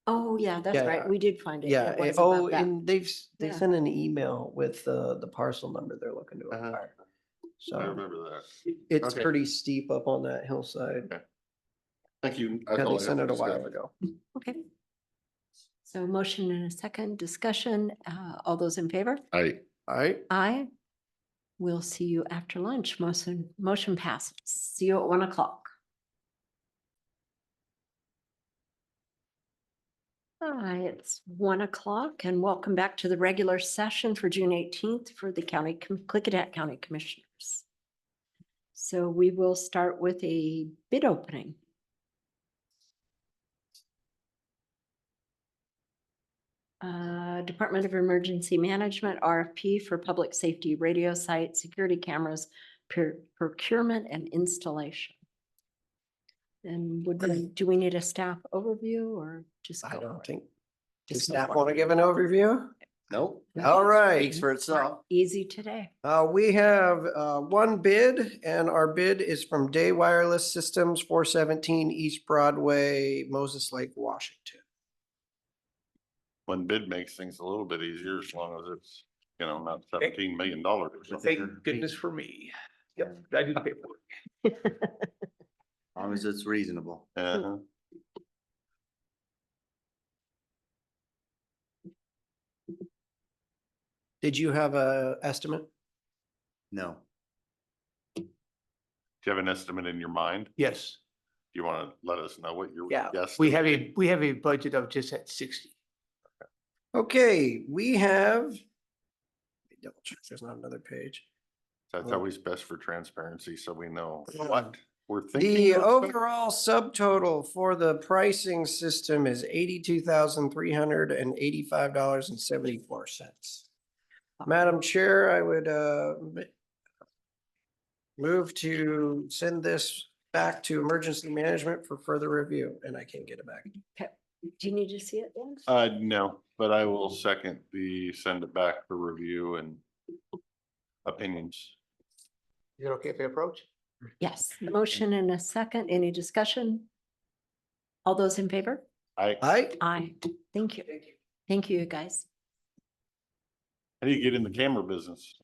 S2: Oh, yeah, that's
S4: Yeah,
S2: right. We did find it.
S4: Yeah,
S2: It was
S4: oh,
S2: about that.
S4: and they
S2: Yeah.
S4: sent an email with the parcel number they're looking to
S5: Uh-huh.
S4: acquire.
S5: I
S4: So
S5: remember that.
S4: it's
S5: Okay.
S4: pretty steep up on that hillside.
S5: Okay. Thank you. That's
S4: Yeah,
S5: all
S4: they
S5: I have
S4: sent
S5: for
S4: it a while
S5: discussion.
S4: ago.
S2: Okay. So motion and a second discussion. All those in favor?
S5: Aye.
S4: Aye.
S2: Aye. We'll see you after lunch. Motion passes. See you at 1 o'clock. Hi, it's 1 o'clock and welcome back to the regular session for June 18th for the Klickitat County Commissioners. So we will start with a bid opening. Department of Emergency Management RFP for public safety radio site, security cameras, procurement and installation. And do we need a staff overview or just?
S4: I
S2: go
S4: don't
S2: for it?
S4: think. Does
S2: Just go
S4: staff
S2: for
S4: want to give an overview?
S17: Nope.
S4: All right.
S17: Speaks for itself.
S2: Easy today.
S4: We have one bid and our bid is from Day Wireless Systems, 417 East Broadway, Moses Lake, Washington.
S5: One bid makes things a little bit easier as long as it's, not $17 million or something.
S17: Thank goodness for me. Yep, I do the paperwork.
S15: As long as it's reasonable.
S5: Uh-huh.
S4: Did you have a estimate?
S15: No.
S5: Do you have an estimate in your mind?
S17: Yes,
S5: Do you want to let us know what your
S17: yeah,
S5: guess?
S17: we have a budget of just at 60.
S4: Okay, we have. Let me double check, there's not another page.
S5: That's always best for transparency, so we know
S4: Yeah.
S5: what we're thinking.
S4: The
S5: of.
S4: overall subtotal for the pricing system is $82,385.74. Madam Chair, I would move to send this back to emergency management for further review, and I can get it back.
S2: Okay. Do you need to see it then?
S5: No, but I will second send it back for review and opinions.
S17: Is it okay if I approach?
S2: Yes, motion and a second. Any discussion? All those in favor?
S5: Aye.
S2: Aye. Thank you. Thank you, guys.
S5: How do you get in the camera business?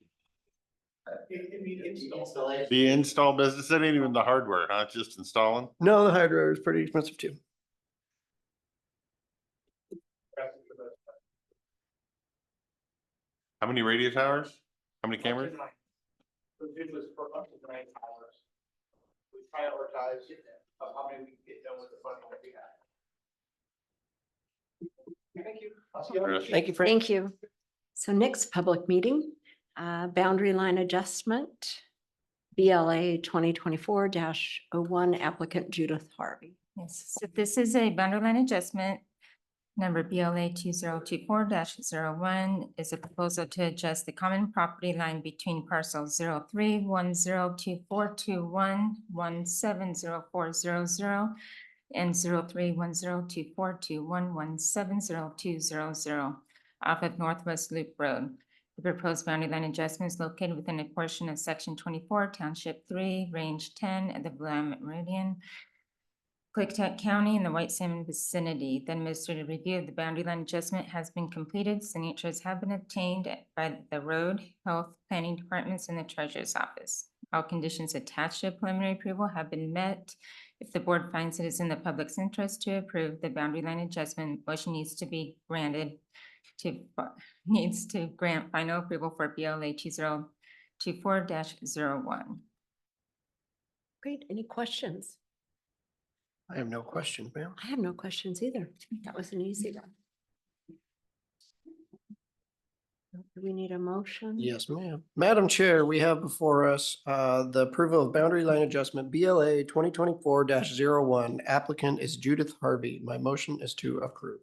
S5: The install business, that ain't even the hardware, huh? It's just installing?
S4: No, the hardware is pretty expensive too.
S5: How many radio towers? How many cameras?
S17: The bid was for up to 9 hours. We prioritize how many we can get done with the funding that we have. Thank you. I'll see you later.
S4: Thank you, Frank.
S2: Thank you. So next public meeting, boundary line adjustment, BLA 2024-01 applicant Judith Harvey.
S6: Yes, so this is a boundary line adjustment. Number BLA 2024-01 is a proposal to adjust the common property line between parcels 03102421170400 and 03102421170200 off of Northwest Loop Road. The proposed boundary line adjustment is located within a portion of Section 24, Township 3, Range 10 of the Willamette Meridian, Klickitat County in the White Salmon vicinity. The administrative review of the boundary line adjustment has been completed. Signatures have been obtained by the Road, Health, Planning Departments, and the Treasurer's Office. All conditions attached to preliminary approval have been met. If the board finds it is in the public's interest to approve the boundary line adjustment, motion needs to be granted needs to grant final approval for BLA 2024-01.
S2: Great. Any questions?
S4: I have no questions, ma'am.
S2: I have no questions either. That was an easy one. Do we need a motion?
S4: Yes, ma'am. Madam Chair, we have before us the approval of boundary line adjustment BLA 2024-01. Applicant is Judith Harvey. My motion is to approve.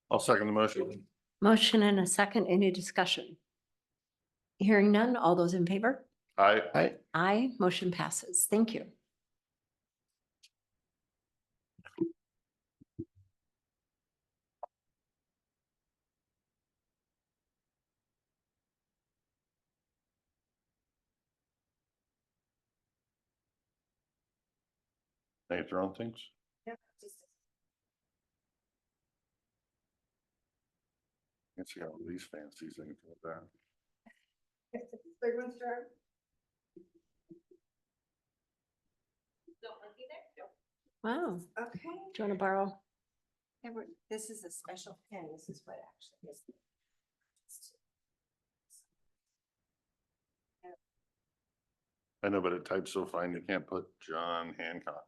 S5: I'll second the motion.
S2: Motion and a second. Any discussion? Hearing none. All those in favor?
S5: Aye.
S4: Aye.
S2: Aye. Motion passes. Thank you.
S5: They their own things.
S1: Yeah, just.
S5: Let's see all these fancy things like that.
S1: Third one's turn.
S2: Wow.
S1: Okay.
S2: Do you want to borrow?
S1: This is a special pen. This is what actually is.
S5: I know, but it types so fine, you can't put John Hancock.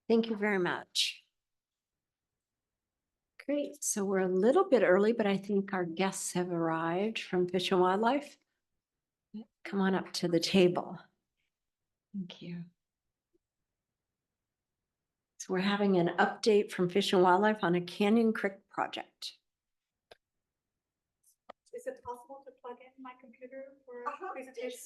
S2: Thank you very much. Great. So we're a little bit early, but I think our guests have arrived from Fish and Wildlife. Come on up to the table. Thank you. So we're having an update from Fish and Wildlife on a Canyon Creek project.
S7: Is it possible to plug in my computer for a presentation?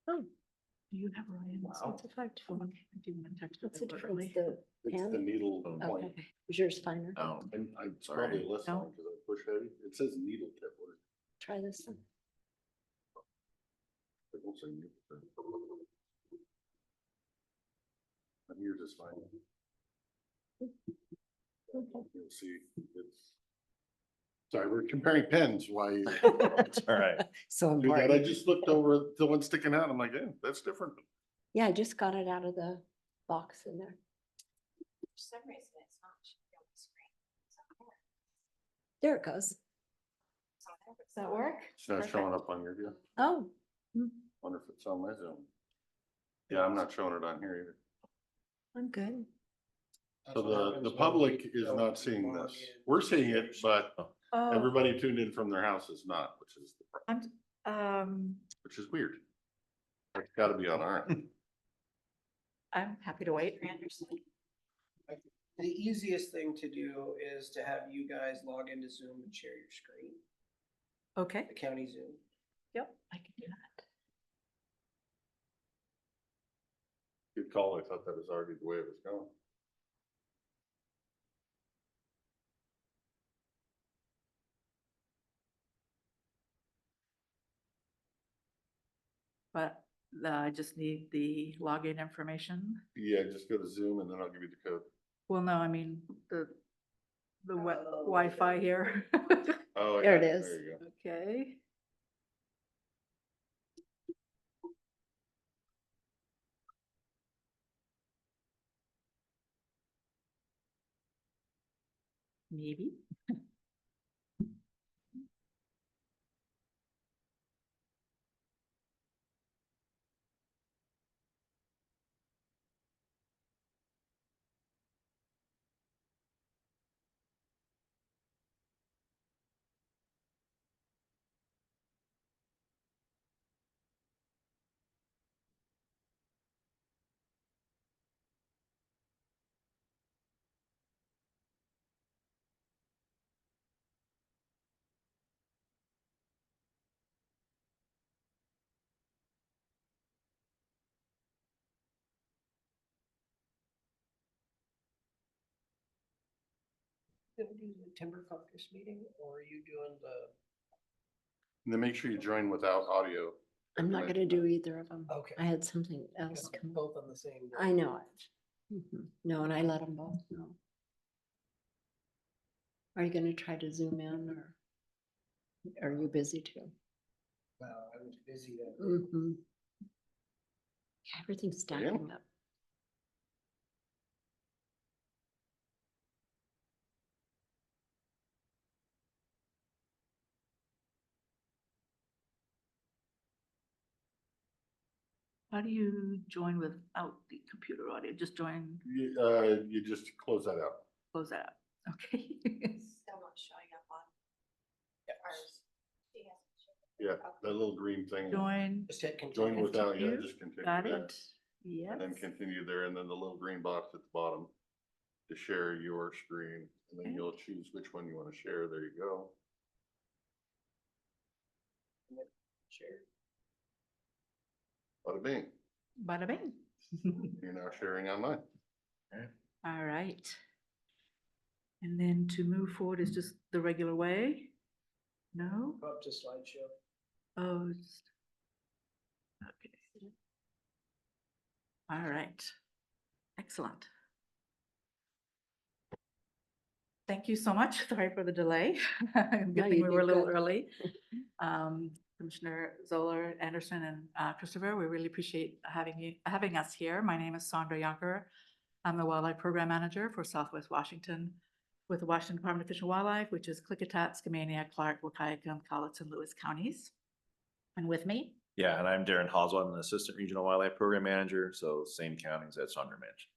S2: Oh, do you have Ryan's? What's it like? What's the difference? The
S5: It's
S2: pen?
S5: the needle
S2: Okay.
S5: point.
S2: Is yours finer?
S5: And it's probably less
S2: No.
S5: fine because I push heavy. It says needle tip. What is
S2: Try this one.
S5: it? It won't say needle tip. And yours is fine. You'll see, it's. Sorry, we're comparing pens, why? It's all right.
S2: So
S5: Do that, I
S2: important.
S5: just looked over the one sticking out, I'm like, yeah, that's different.
S2: Yeah, I just got it out of the box in there.
S16: For some reason, it's not showing on the screen.
S2: There it goes.
S16: Does that work?
S5: It's not showing up on your deal.
S2: Oh.
S5: Wonder if it's on my Zoom. Yeah, I'm not showing it on here either.
S2: I'm good.
S5: So the public is not seeing this. We're seeing it, but everybody tuned in from their house is not, which is the problem, which is weird. It's gotta be on our end.
S7: I'm happy to wait.
S4: The easiest thing to do is to have you guys log into Zoom and share your screen,
S7: Okay.
S4: the county Zoom.
S7: Yep, I can do that.
S5: Good call. I thought that was already the way it was going.
S7: But I just need the login information.
S5: Yeah, just go to Zoom and then I'll give you the code.
S7: Well, no, I mean,
S8: the Wi-Fi here.
S5: Oh,
S2: There
S5: yeah,
S2: it is.
S5: There you go.
S8: Okay. Maybe.
S4: Gonna do the timber caucus meeting, or are you doing the?
S5: And then make sure you join without audio.
S2: I'm not gonna do either of them.
S4: Okay.
S2: I had something else come.
S4: Both on the same day.
S2: I know it. No, and I let them both know. Are you gonna try to zoom in or are you busy too?
S4: Well, I was busy that day.
S2: Mm-hmm. Everything's stacking up.
S8: How do you join without the computer audio? Just join,
S5: You just close that out.
S8: close that out. Okay.
S16: Still not showing up on ours. She hasn't showed
S5: Yeah, that little green thing.
S8: Join.
S4: Just hit continue.
S5: Join without, yeah,
S8: Continue.
S5: just continue
S8: Got
S5: there.
S8: it. Yes.
S5: And then continue there, and then the little green box at the bottom to share your screen, and then
S8: Okay.
S5: you'll choose which one you want to share. There you go.
S4: Share.
S5: Bada bing.
S8: Bada bing.
S5: You're now sharing on mine.
S8: All right. And then to move forward is just the regular way? No?
S4: Go up to slideshow.
S8: Oh. Okay. All right. Excellent. Thank you so much. Sorry for the delay. Good
S2: No,
S8: thing
S2: you
S8: we were a
S2: did
S8: little
S2: good.
S8: early. Commissioner Zoller, Anderson, and Christopher, we really appreciate having us here. My name is Sandra Yonker. I'm the Wildlife Program Manager for Southwest Washington with the Washington Department of Fish and Wildlife, which is Klickitat, Skamania, Clark, Wahkiakum, Colleton, and Lewis counties. And with me,
S22: Yeah, and I'm Darren Hoswell. I'm the Assistant Regional Wildlife Program Manager, so same counties that Sandra mentioned.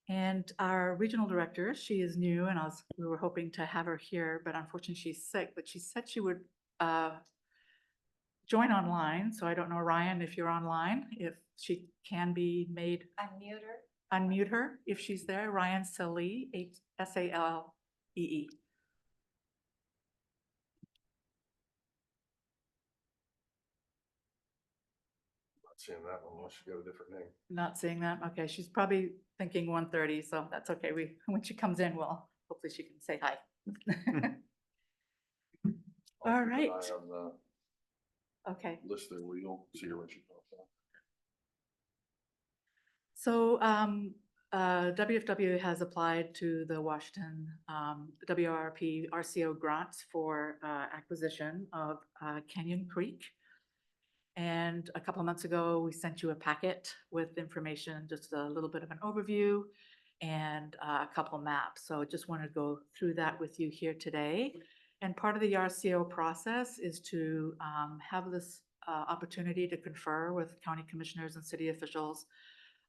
S8: and our regional director, she is new, and we were hoping to have her here, but unfortunately she's sick, but she said she would join online. So I don't know, Ryan, if you're online, if she can be made,
S16: unmute her.
S8: unmute her if she's there. Ryan Salee, Sallee.
S5: Not seeing that one unless you got a different name.
S8: Not seeing that. Okay, she's probably thinking 1:30, so that's okay. When she comes in, well, hopefully she can say hi.
S5: I'll
S8: All
S5: keep an
S8: right.
S5: eye on the
S8: Okay.
S5: list there, we don't see her when she pops up.
S8: So WFW has applied to the Washington WRP RCO grants for acquisition of Canyon Creek. And a couple of months ago, we sent you a packet with information, just a little bit of an overview and a couple maps. So I just want to go through that with you here today. And part of the RCO process is to have this opportunity to confer with county commissioners and city officials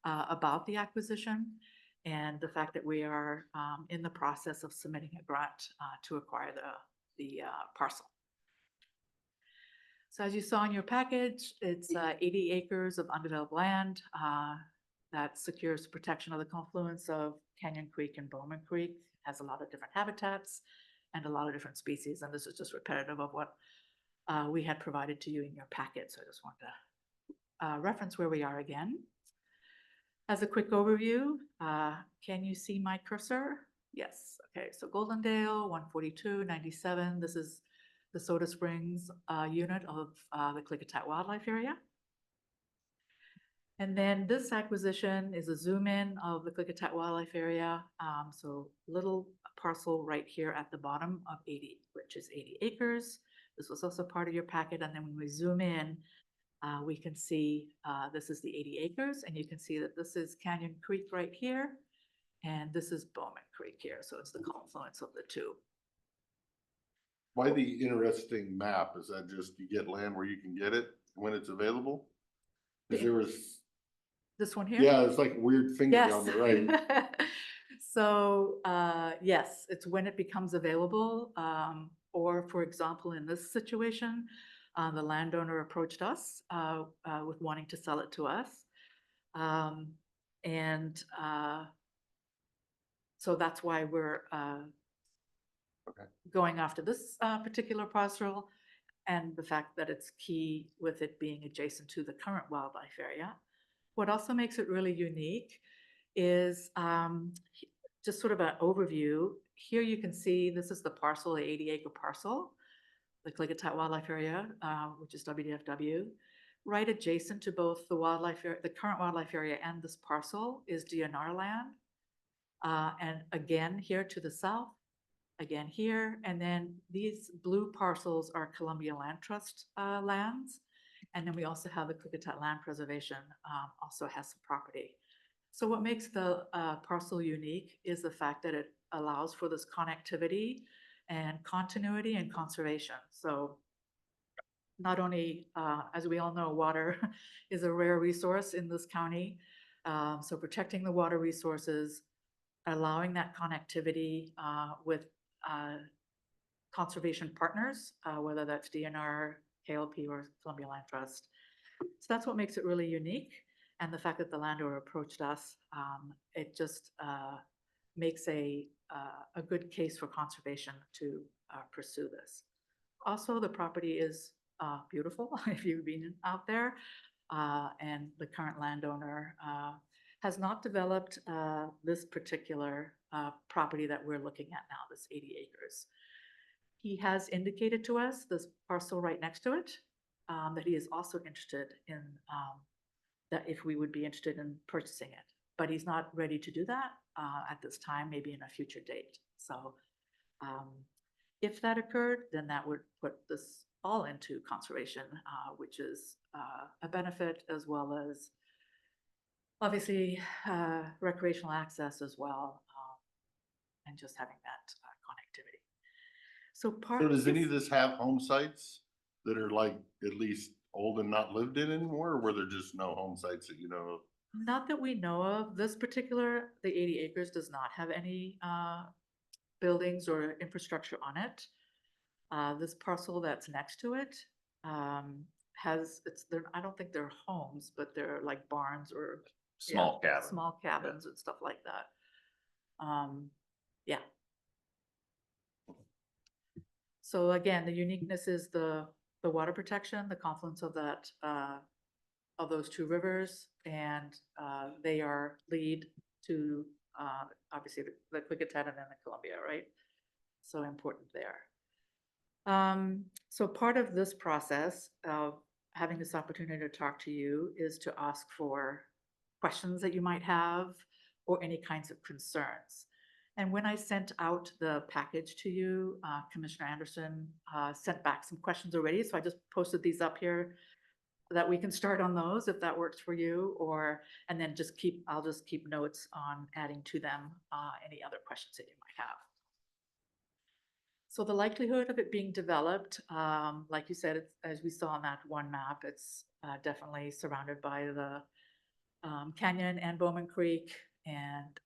S8: about the acquisition and the fact that we are in the process of submitting a grant to acquire the parcel. So as you saw in your package, it's 80 acres of undeveloped land that secures protection of the confluence of Canyon Creek and Bowman Creek. Has a lot of different habitats and a lot of different species. And this is just repetitive of what we had provided to you in your packet. So I just want to reference where we are again. As a quick overview, can you see my cursor? Yes. Okay. So Goldendale, 142.97. This is the Soda Springs unit of the Klickitat Wildlife Area. And then this acquisition is a zoom in of the Klickitat Wildlife Area. So little parcel right here at the bottom of 80, which is 80 acres. This was also part of your packet. And then when we zoom in, we can see this is the 80 acres, and you can see that this is Canyon Creek right here, and this is Bowman Creek here. So it's the confluence of the two.
S5: Why the interesting map? Is that just you get land where you can get it when it's available? Because there was,
S8: This one here?
S5: yeah, it's like a weird finger down the right.
S8: So, yes, it's when it becomes available. Or for example, in this situation, the landowner approached us with wanting to sell it to us. And so that's why we're going after this particular parcel, and the fact that it's key with it being adjacent to the current wildlife area. What also makes it really unique is just sort of an overview. Here you can see this is the parcel, the 80-acre parcel, the Klickitat Wildlife Area, which is WDFW. Right adjacent to both the wildlife area, the current wildlife area, and this parcel is DNR land. And again, here to the south, again here, and then these blue parcels are Columbia Land Trust lands. And then we also have the Klickitat Land Preservation also has some property. So what makes the parcel unique is the fact that it allows for this connectivity and continuity and conservation. So not only, as we all know, water is a rare resource in this county. So protecting the water resources, allowing that connectivity with conservation partners, whether that's DNR, KLP, or Columbia Land Trust. So that's what makes it really unique. And the fact that the landowner approached us, it just makes a good case for conservation to pursue this. Also, the property is beautiful if you've been out there, and the current landowner has not developed this particular property that we're looking at now, this 80 acres. He has indicated to us this parcel right next to it, that he is also interested in, that if we would be interested in purchasing it, but he's not ready to do that at this time, maybe in a future date. So if that occurred, then that would put this all into conservation, which is a benefit, as well as obviously recreational access as well, and just having that connectivity. So
S5: So does any of this have home sites that are like at least old and not lived in anymore, or were there just no home sites that you know of?
S8: Not that we know of. This particular, the 80 acres does not have any buildings or infrastructure on it. This parcel that's next to it I don't think they're homes, but they're like barns or
S22: Small cabin.
S8: Small cabins and stuff like that. Yeah. So again, the uniqueness is the water protection, the confluence of that of those two rivers, and they are lead to obviously the Klickitat and then the Columbia, right? So important there. So part of this process of having this opportunity to talk to you is to ask for questions that you might have or any kinds of concerns. And when I sent out the package to you, Commissioner Anderson sent back some questions already. So I just posted these up here that we can start on those if that works for you, and then I'll just keep notes on adding to them any other questions that you might have. So the likelihood of it being developed, like you said, as we saw on that one map, it's definitely surrounded by the Canyon and Bowman Creek, and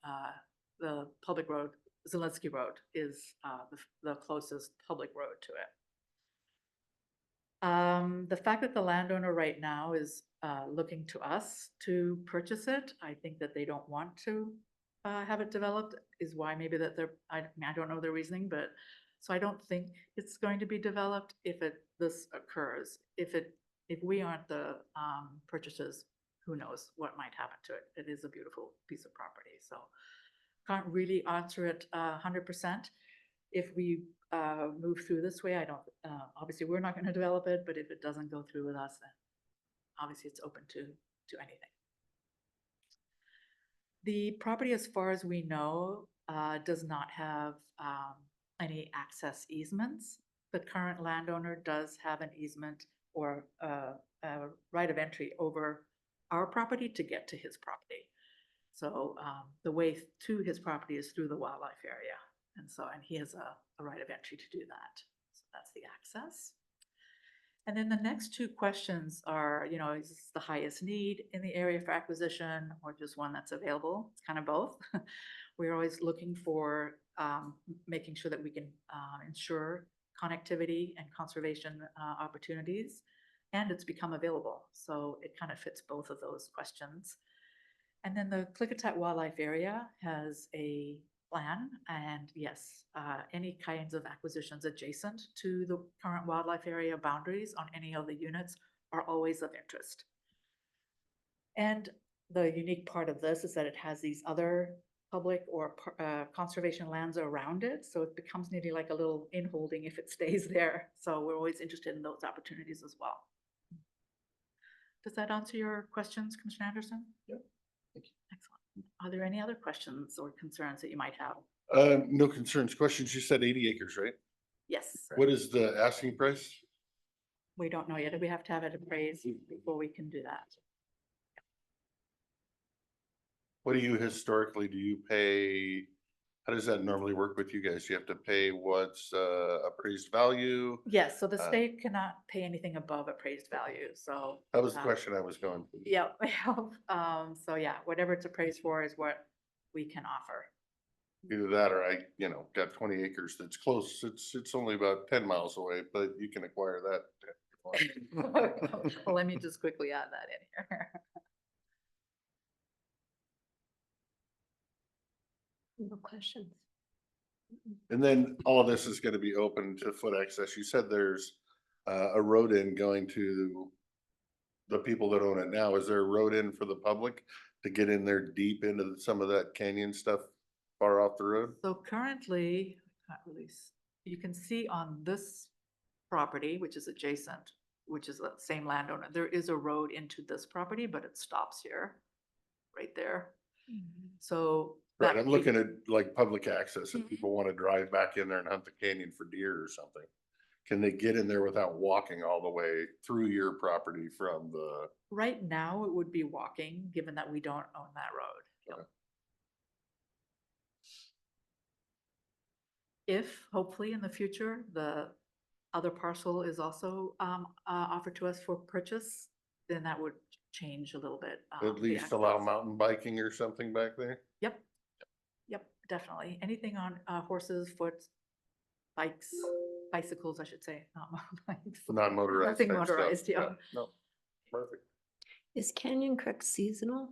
S8: the public road, Zelensky Road, is the closest public road to it. The fact that the landowner right now is looking to us to purchase it, I think that they don't want to have it developed, is why maybe that I don't know their reasoning, but so I don't think it's going to be developed if this occurs. If we aren't the purchasers, who knows what might happen to it. It is a beautiful piece of property, so can't really answer it 100%. If we move through this way, I don't, obviously we're not going to develop it, but if it doesn't go through with us, then obviously it's open to anything. The property, as far as we know, does not have any access easements. The current landowner does have an easement or a right of entry over our property to get to his property. So the way to his property is through the wildlife area. And he has a right of entry to do that. So that's the access. And then the next two questions are, you know, is this the highest need in the area for acquisition or just one that's available? It's kind of both. We're always looking for making sure that we can ensure connectivity and conservation opportunities, and it's become available. So it kind of fits both of those questions. And then the Klickitat Wildlife Area has a plan, and yes, any kinds of acquisitions adjacent to the current wildlife area boundaries on any of the units are always of interest. And the unique part of this is that it has these other public or conservation lands around it, so it becomes nearly like a little in-holding if it stays there. So we're always interested in those opportunities as well. Does that answer your questions, Commissioner Anderson?
S22: Yep.
S8: Excellent. Are there any other questions or concerns that you might have?
S5: No concerns. Questions. You said 80 acres, right?
S8: Yes.
S5: What is the asking price?
S8: We don't know yet. We have to have it appraised before we can do that.
S5: What do you historically, do you pay? How does that normally work with you guys? You have to pay what's appraised value?
S8: Yes, so the state cannot pay anything above appraised value, so.
S5: That was the question I was going for.
S8: Yeah, so yeah, whatever it's appraised for is what we can offer.
S5: Either that or I, got 20 acres that's close. It's only about 10 miles away, but you can acquire that.
S8: Well, let me just quickly add that in here.
S2: No questions.
S5: And then all of this is going to be open to foot access. You said there's a road in going to the people that own it now. Is there a road in for the public to get in there deep into some of that canyon stuff far off the road?
S8: So currently, you can see on this property, which is adjacent, which is the same landowner, there is a road into this property, but it stops here, right there. So.
S5: Right,
S8: that
S5: I'm
S8: we-
S5: looking at like public access and people want to drive back in there and hunt the canyon for deer or something. Can they get in there without walking all the way through your property from the?
S8: Right now, it would be walking, given that we don't own that road. Yep. If hopefully in the future, the other parcel is also offered to us for purchase, then that would change a little bit.
S5: At least allow mountain biking or something back there?
S8: Yep. Yep, definitely. Anything on horses, foot, bikes, bicycles, I should say, not motorbikes.
S5: Non-motorized.
S8: Nothing
S5: type stuff.
S8: motorized, yeah.
S5: No, perfect.
S2: Is Canyon Creek seasonal?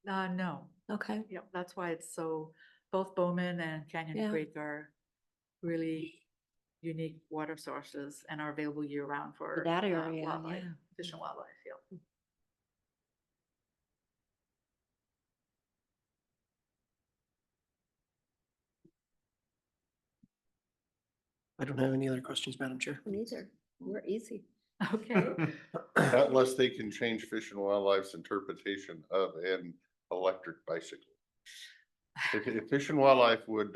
S8: No.
S2: Okay.
S8: Yep, that's why it's so, both Bowman and Canyon
S2: Yeah.
S8: Creek are really unique water sources and are available year round for
S2: That area,
S8: wildlife,
S2: yeah.
S8: fish and wildlife, yeah.
S4: I don't have any other questions, Madam Chair.
S2: Neither. We're easy.
S8: Okay.
S5: Unless they can change Fish and Wildlife's interpretation of an electric bicycle. If Fish and Wildlife would,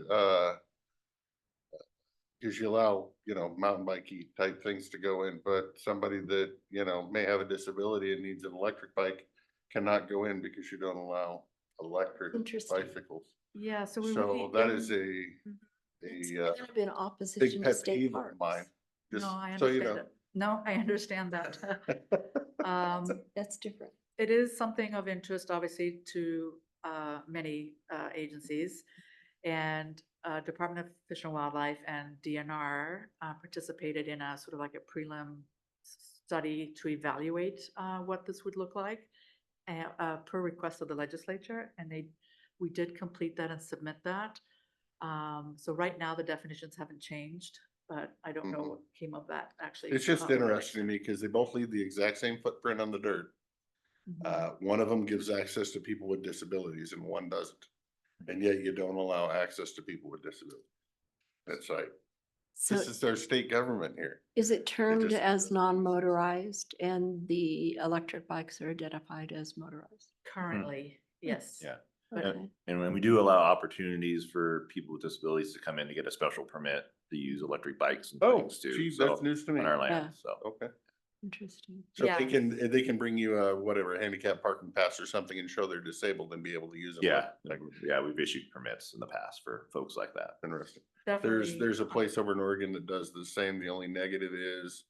S5: because you allow, mountain bikey type things to go in, but somebody that, may have a disability and needs an electric bike cannot go in because you don't allow electric
S2: Interesting.
S5: bicycles.
S8: Yeah, so we
S5: So
S8: really.
S5: that is
S2: It's
S5: a
S2: kind of in
S5: big
S2: opposition to
S5: pet
S2: state
S5: peeve of
S2: parks.
S5: mine. Just
S8: No, I
S5: so you
S8: understand
S5: know.
S8: it. No, I understand that.
S2: That's different.
S8: It is something of interest, obviously, to many agencies. And Department of Fish and Wildlife and DNR participated in a sort of like a prelim study to evaluate what this would look like per request of the legislature. And we did complete that and submit that. So right now the definitions haven't changed, but I don't know what came of that actually.
S5: It's just interesting to me because they both leave the exact same footprint on the dirt. One of them gives access to people with disabilities and one doesn't. And yet you don't allow access to people with disabilities. That's right.
S2: So
S5: This is our state government here.
S2: is it termed
S5: just-
S2: as non-motorized and the electric bikes are identified as motorized?
S8: Currently, yes.
S22: Yeah. And when we do allow opportunities for people with disabilities to come in to get a special permit to use electric bikes and
S5: Oh,
S22: things too.
S5: geez,
S22: so,
S5: that's news to me.
S22: on our
S2: Yeah.
S22: land, so.
S5: Okay.
S2: Interesting.
S5: So
S8: Yeah.
S5: they can bring you a, whatever, a handicap parking pass or something and show they're disabled and be able to use them.
S22: Yeah, yeah, we've issued permits in the past for folks like that.
S5: Interesting.
S8: Definitely.
S5: There's a place over in Oregon that does the same. The only negative is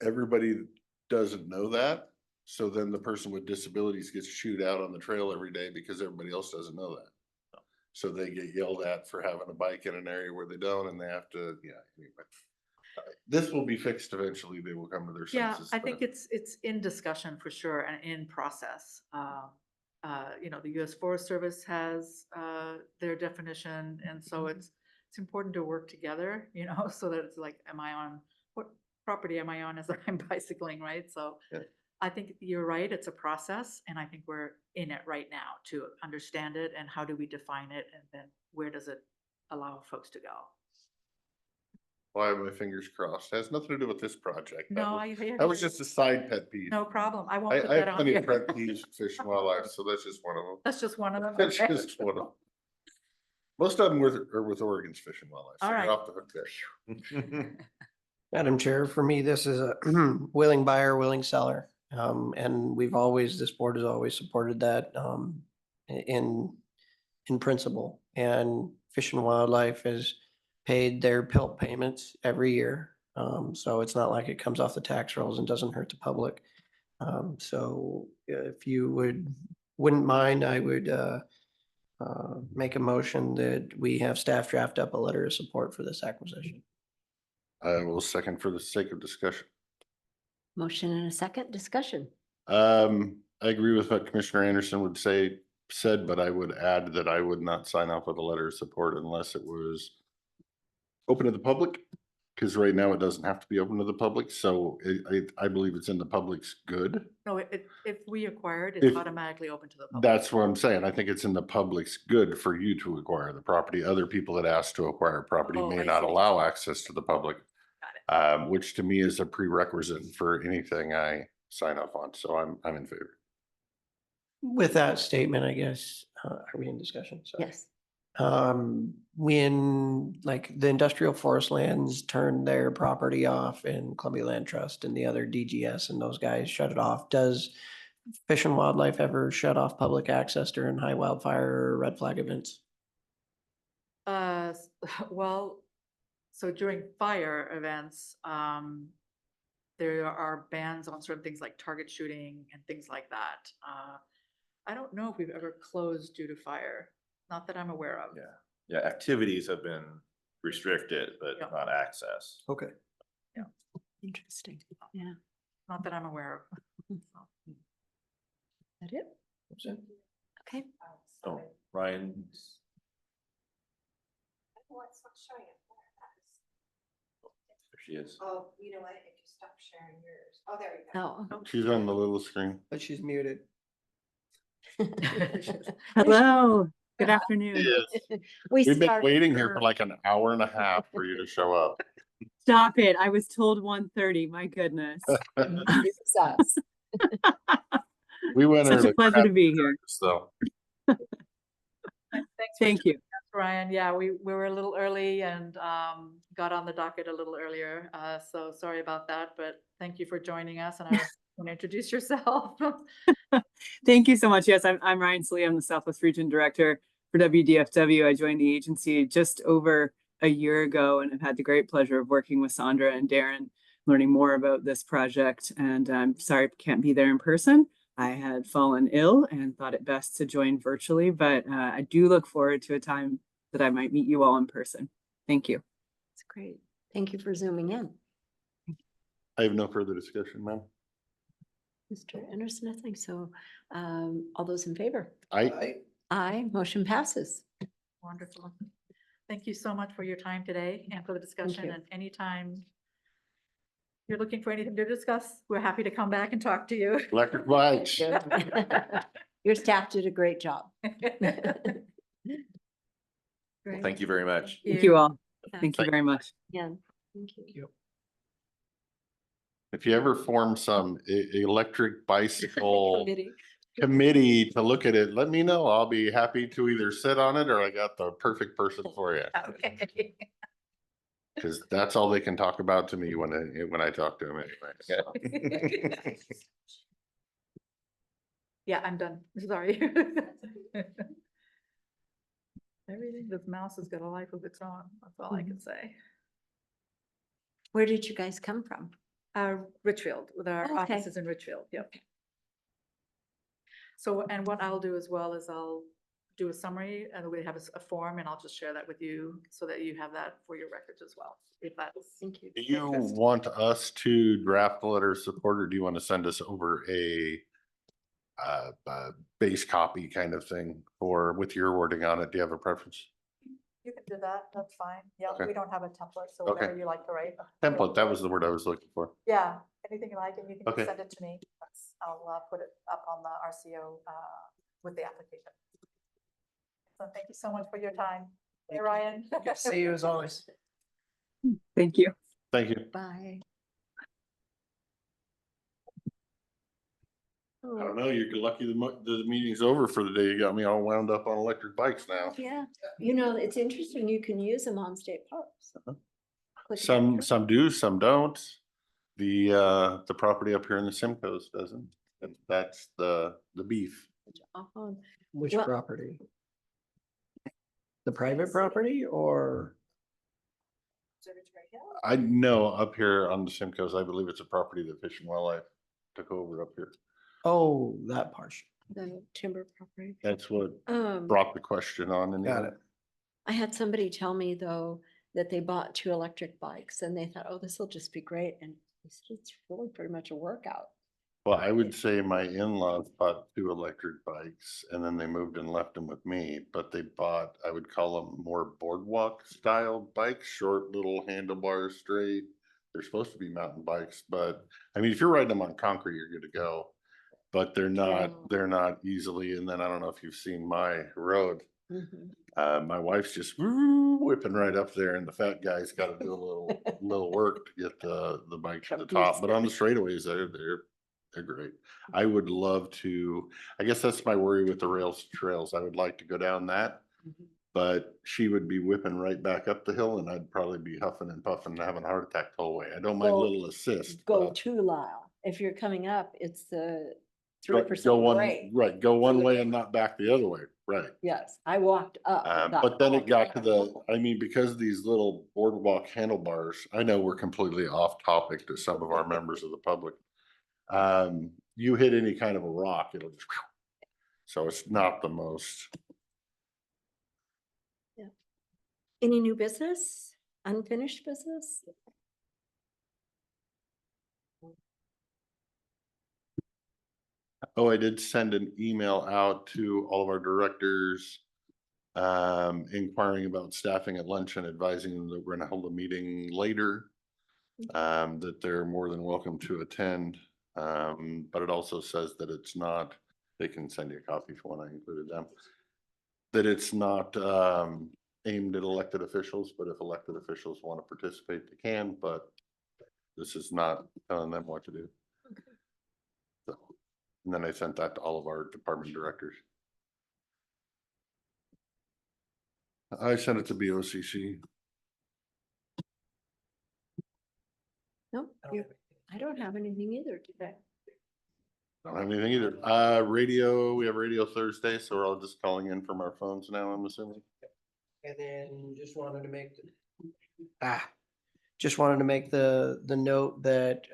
S5: everybody doesn't know that. So then the person with disabilities gets chewed out on the trail every day because everybody else doesn't know that. So they get yelled at for having a bike in an area where they don't, and they have to, anyway. This will be fixed eventually. They will come to their
S8: Yeah,
S5: senses.
S8: I think it's in discussion for sure and in process. The US Forest Service has their definition, and so it's important to work together, so that it's like, what property am I on as I'm bicycling, right? So I think you're right, it's a process, and I think we're in it right now to understand it and how do we define it, and then where does it allow folks to go?
S5: Why have my fingers crossed? It has nothing to do with this project.
S8: No, I hear
S5: That was
S8: you.
S5: just a side pet peeve.
S8: No problem. I won't put
S5: I
S8: that
S5: have
S8: on
S5: plenty of
S8: here.
S5: pet peeves, with Fish and Wildlife, so that's just one of them.
S8: That's just one of them.
S5: That's
S8: Okay.
S5: just one of them. Most of them are with Oregon's Fish and Wildlife. So
S8: All
S5: you're
S8: right.
S5: off the hook there.
S4: Madam Chair, for me, this is a willing buyer, willing seller. And this board has always supported that in principle. And Fish and Wildlife has paid their PILT payments every year. So it's not like it comes off the tax rolls and doesn't hurt the public. So if you wouldn't mind, I would make a motion that we have staff draft up a letter of support for this acquisition.
S5: I will second for the sake of discussion.
S2: Motion and a second discussion.
S5: I agree with what Commissioner Anderson said, but I would add that I would not sign off with a letter of support unless it was open to the public. Because right now it doesn't have to be open to the public, so I believe it's in the public's good.
S8: No, if we acquire it, it's
S5: If-
S8: automatically open to the public.
S5: That's what I'm saying. I think it's in the public's good for you to acquire the property. Other people that ask to acquire property
S8: Oh,
S5: may
S8: I
S5: not
S8: see.
S5: allow access to the public. Which to me is a prerequisite for anything I sign up on, so I'm in favor.
S4: With that statement, I guess, are we in discussion? Sorry.
S2: Yes.
S4: When like the industrial forest lands turned their property off in Columbia Land Trust and the other DGS and those guys shut it off, does Fish and Wildlife ever shut off public access during high wildfire or red flag events?
S8: Well, so during fire events, there are bans on certain things like target shooting and things like that. I don't know if we've ever closed due to fire, not that I'm aware of.
S22: Yeah, activities have been restricted, but
S8: Yeah.
S22: not access.
S4: Okay.
S2: Interesting. Yeah.
S8: Not that I'm aware of.
S2: That it? Okay.
S22: Oh, Ryan,
S16: What's not showing it?
S22: there she is.
S16: Oh, you know what? It just stopped sharing yours. Oh, there you go.
S2: Oh.
S5: She's on the little screen.
S4: But she's muted.
S9: Hello, good afternoon.
S5: We've been
S9: started
S5: waiting here for like an hour and a half for you to show up.
S9: Stop it. I was told 1:30. My goodness.
S5: We went
S9: Such
S5: early.
S9: a pleasure to be here.
S5: So
S9: Thank you.
S8: Ryan, yeah, we were a little early and got on the docket a little earlier. So sorry about that, but thank you for joining us, and I want to introduce yourself.
S9: Thank you so much. Yes, I'm Ryan Slee. I'm the Southwest Region Director for WDFW. I joined the agency just over a year ago, and I've had the great pleasure of working with Sandra and Darren, learning more about this project. And I'm sorry I can't be there in person. I had fallen ill and thought it best to join virtually, but I do look forward to a time that I might meet you all in person. Thank you.
S2: That's great. Thank you for zooming in.
S5: I have no further discussion, ma'am.
S2: Mr. Anderson, I think so. All those in favor?
S5: Aye.
S2: Aye, motion passes.
S8: Wonderful. Thank you so much for your time today and for the discussion.
S2: you.
S8: And anytime you're looking for anything to discuss, we're happy to come back and talk to you.
S5: Electric bikes.
S2: Your staff did a great job.
S22: Well, thank you very much.
S9: Thank you all. Thank you very much.
S2: Yeah, thank you.
S5: If you ever form some electric bicycle
S2: Committee.
S5: committee to look at it, let me know. I'll be happy to either sit on it or I got the perfect person for you.
S8: Okay.
S5: Cause that's all they can talk about to me when I talk to them anyway.
S8: Yeah, I'm done. Sorry. Everything, this mouse has got a life of its own. That's all I can say.
S2: Where did you guys come from?
S8: Richfield, with our
S2: Okay.
S8: offices in Richfield, yep. So, and what I'll do as well is I'll do a summary and we have a form and I'll just share that with you so that you have that for your records as well. If that's.
S2: Thank you.
S5: Do you want us to draft the letter of support or do you want to send us over a base copy kind of thing or with your wording on it? Do you have a preference?
S8: You can do that, that's fine. Yeah,
S5: Okay.
S8: we don't have a template, so
S5: Okay.
S8: whatever you like to write.
S5: Template, that was the word I was looking for.
S8: Yeah, anything you like, and you can just
S5: Okay.
S8: send it to me. I'll put it up on the RCO with the application. So thank you so much for your time. Hey, Ryan.
S4: Good to see you as always.
S9: Thank you.
S5: Thank you.
S2: Bye.
S5: I don't know, you're lucky the meeting's over for the day. You got me all wound up on electric bikes now.
S2: Yeah, you know, it's interesting. You can use them on state parks.
S5: Some do, some don't. The property up here in the Simcoes doesn't. That's the beef.
S4: Which
S2: Well-
S4: property? The private property or?
S5: I know up here on the Simcoes, I believe it's a property that Fish and Wildlife took over up here.
S4: Oh, that portion.
S2: The timber property.
S5: That's what
S2: Um,
S5: brought the question on. And
S4: Got it.
S2: I had somebody tell me though, that they bought 2 electric bikes and they thought, oh, this will just be great. And it's really pretty much a workout.
S5: Well, I would say my in-laws bought 2 electric bikes and then they moved and left them with me, but they bought, I would call them more boardwalk style bikes, short little handlebars straight. They're supposed to be mountain bikes, but I mean, if you're riding them on concrete, you're good to go. But they're not easily. And then I don't know if you've seen my road. My wife's just whipping right up there and the fat guy's got to do a little work to get the bike to the top, but on the straightaways, they're great. I would love to, I guess that's my worry with the rails trails. I would like to go down that, but she would be whipping right back up the hill and I'd probably be huffing and puffing and having a heart attack the whole way. I don't mind a little assist.
S2: Go
S5: but
S2: 2 Lyle. If you're coming up, it's the
S5: go
S2: 3%
S5: one,
S2: grade.
S5: right, go one way and not back the other way, right.
S2: Yes, I walked up.
S5: But then it got to I mean, because these little boardwalk handlebars, I know we're completely off topic to some of our members of the public. You hit any kind of a rock, it'll just, so it's not the most.
S2: Yeah. Any new business? Unfinished business?
S5: Oh, I did send an email out to all of our directors. Inquiring about staffing at lunch and advising them that we're gonna hold a meeting later. That they're more than welcome to attend. But it also says that it's not, they can send you a copy if you want, I included them. That it's not aimed at elected officials, but if elected officials want to participate, they can, but this is not telling them what to do. So, and then I sent that to all of our department directors. I sent it to BOCC.
S2: No, I don't have anything either today.
S5: Don't have anything either. Radio, we have radio Thursday, so we're all just calling in from our phones now, I'm assuming.
S4: And then just wanted to make the note that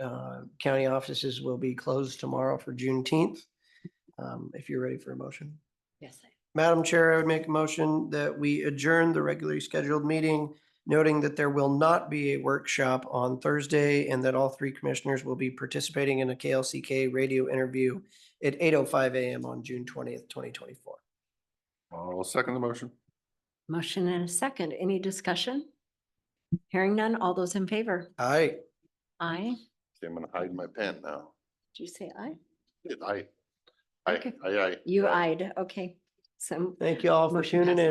S4: county offices will be closed tomorrow for Juneteenth. If you're ready for a motion.
S2: Yes.
S4: Madam Chair, I would make a motion that we adjourn the regularly scheduled meeting, noting that there will not be a workshop on Thursday and that all 3 commissioners will be participating in a KLCK radio interview at 8:05 a.m. on June 20th, 2024.
S5: I'll second the motion.
S2: Motion and a second. Any discussion? Hearing none. All those in favor?
S4: Aye.
S2: Aye.
S5: Okay, I'm gonna hide my pen now.
S2: Did you say aye?
S5: Aye.
S2: You eyed. Okay. So
S4: Thank you all for
S2: motion
S4: tuning in.